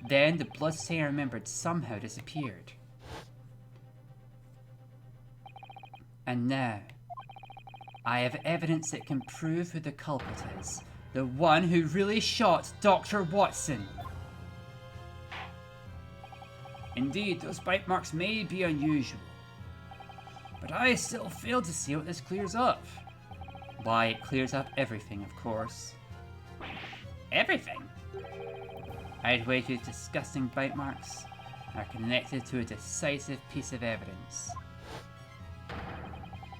Then, the bloodstain I remembered somehow disappeared. And now, I have evidence that can prove who the culprit is. The one who really shot Dr. Watson. Indeed, those bite marks may be unusual. But I still fail to see what this clears up. Why, it clears up everything, of course. Everything? I'd wager these disgusting bite marks are connected to a decisive piece of evidence.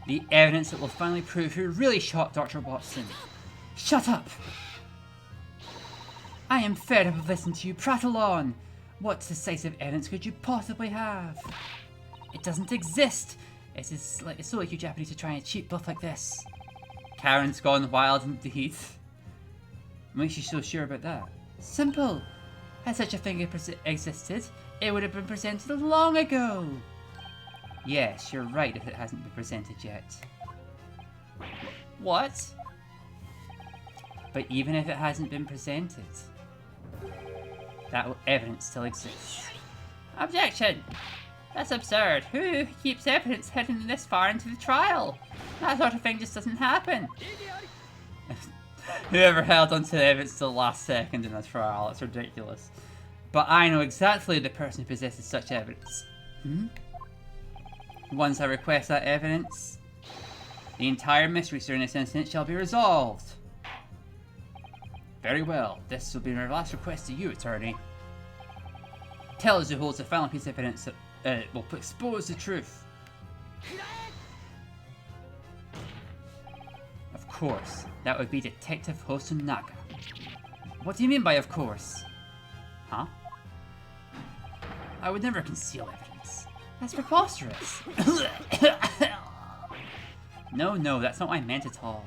The evidence that will finally prove who really shot Dr. Watson. Shut up! I am fed up of listening to you prattle on. What decisive evidence could you possibly have? It doesn't exist. It is like, it's so like you Japanese are trying a cheap bluff like this. Karen's gone wild indeed. What makes you so sure about that? Simple. Had such a thing existed, it would have been presented long ago. Yes, you're right if it hasn't been presented yet. What? But even if it hasn't been presented, that evidence still exists. Objection! That's absurd. Who keeps evidence hidden this far into the trial? That sort of thing just doesn't happen. Whoever held onto the evidence to the last second in a trial, it's ridiculous. But I know exactly the person who possesses such evidence. Once I request that evidence, the entire mystery surrounding this incident shall be resolved. Very well, this will be my last request to you, attorney. Tell us who holds the final piece of evidence that will expose the truth. Of course, that would be Detective Hosonaga. What do you mean by of course? Huh? I would never conceal evidence. That's preposterous. No, that's not what I meant at all.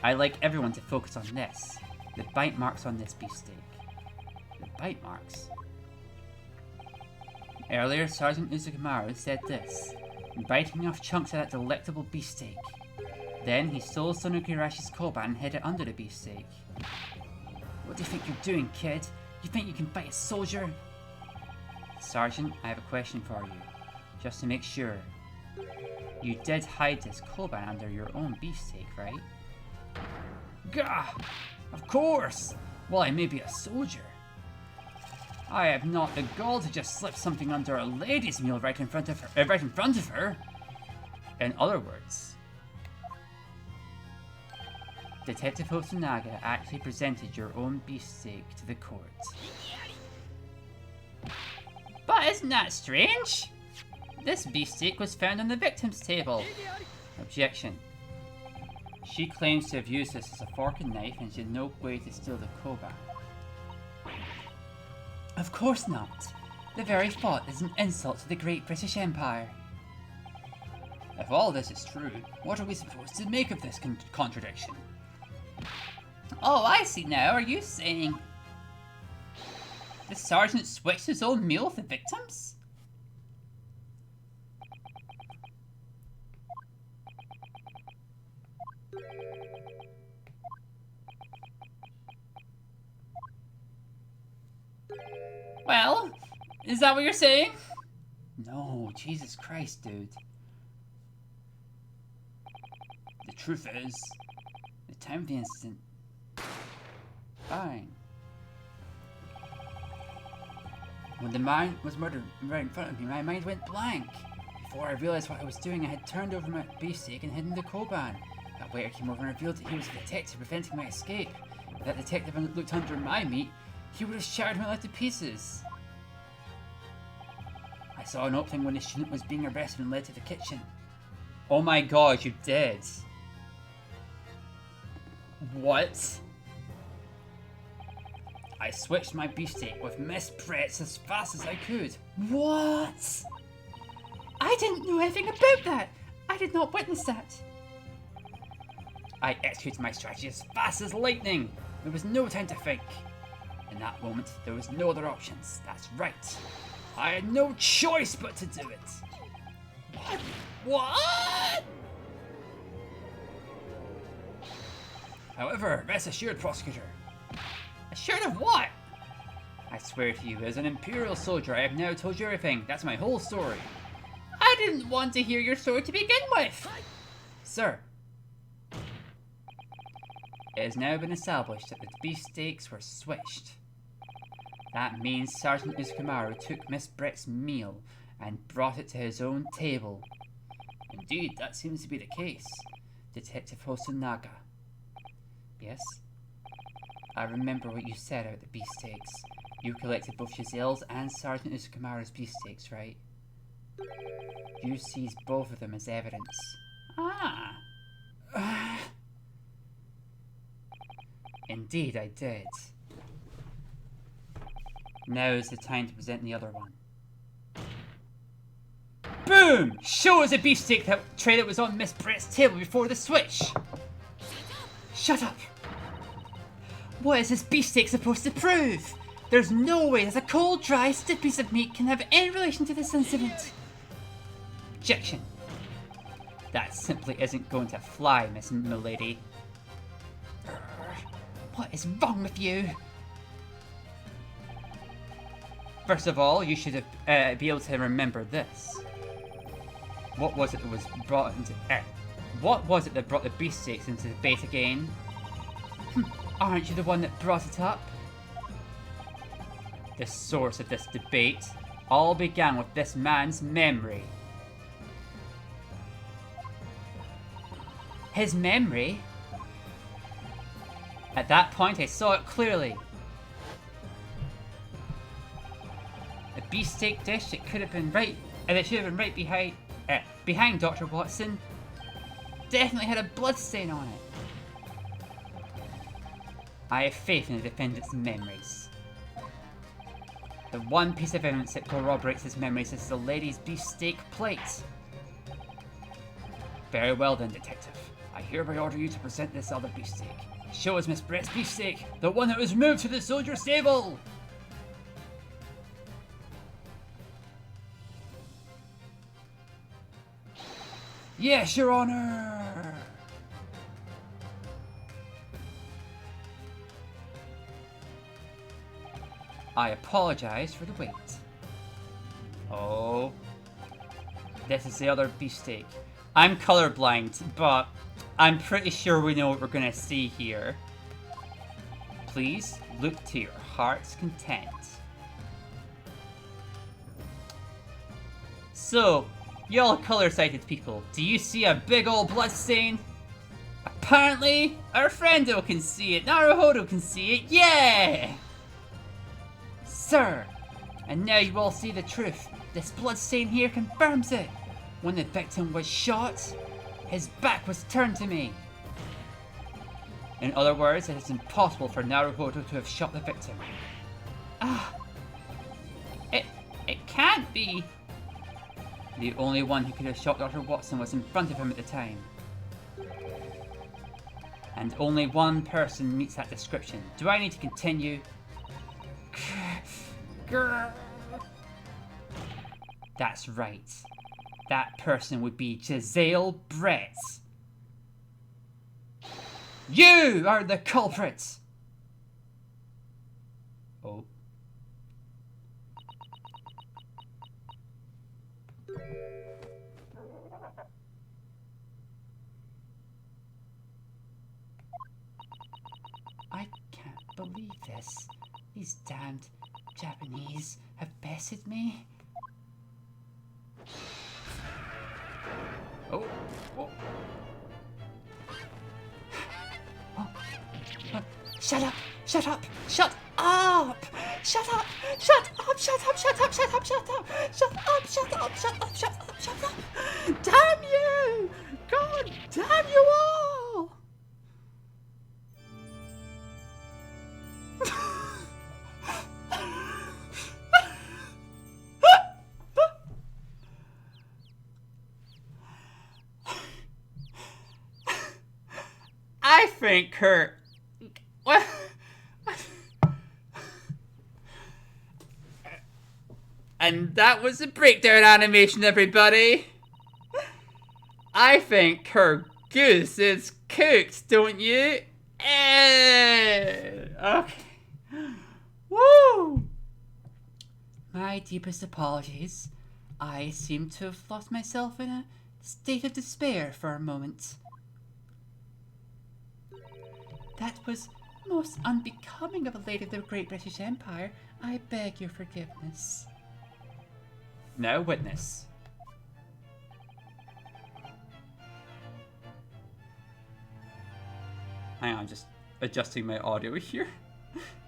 I'd like everyone to focus on this. The bite marks on this beefsteak. The bite marks? Earlier, Sergeant Uzukimaru said this, biting off chunks of that delectable beefsteak. Then he stole Sonokirashi's koban and hid it under the beefsteak. What do you think you're doing, kid? You think you can fight a soldier? Sergeant, I have a question for you, just to make sure. You did hide this koban under your own beefsteak, right? Gah! Of course! Well, I may be a soldier. I have not the gall to just slip something under a lady's meal right in front of her. In other words, Detective Hosonaga actually presented your own beefsteak to the court. But isn't that strange? This beefsteak was found on the victim's table. Objection. She claims to have used this as a fork and knife and she had no way to steal the koban. Of course not. The very thought is an insult to the great British Empire. If all this is true, what are we supposed to make of this contradiction? Oh, I see now. Are you saying the sergeant switched his own meal with the victims? Well, is that what you're saying? No, Jesus Christ, dude. The truth is, the time of the incident. Fine. When the man was murdered right in front of me, my mind went blank. Before I realized what I was doing, I had turned over my beefsteak and hidden the koban. That waiter came over and revealed that he was a detective preventing my escape. If that detective had looked under my meat, he would have shattered my life to pieces. I saw an opening when the student was being arrested and led to the kitchen. Oh my god, you did. What? I switched my beefsteak with Miss Brett's as fast as I could. What? I didn't know anything about that. I did not witness that. I executed my strategy as fast as lightning. There was no time to think. In that moment, there was no other options. That's right. I had no choice but to do it. What? However, rest assured, prosecutor. Assured of what? I swear to you, as an Imperial soldier, I have now told you everything. That's my whole story. I didn't want to hear your story to begin with. Sir, it has now been established that the beefsteaks were switched. That means Sergeant Uzukimaru took Miss Brett's meal and brought it to his own table. Indeed, that seems to be the case. Detective Hosonaga. Yes? I remember what you said about the beefsteaks. You collected both Jezel's and Sergeant Usukamara's beefsteaks, right? You seized both of them as evidence. Ah. Indeed, I did. Now is the time to present the other one. Boom! Show us a beefsteak tray that was on Miss Brett's table before the switch! Shut up! What is this beefsteak supposed to prove? There's no way that a cold, dry, stiff piece of meat can have any relation to this incident. Objection. That simply isn't going to fly, Miss Milady. What is wrong with you? First of all, you should be able to remember this. What was it that was brought into... what was it that brought the beefsteaks into debate again? Aren't you the one that brought it up? The source of this debate all began with this man's memory. His memory? At that point, I saw it clearly. A beefsteak dish that could have been right... that should have been right behind Dr. Watson definitely had a blood stain on it. I have faith in the defendant's memories. The one piece of evidence that corroborates his memories is the lady's beefsteak plate. Very well then, detective. I hereby order you to present this other beefsteak. Show us Miss Brett's beefsteak, the one that was moved to the soldier's stable! Yes, Your Honor! I apologize for the wait. Oh. This is the other beefsteak. I'm colorblind, but I'm pretty sure we know what we're gonna see here. Please look to your heart's content. So, y'all color-sighted people, do you see a big ol' blood stain? Apparently, our friendo can see it, Naruhodo can see it, yeah! Sir, and now you all see the truth. This blood stain here confirms it. When the victim was shot, his back was turned to me. In other words, it is impossible for Naruhodo to have shot the victim. It can't be. The only one who could have shot Dr. Watson was in front of him at the time. And only one person meets that description. Do I need to continue? That's right. That person would be Jezebel Brett. You are the culprit! Oh. I can't believe this. These damned Japanese have bested me. Oh. Oh. Oh. Shut up! Shut up! Shut up! Shut up! Shut up! Shut up! Shut up! Shut up! Shut up! Shut up! Shut up! Shut up! Shut up! Shut up! Damn you! God damn you all! I think her... What? And that was the breakdown animation, everybody. I think her goose is cooked, don't you? Okay. Woo! My deepest apologies. I seem to have lost myself in a state of despair for a moment. That was most unbecoming of a lady of the Great British Empire. I beg your forgiveness. Now witness. Hang on, just adjusting my audio here.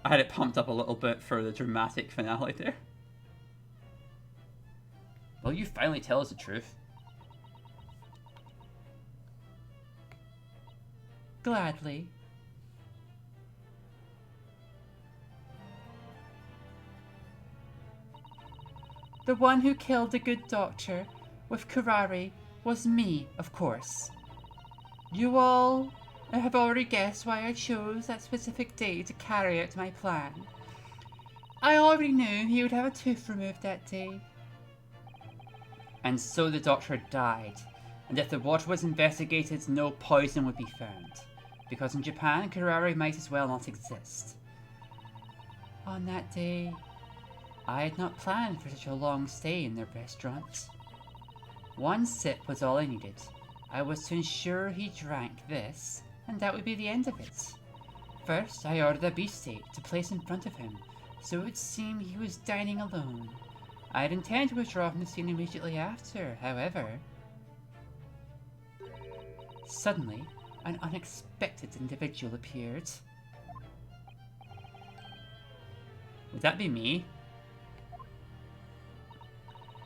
I had it pumped up a little bit for the dramatic finale there. Will you finally tell us the truth? Gladly. The one who killed the good doctor with curare was me, of course. You all have already guessed why I chose that specific day to carry out my plan. I already knew he would have a tooth removed that day. And so the doctor died, and if the water was investigated, no poison would be found. Because in Japan, curare might as well not exist. On that day, I had not planned for such a long stay in their restaurant. One sip was all I needed. I was to ensure he drank this, and that would be the end of it. First, I ordered a beefsteak to place in front of him, so it would seem he was dining alone. I had intended to withdraw from the scene immediately after, however. Suddenly, an unexpected individual appeared. Would that be me?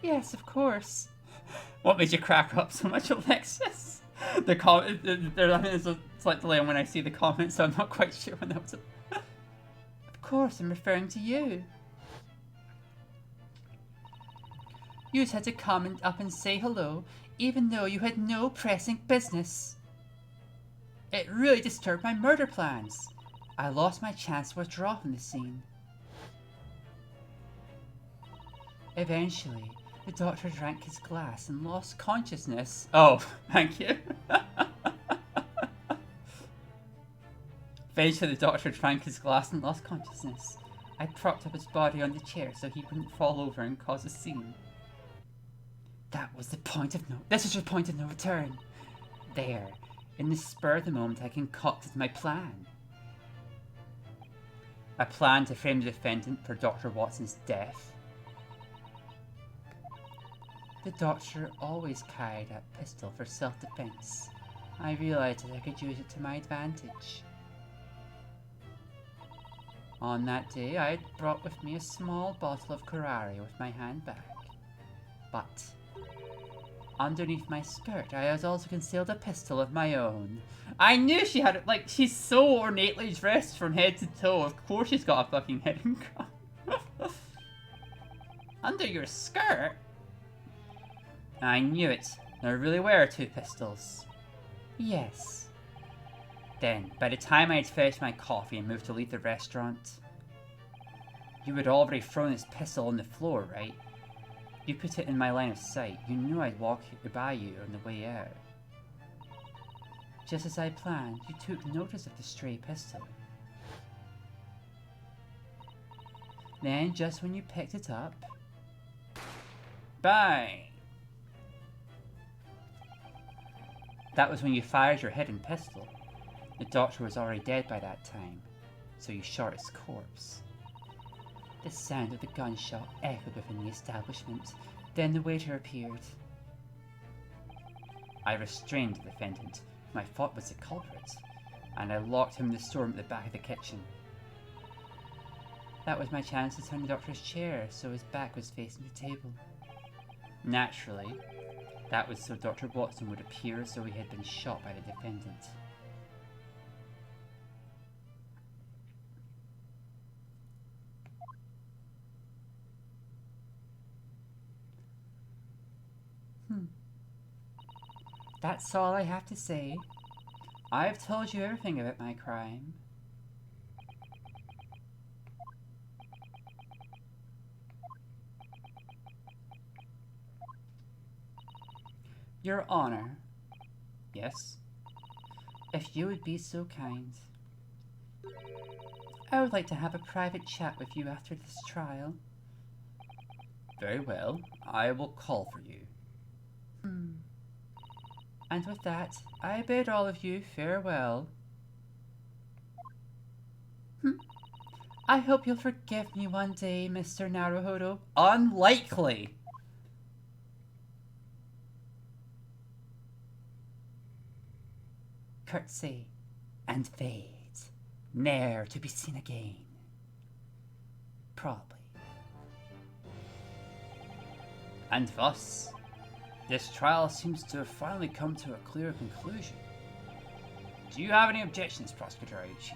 Yes, of course. What made you crack up so much, Alexis? The comment, there's a slight delay on when I see the comments, so I'm not quite sure when that was. Of course, I'm referring to you. You just had to come up and say hello, even though you had no pressing business. It really disturbed my murder plans. I lost my chance to withdraw from the scene. Eventually, the doctor drank his glass and lost consciousness. Oh, thank you. Eventually, the doctor drank his glass and lost consciousness. I propped up his body on the chair so he wouldn't fall over and cause a scene. That was the point of no. This was the point of no return. There, in the spur of the moment, I concocted my plan. A plan to frame the defendant for Dr. Watson's death. The doctor always carried a pistol for self-defense. I realized that I could use it to my advantage. On that day, I had brought with me a small bottle of curare with my handbag. But underneath my skirt, I had also concealed a pistol of my own. I knew she had it. Like, she's so ornately dressed from head to toe. Of course she's got a fucking heading gun. Under your skirt? I knew it. There really were two pistols. Yes. Then, by the time I had finished my coffee and moved to leave the restaurant, you had already thrown this pistol on the floor, right? You put it in my line of sight. You knew I'd walk by you on the way out. Just as I planned, you took notice of the stray pistol. Then, just when you picked it up, bang! That was when you fired your hidden pistol. The doctor was already dead by that time, so you shot his corpse. The sound of the gunshot echoed within the establishment. Then the waiter appeared. I restrained the defendant, whom I thought was the culprit, and I locked him in the storeroom at the back of the kitchen. That was my chance to turn the doctor's chair so his back was facing the table. Naturally, that was so Dr. Watson would appear as though he had been shot by the defendant. That's all I have to say. I've told you everything about my crime. Your Honor. Yes? If you would be so kind. I would like to have a private chat with you after this trial. Very well. I will call for you. And with that, I bid all of you farewell. I hope you'll forgive me one day, Mr. Naruhodo. Unlikely! Curtsy and fade. ne'er to be seen again. Probably. And thus, this trial seems to have finally come to a clear conclusion. Do you have any objections, Prosecutor Aichi?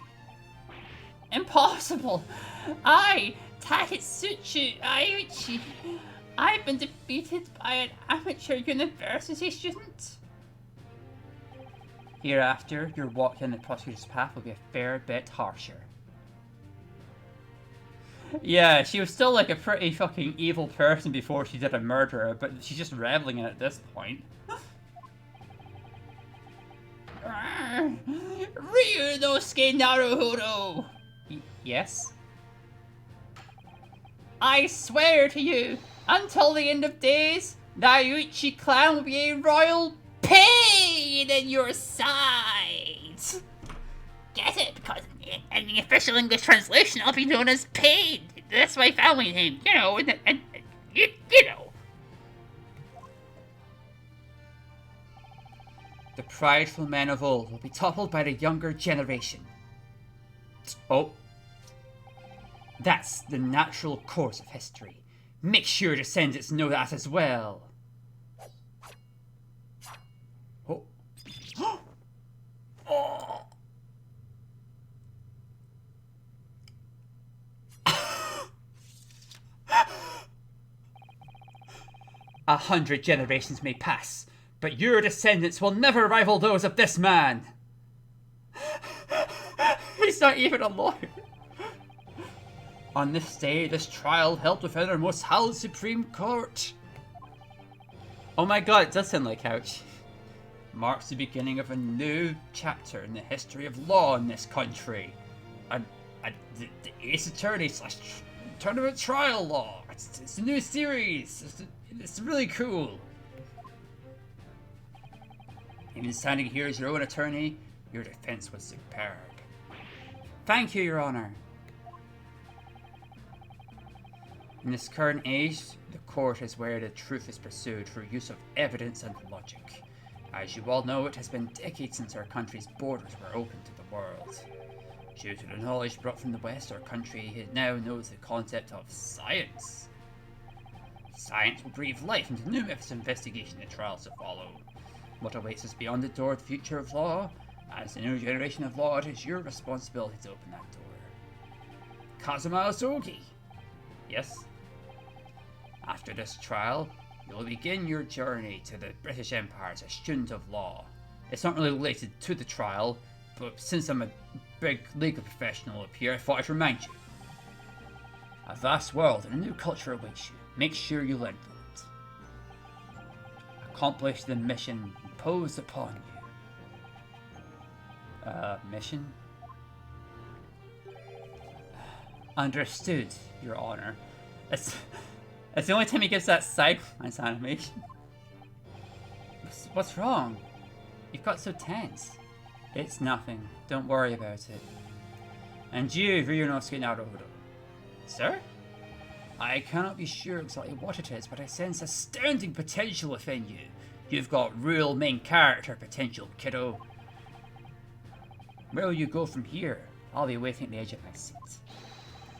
Impossible! Taketsuchi Aichi, I've been defeated by an amateur university student. Hereafter, your walk down the prosecutor's path will be a fair bit harsher. Yeah, she was still like a pretty fucking evil person before she did a murder, but she's just reveling in it at this point. Ryunosuke Naruhodo! Yes? I swear to you, until the end of days, the Aichi clan will be a royal pain in your sides! Get it? Because in the official English translation, I'll be known as Pain. That's my family name, you know, and you know. The prideful men of old will be toppled by the younger generation. Oh. That's the natural course of history. Make sure your descendants know that as well. Oh. Oh. 100 generations may pass, but your descendants will never rival those of this man. He's not even a lawyer. On this day, this trial held within our most hallowed Supreme Court. Oh my god, it does sound like Ouch. Marks the beginning of a new chapter in the history of law in this country. The Ace Attorney / Tournament Trial Law. It's a new series. It's really cool. Even standing here as your own attorney, your defense was superb. Thank you, Your Honor. In this current age, the court is where the truth is pursued through use of evidence and logic. As you all know, it has been decades since our country's borders were open to the world. Due to the knowledge brought from the West, our country now knows the concept of science. Science will breathe life into new methods of investigation and trials to follow. What awaits us beyond the door of the future of law? As the new generation of law, it is your responsibility to open that door. Kazuma Osogi! Yes? After this trial, you'll begin your journey to the British Empire as a student of law. It's not really related to the trial, but since I'm a big legal professional up here, I thought I'd remind you. A vast world and a new culture awaits you. Make sure you learn from it. Accomplish the mission imposed upon you. Mission? Understood, Your Honor. It's the only time he gives that sideways animation. What's wrong? You've got so tense. It's nothing. Don't worry about it. And you, Ryunosuke Naruhodo. Sir? I cannot be sure exactly what it is, but I sense astounding potential within you. You've got real main character potential, kiddo. Where will you go from here? I'll be waiting at the edge of my seat.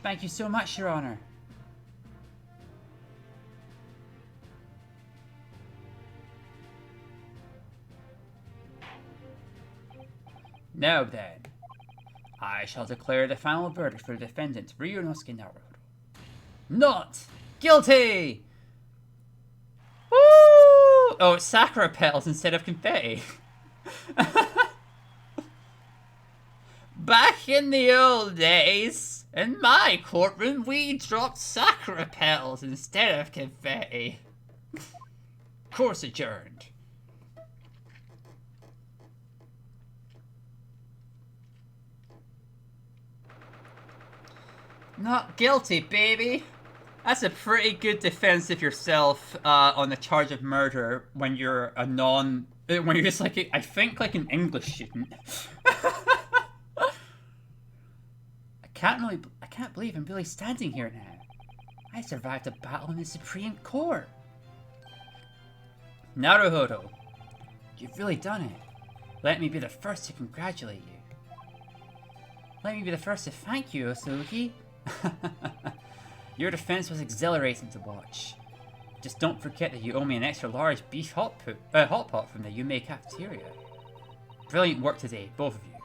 Thank you so much, Your Honor. Now then, I shall declare the final verdict for the defendant, Ryunosuke Naruhodo. Not guilty! Woo! Oh, it's sakura petals instead of confetti. Back in the old days, in my courtroom, we dropped sakura petals instead of confetti. Course adjourned. Not guilty, baby. That's a pretty good defense of yourself on the charge of murder when you're a when you're just like, I think like an English student. I can't believe I'm really standing here now. I survived a battle in the Supreme Court. Naruhodo, you've really done it. Let me be the first to congratulate you. Let me be the first to thank you, Osogi. Your defense was exhilarating to watch. Just don't forget that you owe me an extra large beef hot pot from the Yume cafeteria. Brilliant work today, both of you.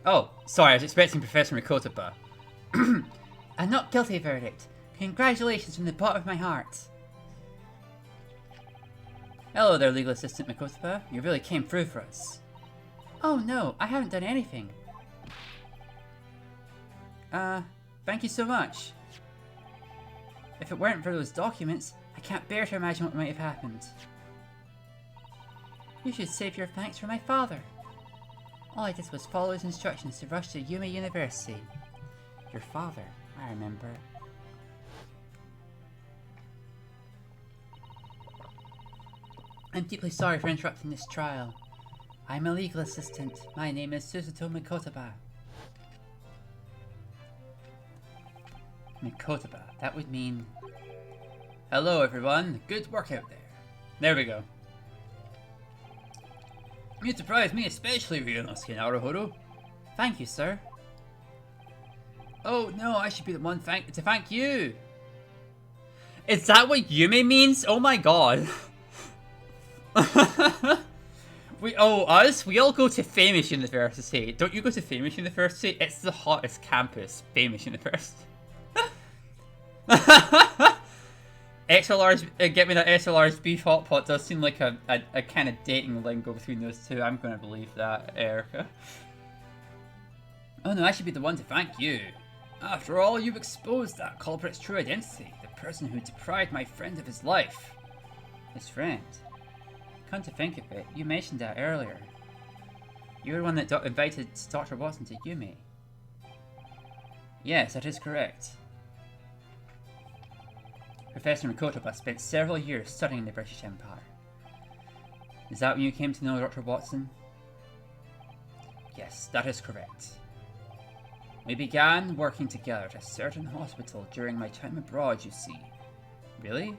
Oh, sorry, I was expecting Professor Mikotaba. A not guilty verdict. Congratulations from the bottom of my heart. Hello there, legal assistant Mikotaba. You really came through for us. Oh no, I haven't done anything. Thank you so much. If it weren't for those documents, I can't bear to imagine what might have happened. You should save your thanks for my father. All I did was follow his instructions to rush to Yume University. Your father, I remember. I'm deeply sorry for interrupting this trial. I'm a legal assistant. My name is Susato Mikotaba. Mikotaba, that would mean... Hello everyone, good work out there. There we go. You surprised me especially, Ryunosuke Naruhodo. Thank you, sir. Oh no, I should be the one to thank you. Is that what Yume means? Oh my god. We all go to Famous University. Don't you go to Famous University? It's the hottest campus, Famous University. Extra large, get me that extra large beef hot pot does seem like a kind of dating lingo between those two. I'm gonna believe that, Erica. Oh no, I should be the one to thank you. After all, you've exposed that culprit's true identity, the person who deprived my friend of his life. His friend? Come to think of it, you mentioned that earlier. You were the one that invited Dr. Watson to Yume. Yes, that is correct. Professor Mikotaba spent several years studying the British Empire. Is that when you came to know Dr. Watson? Yes, that is correct. We began working together at a certain hospital during my time abroad, you see. Really?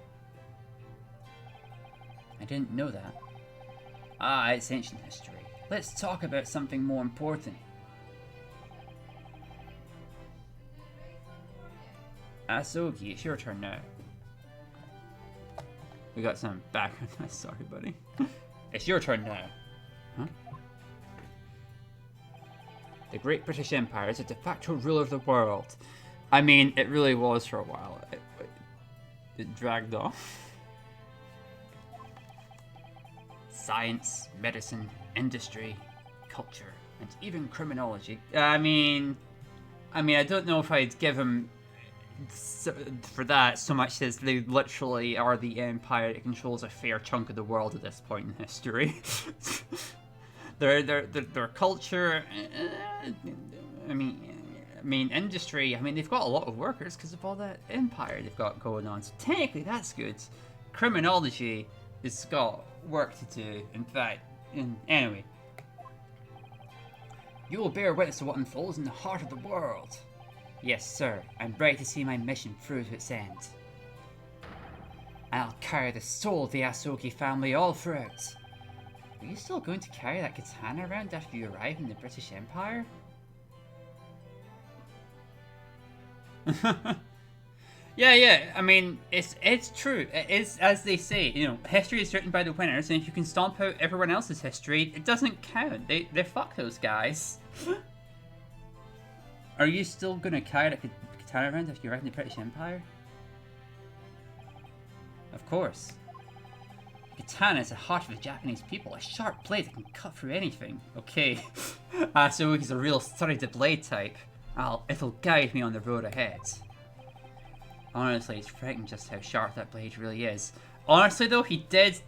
I didn't know that. Ah, it's ancient history. Let's talk about something more important. Asogi, it's your turn now. We got some background noise, sorry buddy. It's your turn now. Huh? The Great British Empire is a de facto ruler of the world. I mean, it really was for a while. It dragged off. Science, medicine, industry, culture, and even criminology. I mean, I don't know if I'd give him for that so much as they literally are the empire that controls a fair chunk of the world at this point in history. their culture, I mean industry, they've got a lot of workers because of all that empire they've got going on, so technically that's good. Criminology has got work to do, in fact. Anyway, you will bear witness to what unfolds in the heart of the world. Yes, sir. I'm ready to see my mission through to its end. I'll carry the soul of the Asogi family all throughout. Are you still going to carry that katana around after you arrive in the British Empire? Yeah. It's true. It is, as they say, history is written by the winners, and if you can stomp out everyone else's history, it doesn't count. They fuck those guys. Are you still gonna carry that katana around if you arrive in the British Empire? Of course. The katana is the heart of the Japanese people, a sharp blade that can cut through anything. Okay. So he's a real study the blade type. It'll guide me on the road ahead. Honestly, it's frightening just how sharp that blade really is. Honestly though, he did,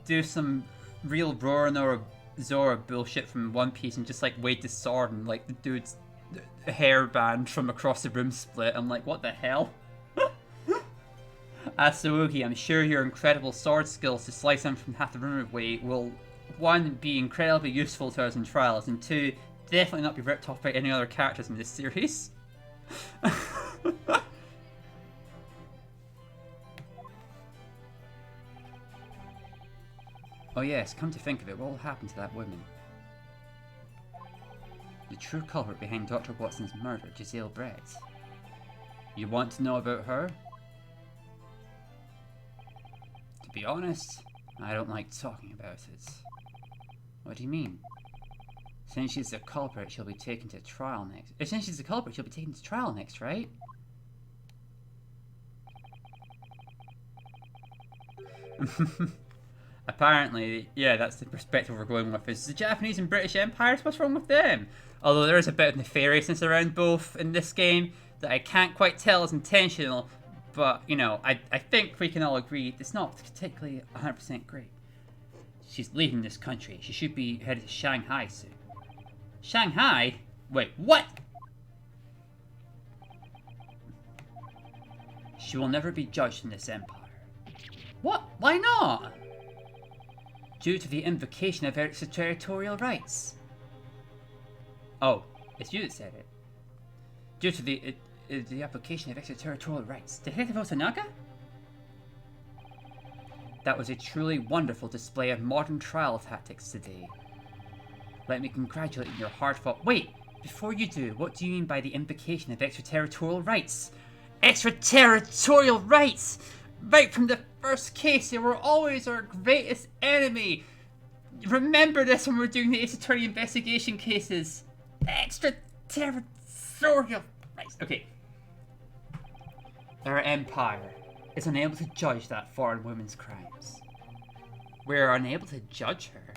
do some real Zora bullshit from One Piece and just, waved his sword and, the dude's hairband from across the room split. I'm like, what the hell? Asuogi, I'm sure your incredible sword skills to slice him from half the room away will, 1, be incredibly useful to us in trials, and 2, definitely not be ripped off by any other characters in this series. Oh yes, come to think of it, what will happen to that woman? The true culprit behind Dr. Watson's murder, Jezebel. You want to know about her? To be honest, I don't like talking about it. What do you mean? Since she's the culprit, she'll be taken to trial next. Since she's the culprit, she'll be taken to trial next, right? Apparently, yeah, that's the perspective we're going with. Is the Japanese and British empires? What's wrong with them? Although there is a bit of nefariousness around both in this game that I can't quite tell is intentional, but, you know, I think we can all agree it's not particularly 100% great. She's leaving this country. She should be headed to Shanghai soon. Shanghai? Wait, what? She will never be judged in this empire. What? Why not? Due to the invocation of extraterritorial rights. Oh, it's you that said it. Due to the application of extraterritorial rights. Detective Osanaga? That was a truly wonderful display of modern trial tactics today. Let me congratulate you on your hard-fought— Wait! Before you do, what do you mean by the invocation of extraterritorial rights? Extraterritorial rights! Right from the first case, they were always our greatest enemy! Remember this when we're doing the Ace Attorney investigation cases! Extraterritorial rights! Okay. Our empire is unable to judge that foreign woman's crimes. We're unable to judge her?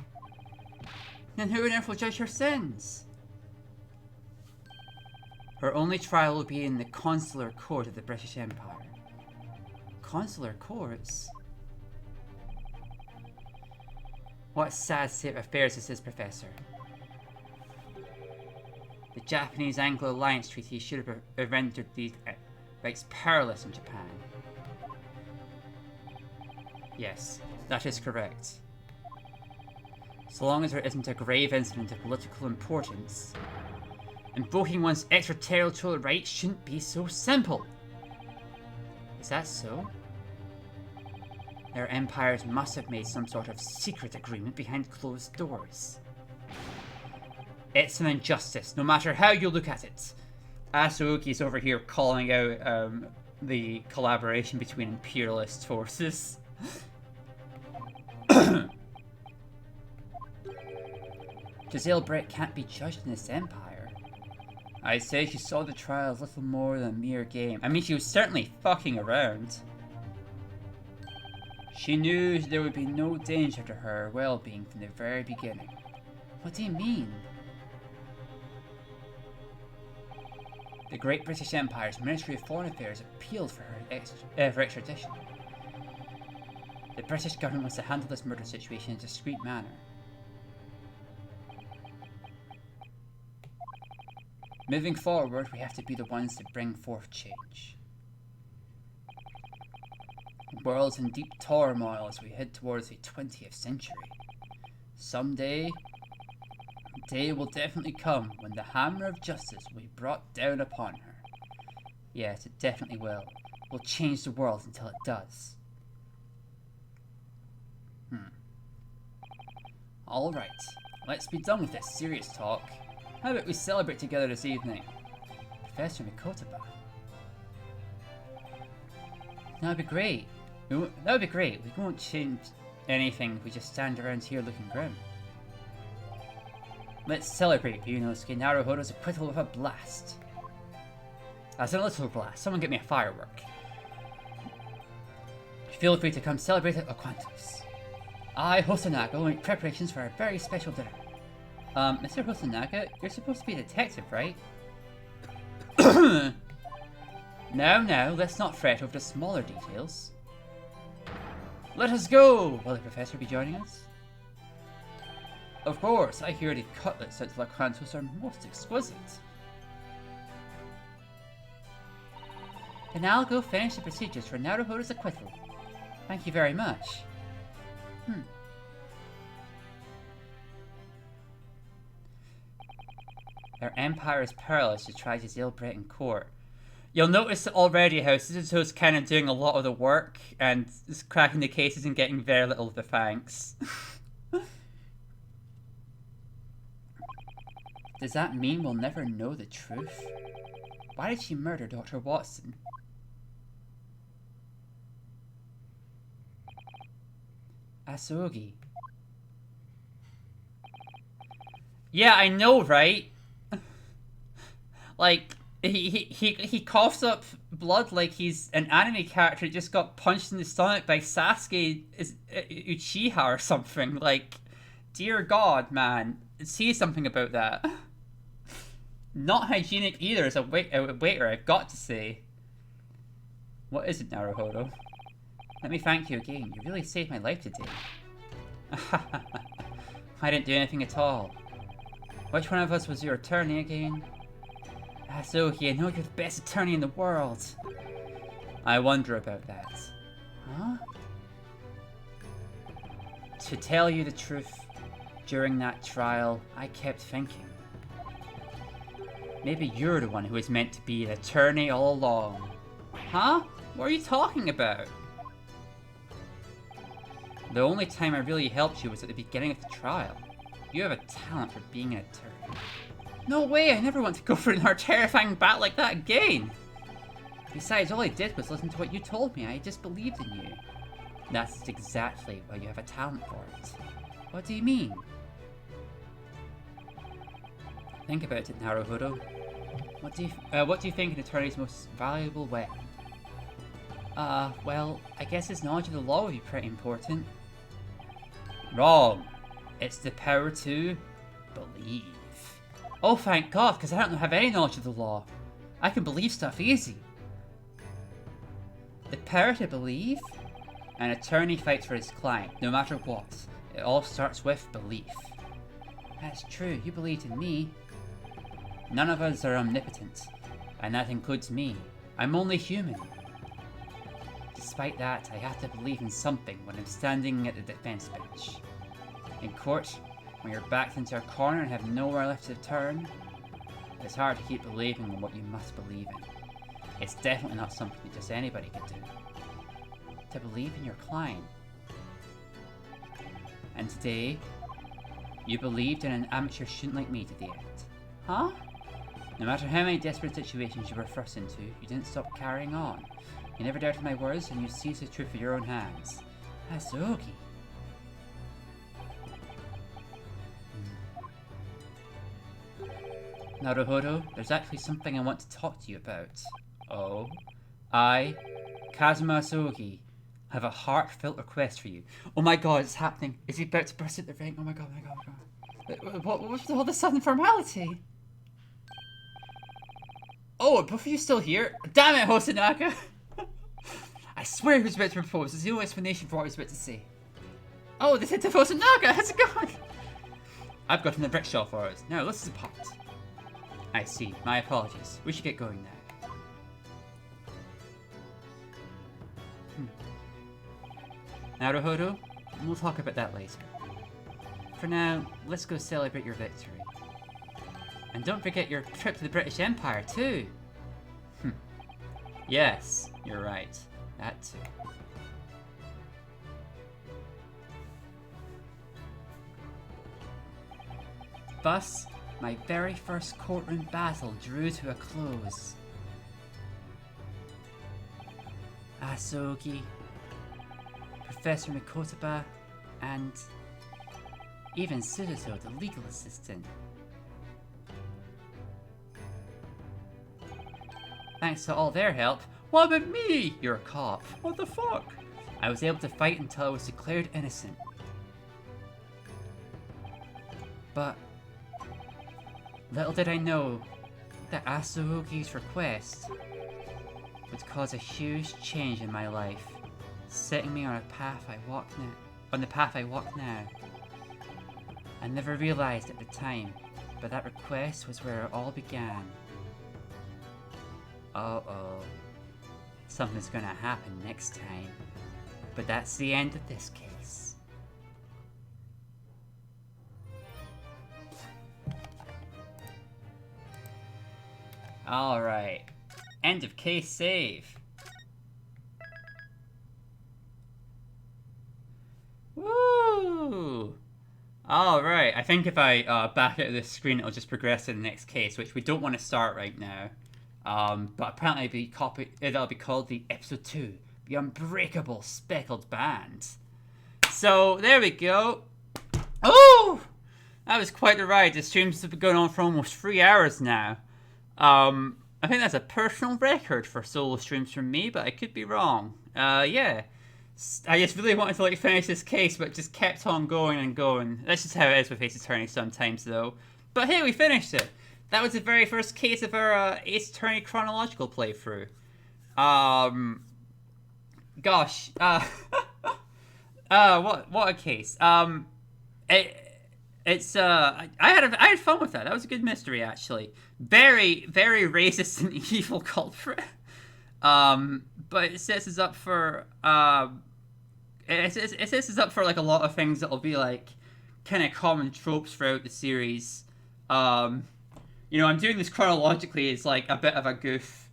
Then who on earth will judge her sins? Her only trial will be in the consular court of the British Empire. Consular courts? What a sad state of affairs this is, Professor. The Japanese-Anglo Alliance Treaty should have rendered these rights powerless in Japan. Yes, that is correct. So long as there isn't a grave incident of political importance, invoking one's extraterritorial rights shouldn't be so simple. Is that so? Their empires must have made some sort of secret agreement behind closed doors. It's an injustice, no matter how you look at it. Asuoki's over here calling out the collaboration between imperialist forces. Jezebel can't be judged in this empire. I'd say she saw the trial as little more than a mere game. I mean, she was certainly fucking around. She knew there would be no danger to her well-being from the very beginning. What do you mean? The Great British Empire's Ministry of Foreign Affairs appealed for her for extradition. The British government wants to handle this murder situation in a discreet manner. Moving forward, we have to be the ones to bring forth change. The world's in deep turmoil as we head towards the 20th century. Someday, a day will definitely come when the hammer of justice will be brought down upon her. Yes, it definitely will. We'll change the world until it does. Alright, let's be done with this serious talk. How about we celebrate together this evening? Professor Mikotaba. That would be great. That would be great. We won't change anything if we just stand around here looking grim. Let's celebrate Ryunosuke Naruhodo's acquittal with a blast. As in a little blast. Someone get me a firework. Feel free to come celebrate at Aquantos. I, Hosonaga, will make preparations for a very special dinner. Mr. Hosonaga, you're supposed to be a detective, right? Now, let's not fret over the smaller details. Let us go! Will the professor be joining us? Of course, I hear the cutlets at La Cantos are most exquisite. Then I'll go finish the procedures for Naruhodo's acquittal. Thank you very much. Our empire is powerless to try to Jezebel in court. You'll notice already how Suzuto's kind of doing a lot of the work and just cracking the cases and getting very little of the thanks. Does that mean we'll never know the truth? Why did she murder Dr. Watson? Asogi. Yeah, I know, right? Like, he coughs up blood like he's an anime character who just got punched in the stomach by Sasuke Uchiha or something. Like, dear God, man. See something about that. Not hygienic either as a waiter, I've got to say. What is it, Naruhodo? Let me thank you again. You really saved my life today. I didn't do anything at all. Which one of us was your attorney again? Asogi, I know you're the best attorney in the world. I wonder about that. Huh? To tell you the truth, during that trial, I kept thinking. Maybe you're the one who was meant to be an attorney all along. Huh? What are you talking about? The only time I really helped you was at the beginning of the trial. You have a talent for being an attorney. No way, I never want to go for another terrifying bat like that again! Besides, all I did was listen to what you told me. I just believed in you. That's exactly why you have a talent for it. What do you mean? Think about it, Naruhodo. What do you think an attorney's most valuable weapon? Well, I guess his knowledge of the law would be pretty important. Wrong. It's the power to believe. Oh, thank God, because I don't have any knowledge of the law. I can believe stuff easy. The power to believe? An attorney fights for his client, no matter what. It all starts with belief. That's true, you believed in me. None of us are omnipotent, and that includes me. I'm only human. Despite that, I have to believe in something when I'm standing at the defense bench. In court, when you're backed into a corner and have nowhere left to turn, it's hard to keep believing in what you must believe in. It's definitely not something that just anybody could do. To believe in your client. And today, you believed in an amateur student like me to the end. Huh? No matter how many desperate situations you were thrust into, you didn't stop carrying on. You never doubted my words, and you seized the truth in your own hands. Asogi. Naruhodo, there's actually something I want to talk to you about. Oh? I, Kazuma Asogi, have a heartfelt request for you. Oh my God, it's happening. Is he about to burst at the ring? Oh my God, oh my God, oh my God. What was all this sudden formality? Oh, are both of you still here? Damn it, Hosonaga! I swear he was about to propose. There's no explanation for what he was about to say. Oh, they said to Hosonaga! How's it going? I've got an the brick shell for us. Now, let's depart. I see. My apologies. We should get going now. Naruhodo, we'll talk about that later. For now, let's go celebrate your victory. And don't forget your trip to the British Empire, too! Yes, you're right. That too. Thus, my very first courtroom battle drew to a close. Asogi, Professor Mikotaba, and even Sudoto, the legal assistant. Thanks to all their help. What about me? You're a cop. What the fuck? I was able to fight until I was declared innocent. But little did I know that Asogi's request would cause a huge change in my life, setting me on the path I walk now. I never realized at the time, but that request was where it all began. Uh-oh. Something's gonna happen next time. But that's the end of this case. Alright. End of case save. Woo! All right. I think if I back out of this screen, it'll just progress to the next case, which we don't want to start right now. But apparently it'll be called the Episode 2, The Unbreakable Speckled Band. So, there we go. Oh! That was quite the ride. The streams have been going on for almost 3 hours now. I think that's a personal record for solo streams from me, but I could be wrong. Yeah. I just really wanted to like finish this case, but just kept on going and going. That's just how it is with Ace Attorney sometimes, though. But hey, we finished it. That was the very first case of our Ace Attorney chronological playthrough. Gosh. What a case. I had fun with that. That was a good mystery, actually. Very, very racist and evil culprit. But it sets us up for it sets us up for like a lot of things that'll be like kind of common tropes throughout the series. You know, I'm doing this chronologically as like a bit of a goof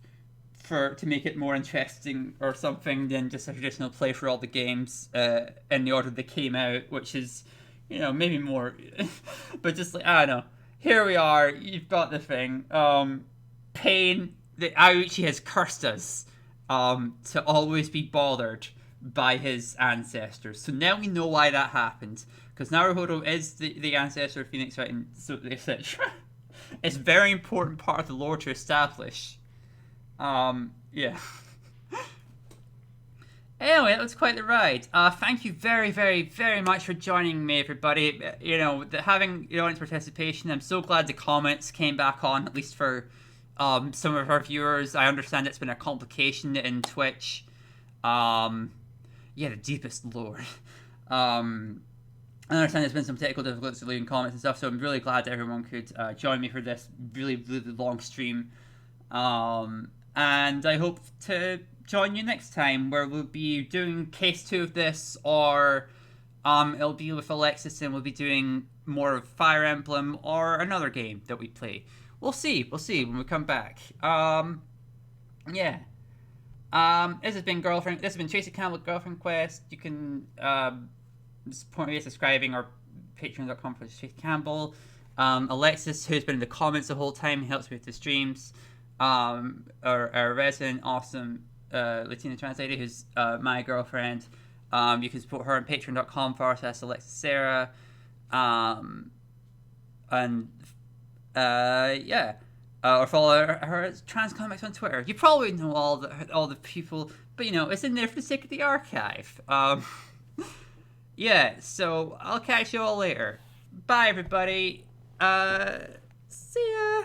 to make it more interesting or something than just a traditional play for all the games in the order they came out, which is, you know, maybe more, but just like, I don't know. Here we are. You've got the thing. Pain. The Auchi has cursed us to always be bothered by his ancestors. So now we know why that happened. Because Naruhodo is the ancestor of Phoenix, right? And so etc. It's a very important part of the lore to establish. Yeah. Anyway, that was quite the ride. Thank you very, very, very much for joining me, everybody. You know, having your audience participation, I'm so glad the comments came back on, at least for some of our viewers. I understand it's been a complication in Twitch. Yeah, the deepest lore. I understand there's been some technical difficulties leaving comments and stuff, so I'm really glad that everyone could join me for this really, really long stream. And I hope to join you next time, where we'll be doing case 2 of this, or it'll be with Alexis and we'll be doing more of Fire Emblem or another game that we play. We'll see when we come back. Yeah. This has been Tracy Campbell, Girlfriend Quest. You can support me by subscribing or patreon.com for Tracy Campbell. Alexis, who's been in the comments the whole time, helps me with the streams. Our resident awesome Latina translator, who's my girlfriend. You can support her on patreon.com/Alexis Sarah. Yeah. Or follow her trans comics on Twitter. You probably know all the people, but you know, it's in there for the sake of the archive. Yeah, so I'll catch you all later. Bye, everybody. See ya.